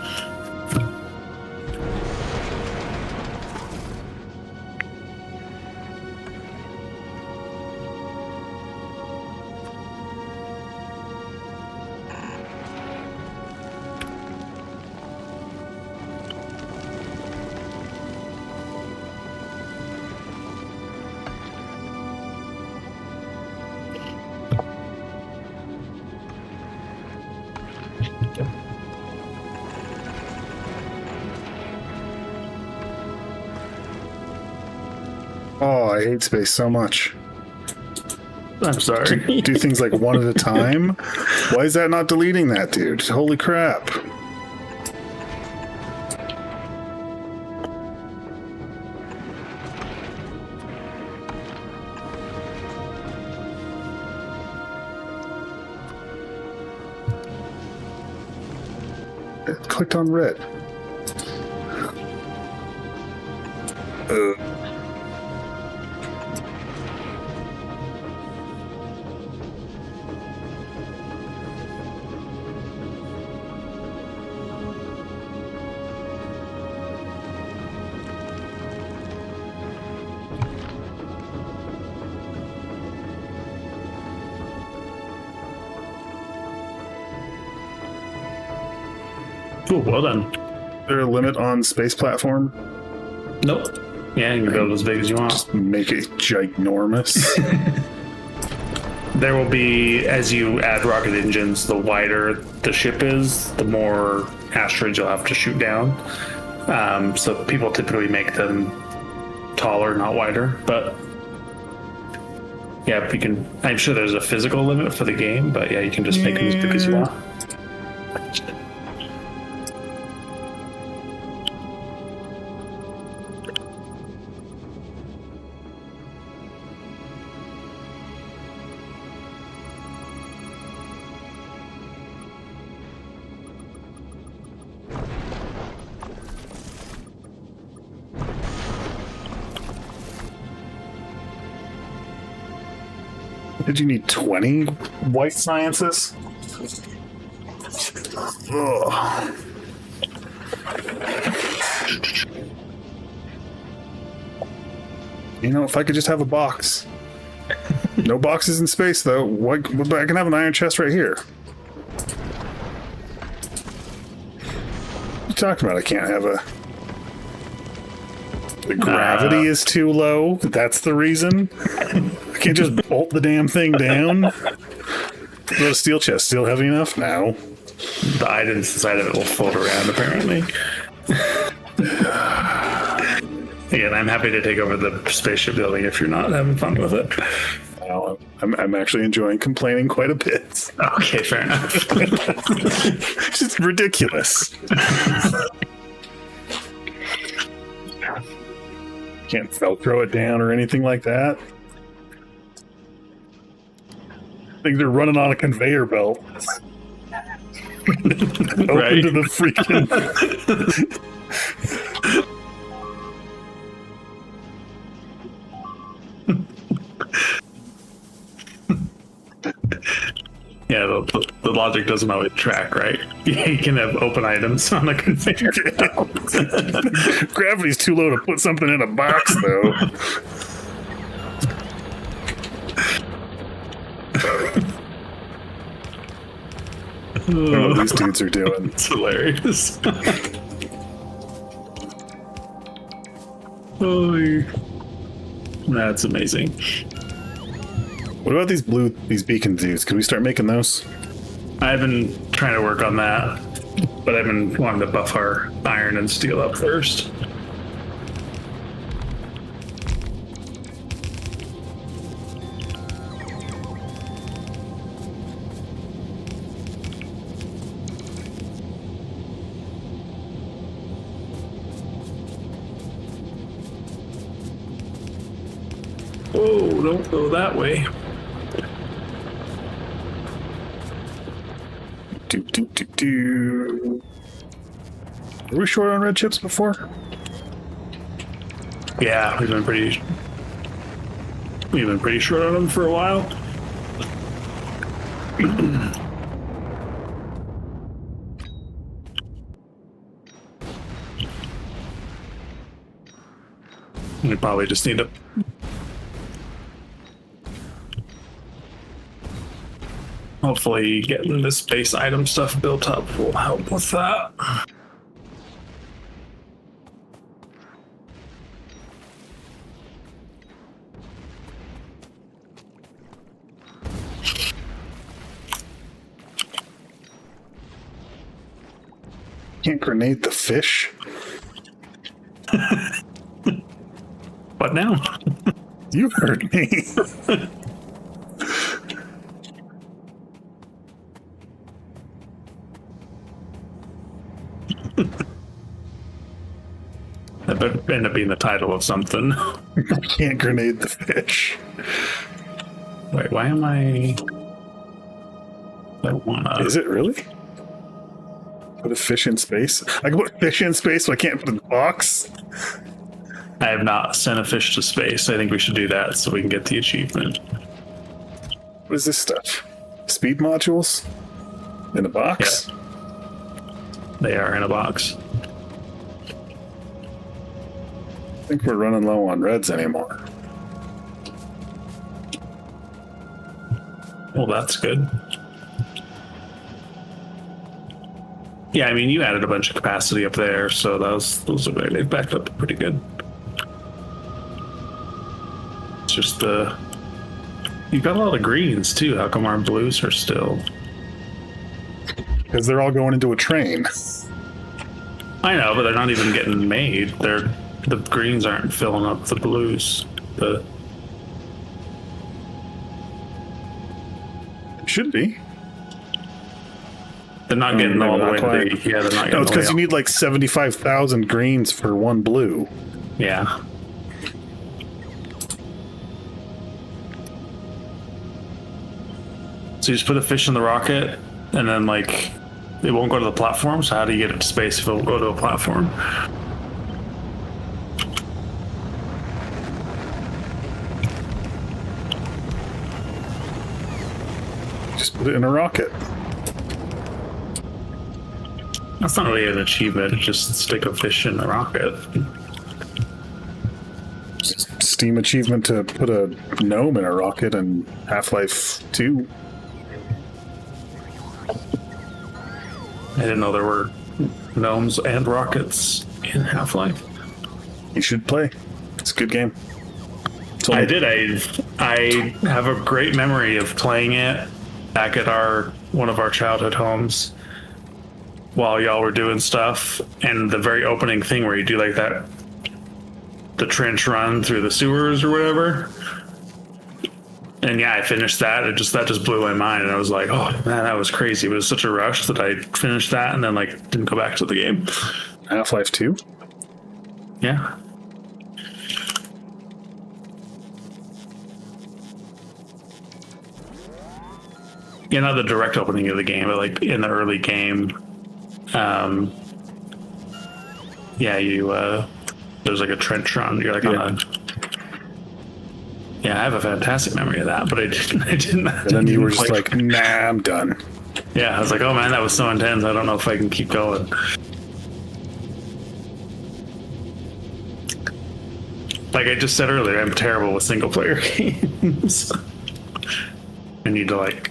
Oh, I hate space so much. I'm sorry. Do things like one at a time? Why is that not deleting that, dude? Holy crap. It clicked on red. Cool, well done. Is there a limit on space platform? Nope. Yeah, you can build as big as you want. Just make it ginormous. There will be, as you add rocket engines, the wider the ship is, the more asteroids you'll have to shoot down. So people typically make them taller, not wider. But yeah, we can. I'm sure there's a physical limit for the game, but yeah, you can just make them as big as you want. Did you need 20 white sciences? Ugh. You know, if I could just have a box. No boxes in space, though. I can have an iron chest right here. you talking about? I can't have a... The gravity is too low? That's the reason? I can't just bolt the damn thing down? The steel chest still heavy enough? No. The items inside of it will fold around, apparently. Again, I'm happy to take over the spaceship building if you're not having fun with it. Well, I'm actually enjoying complaining quite a bit. Okay, fair enough. It's just ridiculous. Can't Velcro it down or anything like that. Things are running on a conveyor belt. Open to the freaking... Yeah, the logic doesn't always track, right? You can have open items on a conveyor belt. Gravity's too low to put something in a box, though. I don't know what these dudes are doing. It's hilarious. Oh, that's amazing. What about these beacon dudes? Can we start making those? I've been trying to work on that, but I've been wanting to buff our iron and steel up first. Oh, don't go that way. Were we short on red chips before? Yeah, we've been pretty short on them for a while. We probably just need to hopefully getting this base item stuff built up will help with that. Can't grenade the fish? What now? You heard me. That better end up being the title of something. Can't grenade the fish. Wait, why am I don't wanna... Is it really? Put a fish in space? I can put fish in space, so I can't put it in the box? I have not sent a fish to space. I think we should do that so we can get the achievement. What is this stuff? Speed modules? In a box? Yeah. They are in a box. I think we're running low on reds anymore. Well, that's good. Yeah, I mean, you added a bunch of capacity up there, so those are they've backed up pretty good. It's just you've got a lot of greens too. How come our blues are still? Because they're all going into a train. I know, but they're not even getting made. The greens aren't filling up the blues. Should be. They're not getting all the way to the... Yeah, they're not getting No, it's because you all... need like 75,000 greens for one blue. Yeah. So you just put a fish in the rocket, and then, like, it won't go to the platform, so how do you get it to space if it won't go to a platform? Just put it in a rocket. That's not really an achievement, just stick a fish in the rocket. Steam achievement to put a gnome in a rocket in Half-Life 2. I didn't know there were gnomes and rockets in Half-Life. You should play. It's a good game. I did. I have a great memory of playing it back at one of our childhood homes while y'all were doing stuff, and the very opening thing where you do like the trench run through the sewers or whatever. And yeah, I finished that. That just blew my mind, and I was like, "Oh man, that was crazy!" It was such a rush that I finished that, and then like didn't go back to the game. Half-Life 2? Yeah. Yeah, not the direct opening of the game, but like in the early game. Yeah, there's like a trench run. You're like on a. Yeah, I have a fantastic memory of that, but I didn't. And then you were just like, nah, I'm done. Yeah, I was like, oh man, that was so intense. I don't know if I can keep going. Like I just said earlier, I'm terrible with single player games. I need to like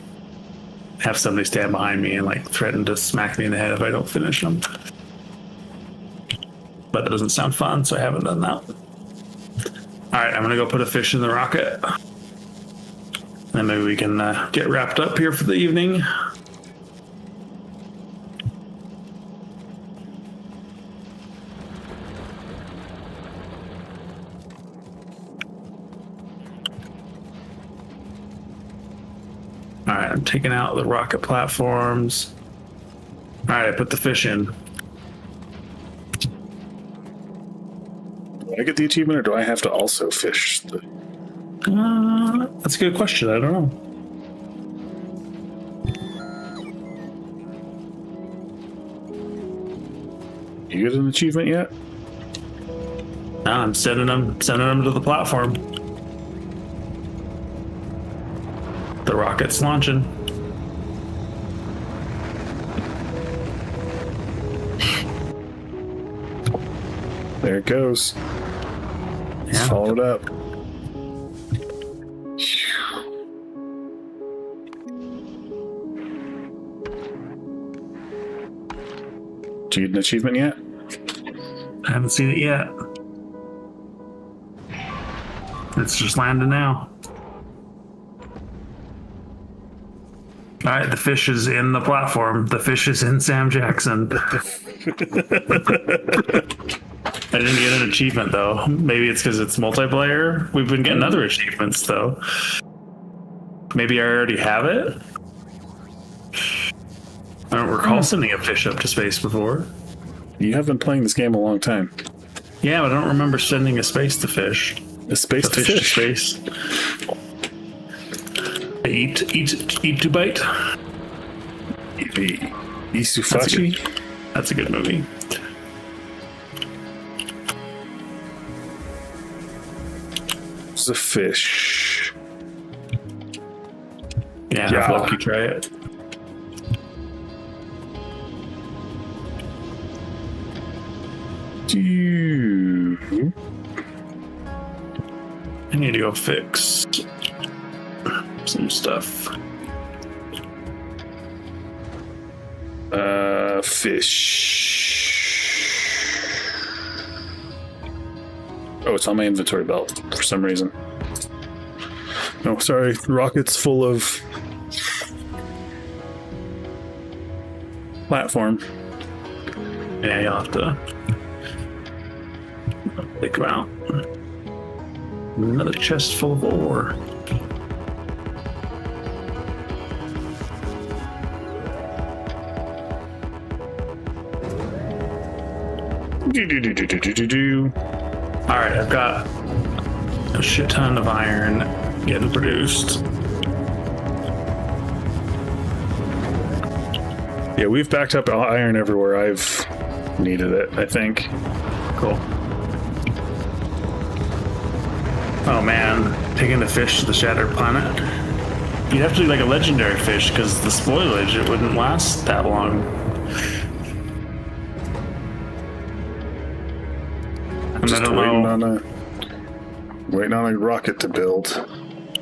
have somebody stand behind me and like threaten to smack me in the head if I don't finish them. But that doesn't sound fun, so I haven't done that. All right, I'm gonna go put a fish in the rocket. And maybe we can get wrapped up here for the evening. All right, I'm taking out the rocket platforms. All right, I put the fish in. Do I get the achievement, or do I have to also fish? That's a good question. I don't know. You get an achievement yet? No, I'm sending them to the platform. The rocket's launching. There it goes. Yeah. Follow it up. Did you get an achievement yet? I haven't seen it yet. It's just landing now. All right, the fish is in the platform. The fish is in Sam Jackson. I didn't get an achievement, though. Maybe it's because it's multiplayer. We've been getting other achievements, though. Maybe I already have it? I don't recall sending a fish up to space before. You have been playing this game a long time. Yeah, but I don't remember sending a space to fish. A space to Fish to fish. space. Eat to bite. Isufachi? That's a good movie. It's a fish. Yeah, Yeah. I'll let you try it. I need to go fix some stuff. Fish. Oh, it's on my inventory belt for some reason. Oh, sorry. Rocket's full of platform. Yeah, you'll have to take them out. Another chest full of ore. Alright, I've got a shit ton of iron getting produced. Yeah, we've backed up iron everywhere I've needed it, I think. Cool. Oh man, taking the fish to the shattered planet. You'd have to be like a legendary fish because the spoilage, it wouldn't last that long. And Just I don't know. waiting on a rocket to build.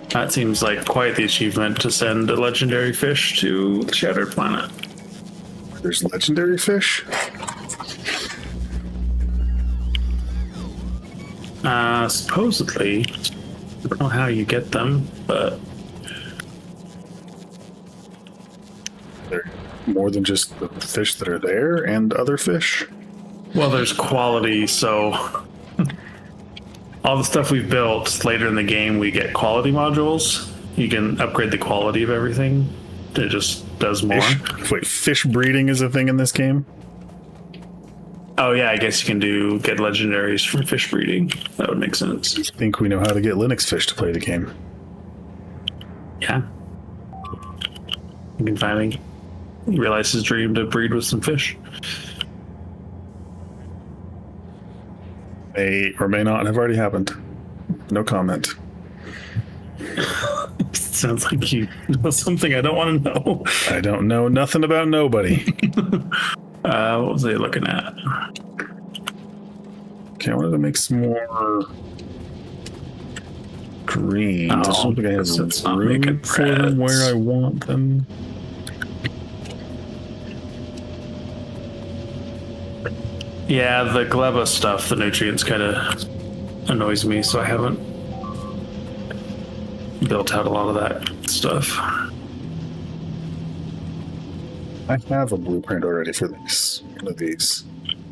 That seems like quite the achievement to send a legendary fish to the shattered planet. There's legendary fish. Supposedly, I don't know how you get them, but They're more than just the fish that are there and other fish. well, there's quality. So all the stuff we've built later in the game, we get quality modules. You can upgrade the quality of everything. It just does more. Wait, fish breeding is a thing in this game? Oh yeah, I guess you can get legendaries from fish breeding. That would make sense. I think we know how to get Linux fish to play the game. Yeah. You can finally realize his dream to breed with some fish. May or may not have already happened. No comment. Sounds like you know something I don't want to know. I don't know nothing about nobody. What was I looking at? Okay, I wanted to make some more greens. I don't think I have it's not room making for them where I want them. Yeah, the gleba stuff, the nutrients kind of annoys me, so I haven't built out a lot of that stuff. I have a blueprint already for this. One of these.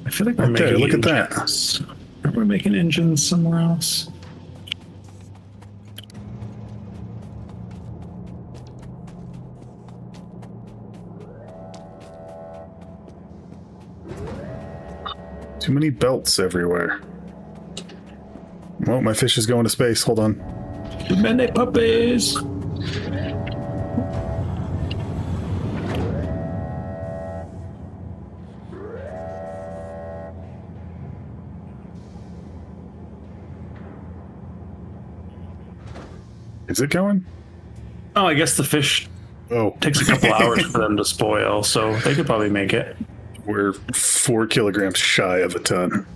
I feel like we're Right there, making look at that. engines. Aren't we making engines somewhere else? Too many belts everywhere. Well, my fish is going to space. Hold on. Too many puppies! Is it going? Oh, I guess the fish Oh, takes a couple hours for them to spoil, so they could probably make it. we're 4 kilograms shy of a ton.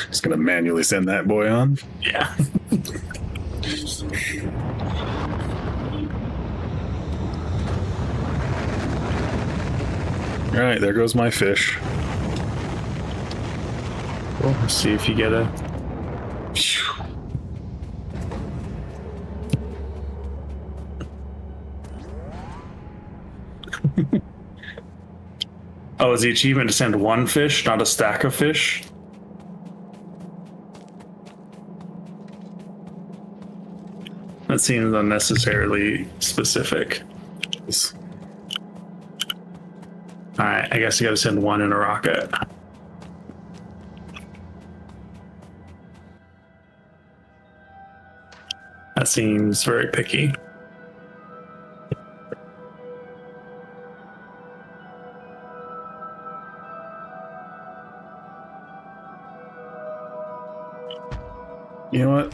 Just gonna manually send that boy on. Yeah. All right, there goes my fish. Well, let's see if you get a... Phew. Oh, is the achievement to send one fish, not a stack of fish? That seems unnecessarily specific. Alright, I guess you gotta send one in a rocket. That seems very picky. You know what?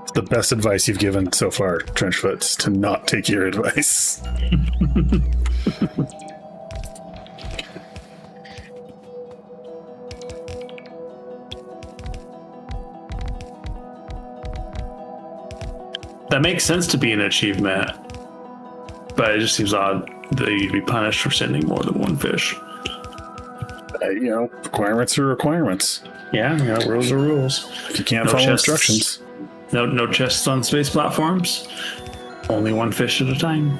It's the best advice you've given so far, Trenchfoot, is to not take your advice. That makes sense to be an achievement, but it just seems odd that you'd be punished for sending more than one fish. You know, requirements are requirements. Yeah, rules are rules. If you can't No follow chests. instructions. No chests on space platforms. Only one fish at a time.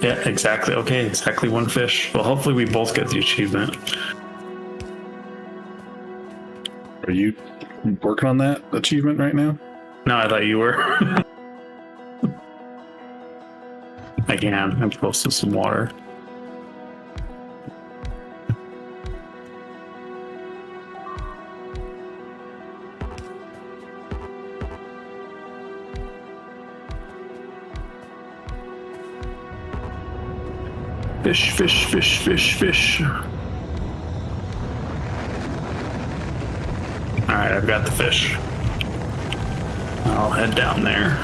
Yeah, exactly. Okay, exactly one fish. Well, hopefully we both get the achievement. Are you working on that achievement right now? No, I thought you were. I can. I'm close to some water. Fish, fish, fish, fish, fish. Alright, I've got the fish. I'll head down there.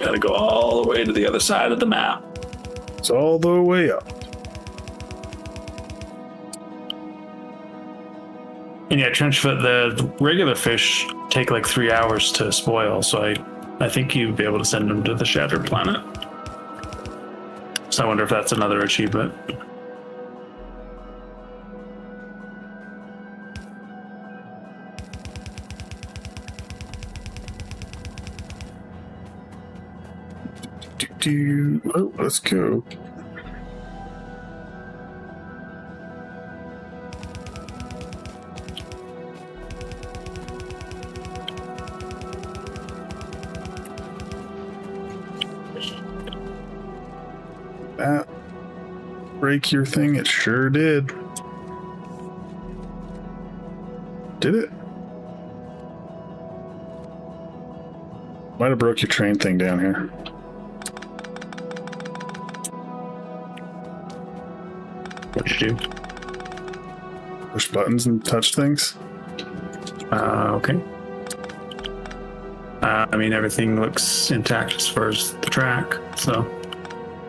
Gotta go all the way to the other side of the map. It's all the way up. And yeah, Trenchfoot, the regular fish take like 3 hours to spoil, so I think you'd be able to send them to the Shattered Planet. So I wonder if that's another achievement. Oh, let's go. That break your thing? It sure did. Did it? Might have broke your train thing down here. What'd you do? Push buttons and touch things. Okay. I mean, everything looks intact as far as the track, so.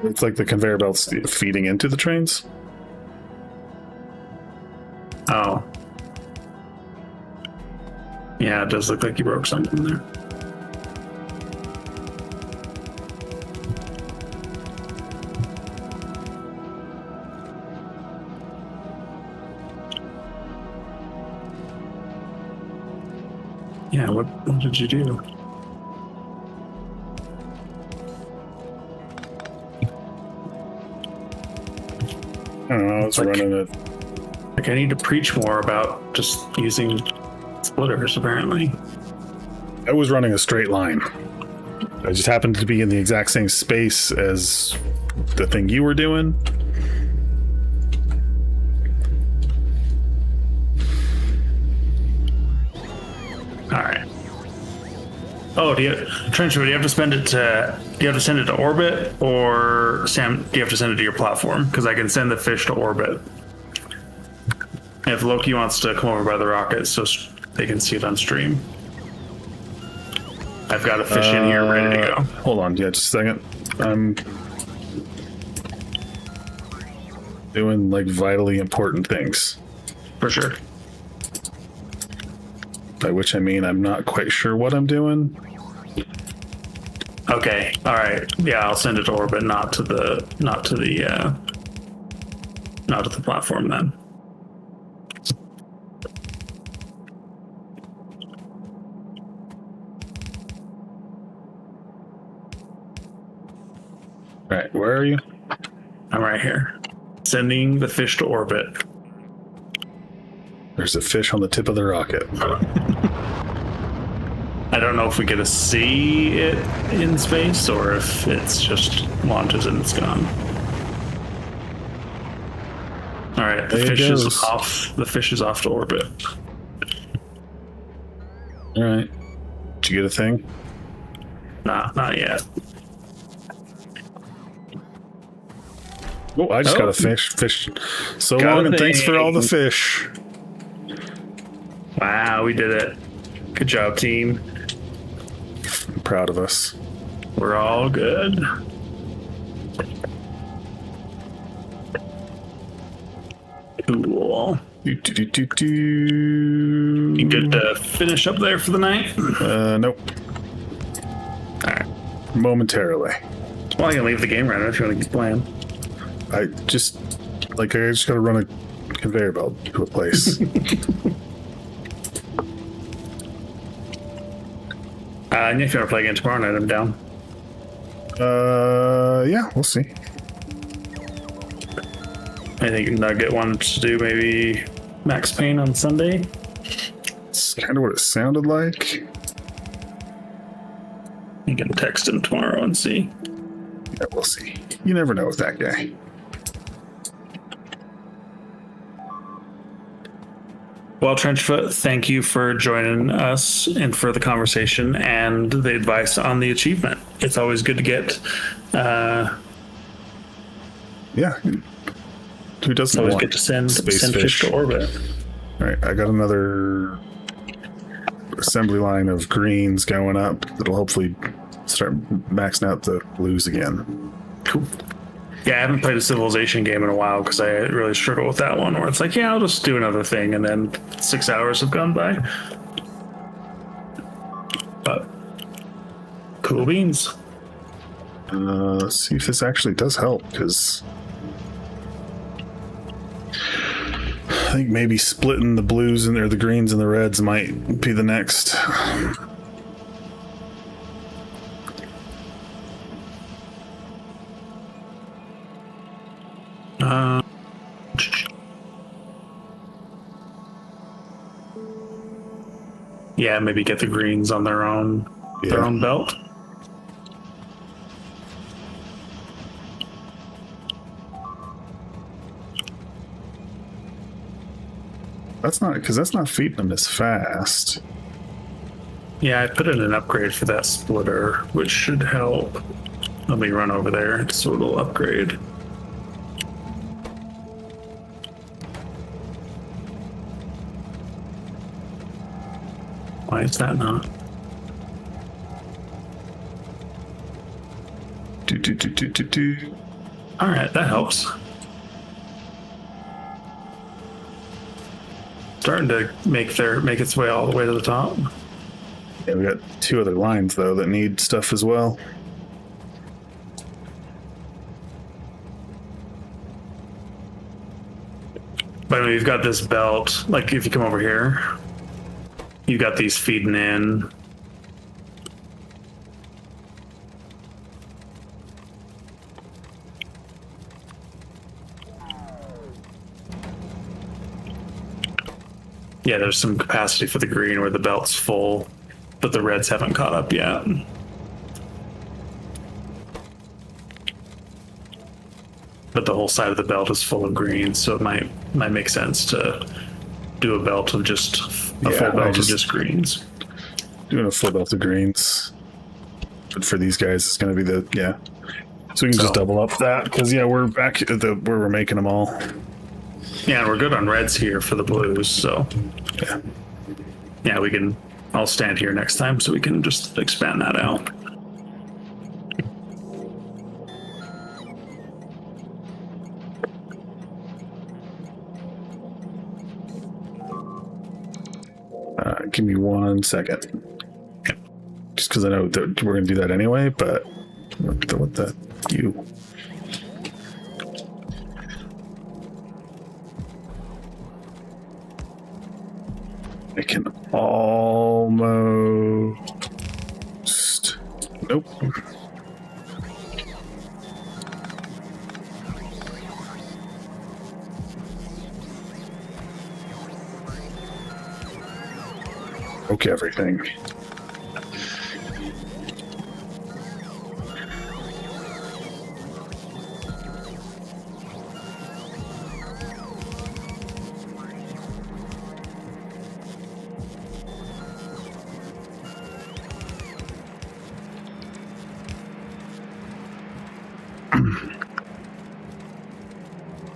It's like the conveyor belts feeding into the trains. Oh. Yeah, it does look like you broke something there. Yeah, what did you do? I don't know, I was running it. Like, I need to preach more about just using splitters, apparently. I was running a straight line. I just happened to be in the exact same space as the thing you were doing. Alright. Oh, Trencher, do you have to send it to orbit, or Sam, do you have to send it to your platform? Because I can send the fish to orbit. If Loki wants to come over by the rocket so they can see it on stream. I've got a fish in here ready to go. Hold on, yeah, just a second. I'm doing like vitally important things. For sure. By which I mean I'm not quite sure what I'm doing. Okay, all right. Yeah, I'll send it to orbit, not to the platform then. All right, where are you? I'm right here. Sending the fish to orbit. There's a fish on the tip of the rocket. I don't know if we get to see it in space or if it's just launches and it's gone. All right, the fish is off. The fish is off to orbit. All right. Did you get a thing? Nah, not yet. Oh, I just got a fish. So Got long, a and thanks for all the thing. fish. Wow, we did it. Good job, team. I'm proud of us. We're all good. Cool. You good to finish up there for the night? Nope. All right. Momentarily. Well, I can leave the game running if you want to keep playing. I just gotta run a conveyor belt to a place. And if you want to play again tomorrow night, I'm down. Yeah, we'll see. I think Nugget wanted to do maybe Max Payne on Sunday. It's kind of what it sounded like. You can text him tomorrow and see. Yeah, we'll see. You never know with that guy. Well, Trenchfoot, thank you for joining us and for the conversation and the advice on the achievement. It's always good to get. Yeah. Who doesn't Always want get to send space fish to orbit. All right, I got another assembly line of greens going up that'll hopefully start maxing out the blues again. Cool. Yeah, I haven't played a Civilization game in a while because I really struggle with that one where it's like, yeah, I'll just do another thing, and then 6 hours have gone by. But cool beans. Let's see if this actually does help, because I think maybe splitting the blues and or the greens and the reds might be the next. Yeah, maybe get the greens on their own belt. That's not, because that's not feeding them as fast. Yeah, I put in an upgrade for that splitter, which should help. Let me run over there so it'll upgrade. Why is that not? All right, that helps. Starting to make its way all the way to the top. Yeah, we got 2 other lines though that need stuff as well. But I mean, you've got this belt. Like if you come over here, you got these feeding in. Yeah, there's some capacity for the green where the belt's full, but the reds haven't caught up yet. But the whole side of the belt is full of green, so it might make sense to do a belt of just a full belt of just greens. Doing a full belt of greens. But for these guys, it's going to be the So we can just double up that because we're back at where we're making them all. Yeah, and we're good on reds here for the blues, so yeah, we can. I'll stand here next time so we can just expand that out. Give me 1 second. Just because I know that we're going to do that anyway, but what the you. I can almost. Nope. Broke everything.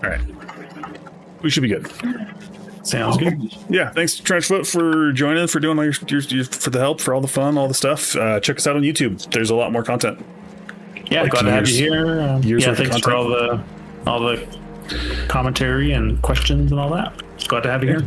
All right. We should be good. Sounds good. Yeah, thanks Trenchfoot for joining, for doing all your for the help, for all the fun, all the stuff. Check us out on YouTube. There's a lot more content. Yeah, glad to have you here. Yeah, thanks for all the commentary and questions and all that. Glad to have you here.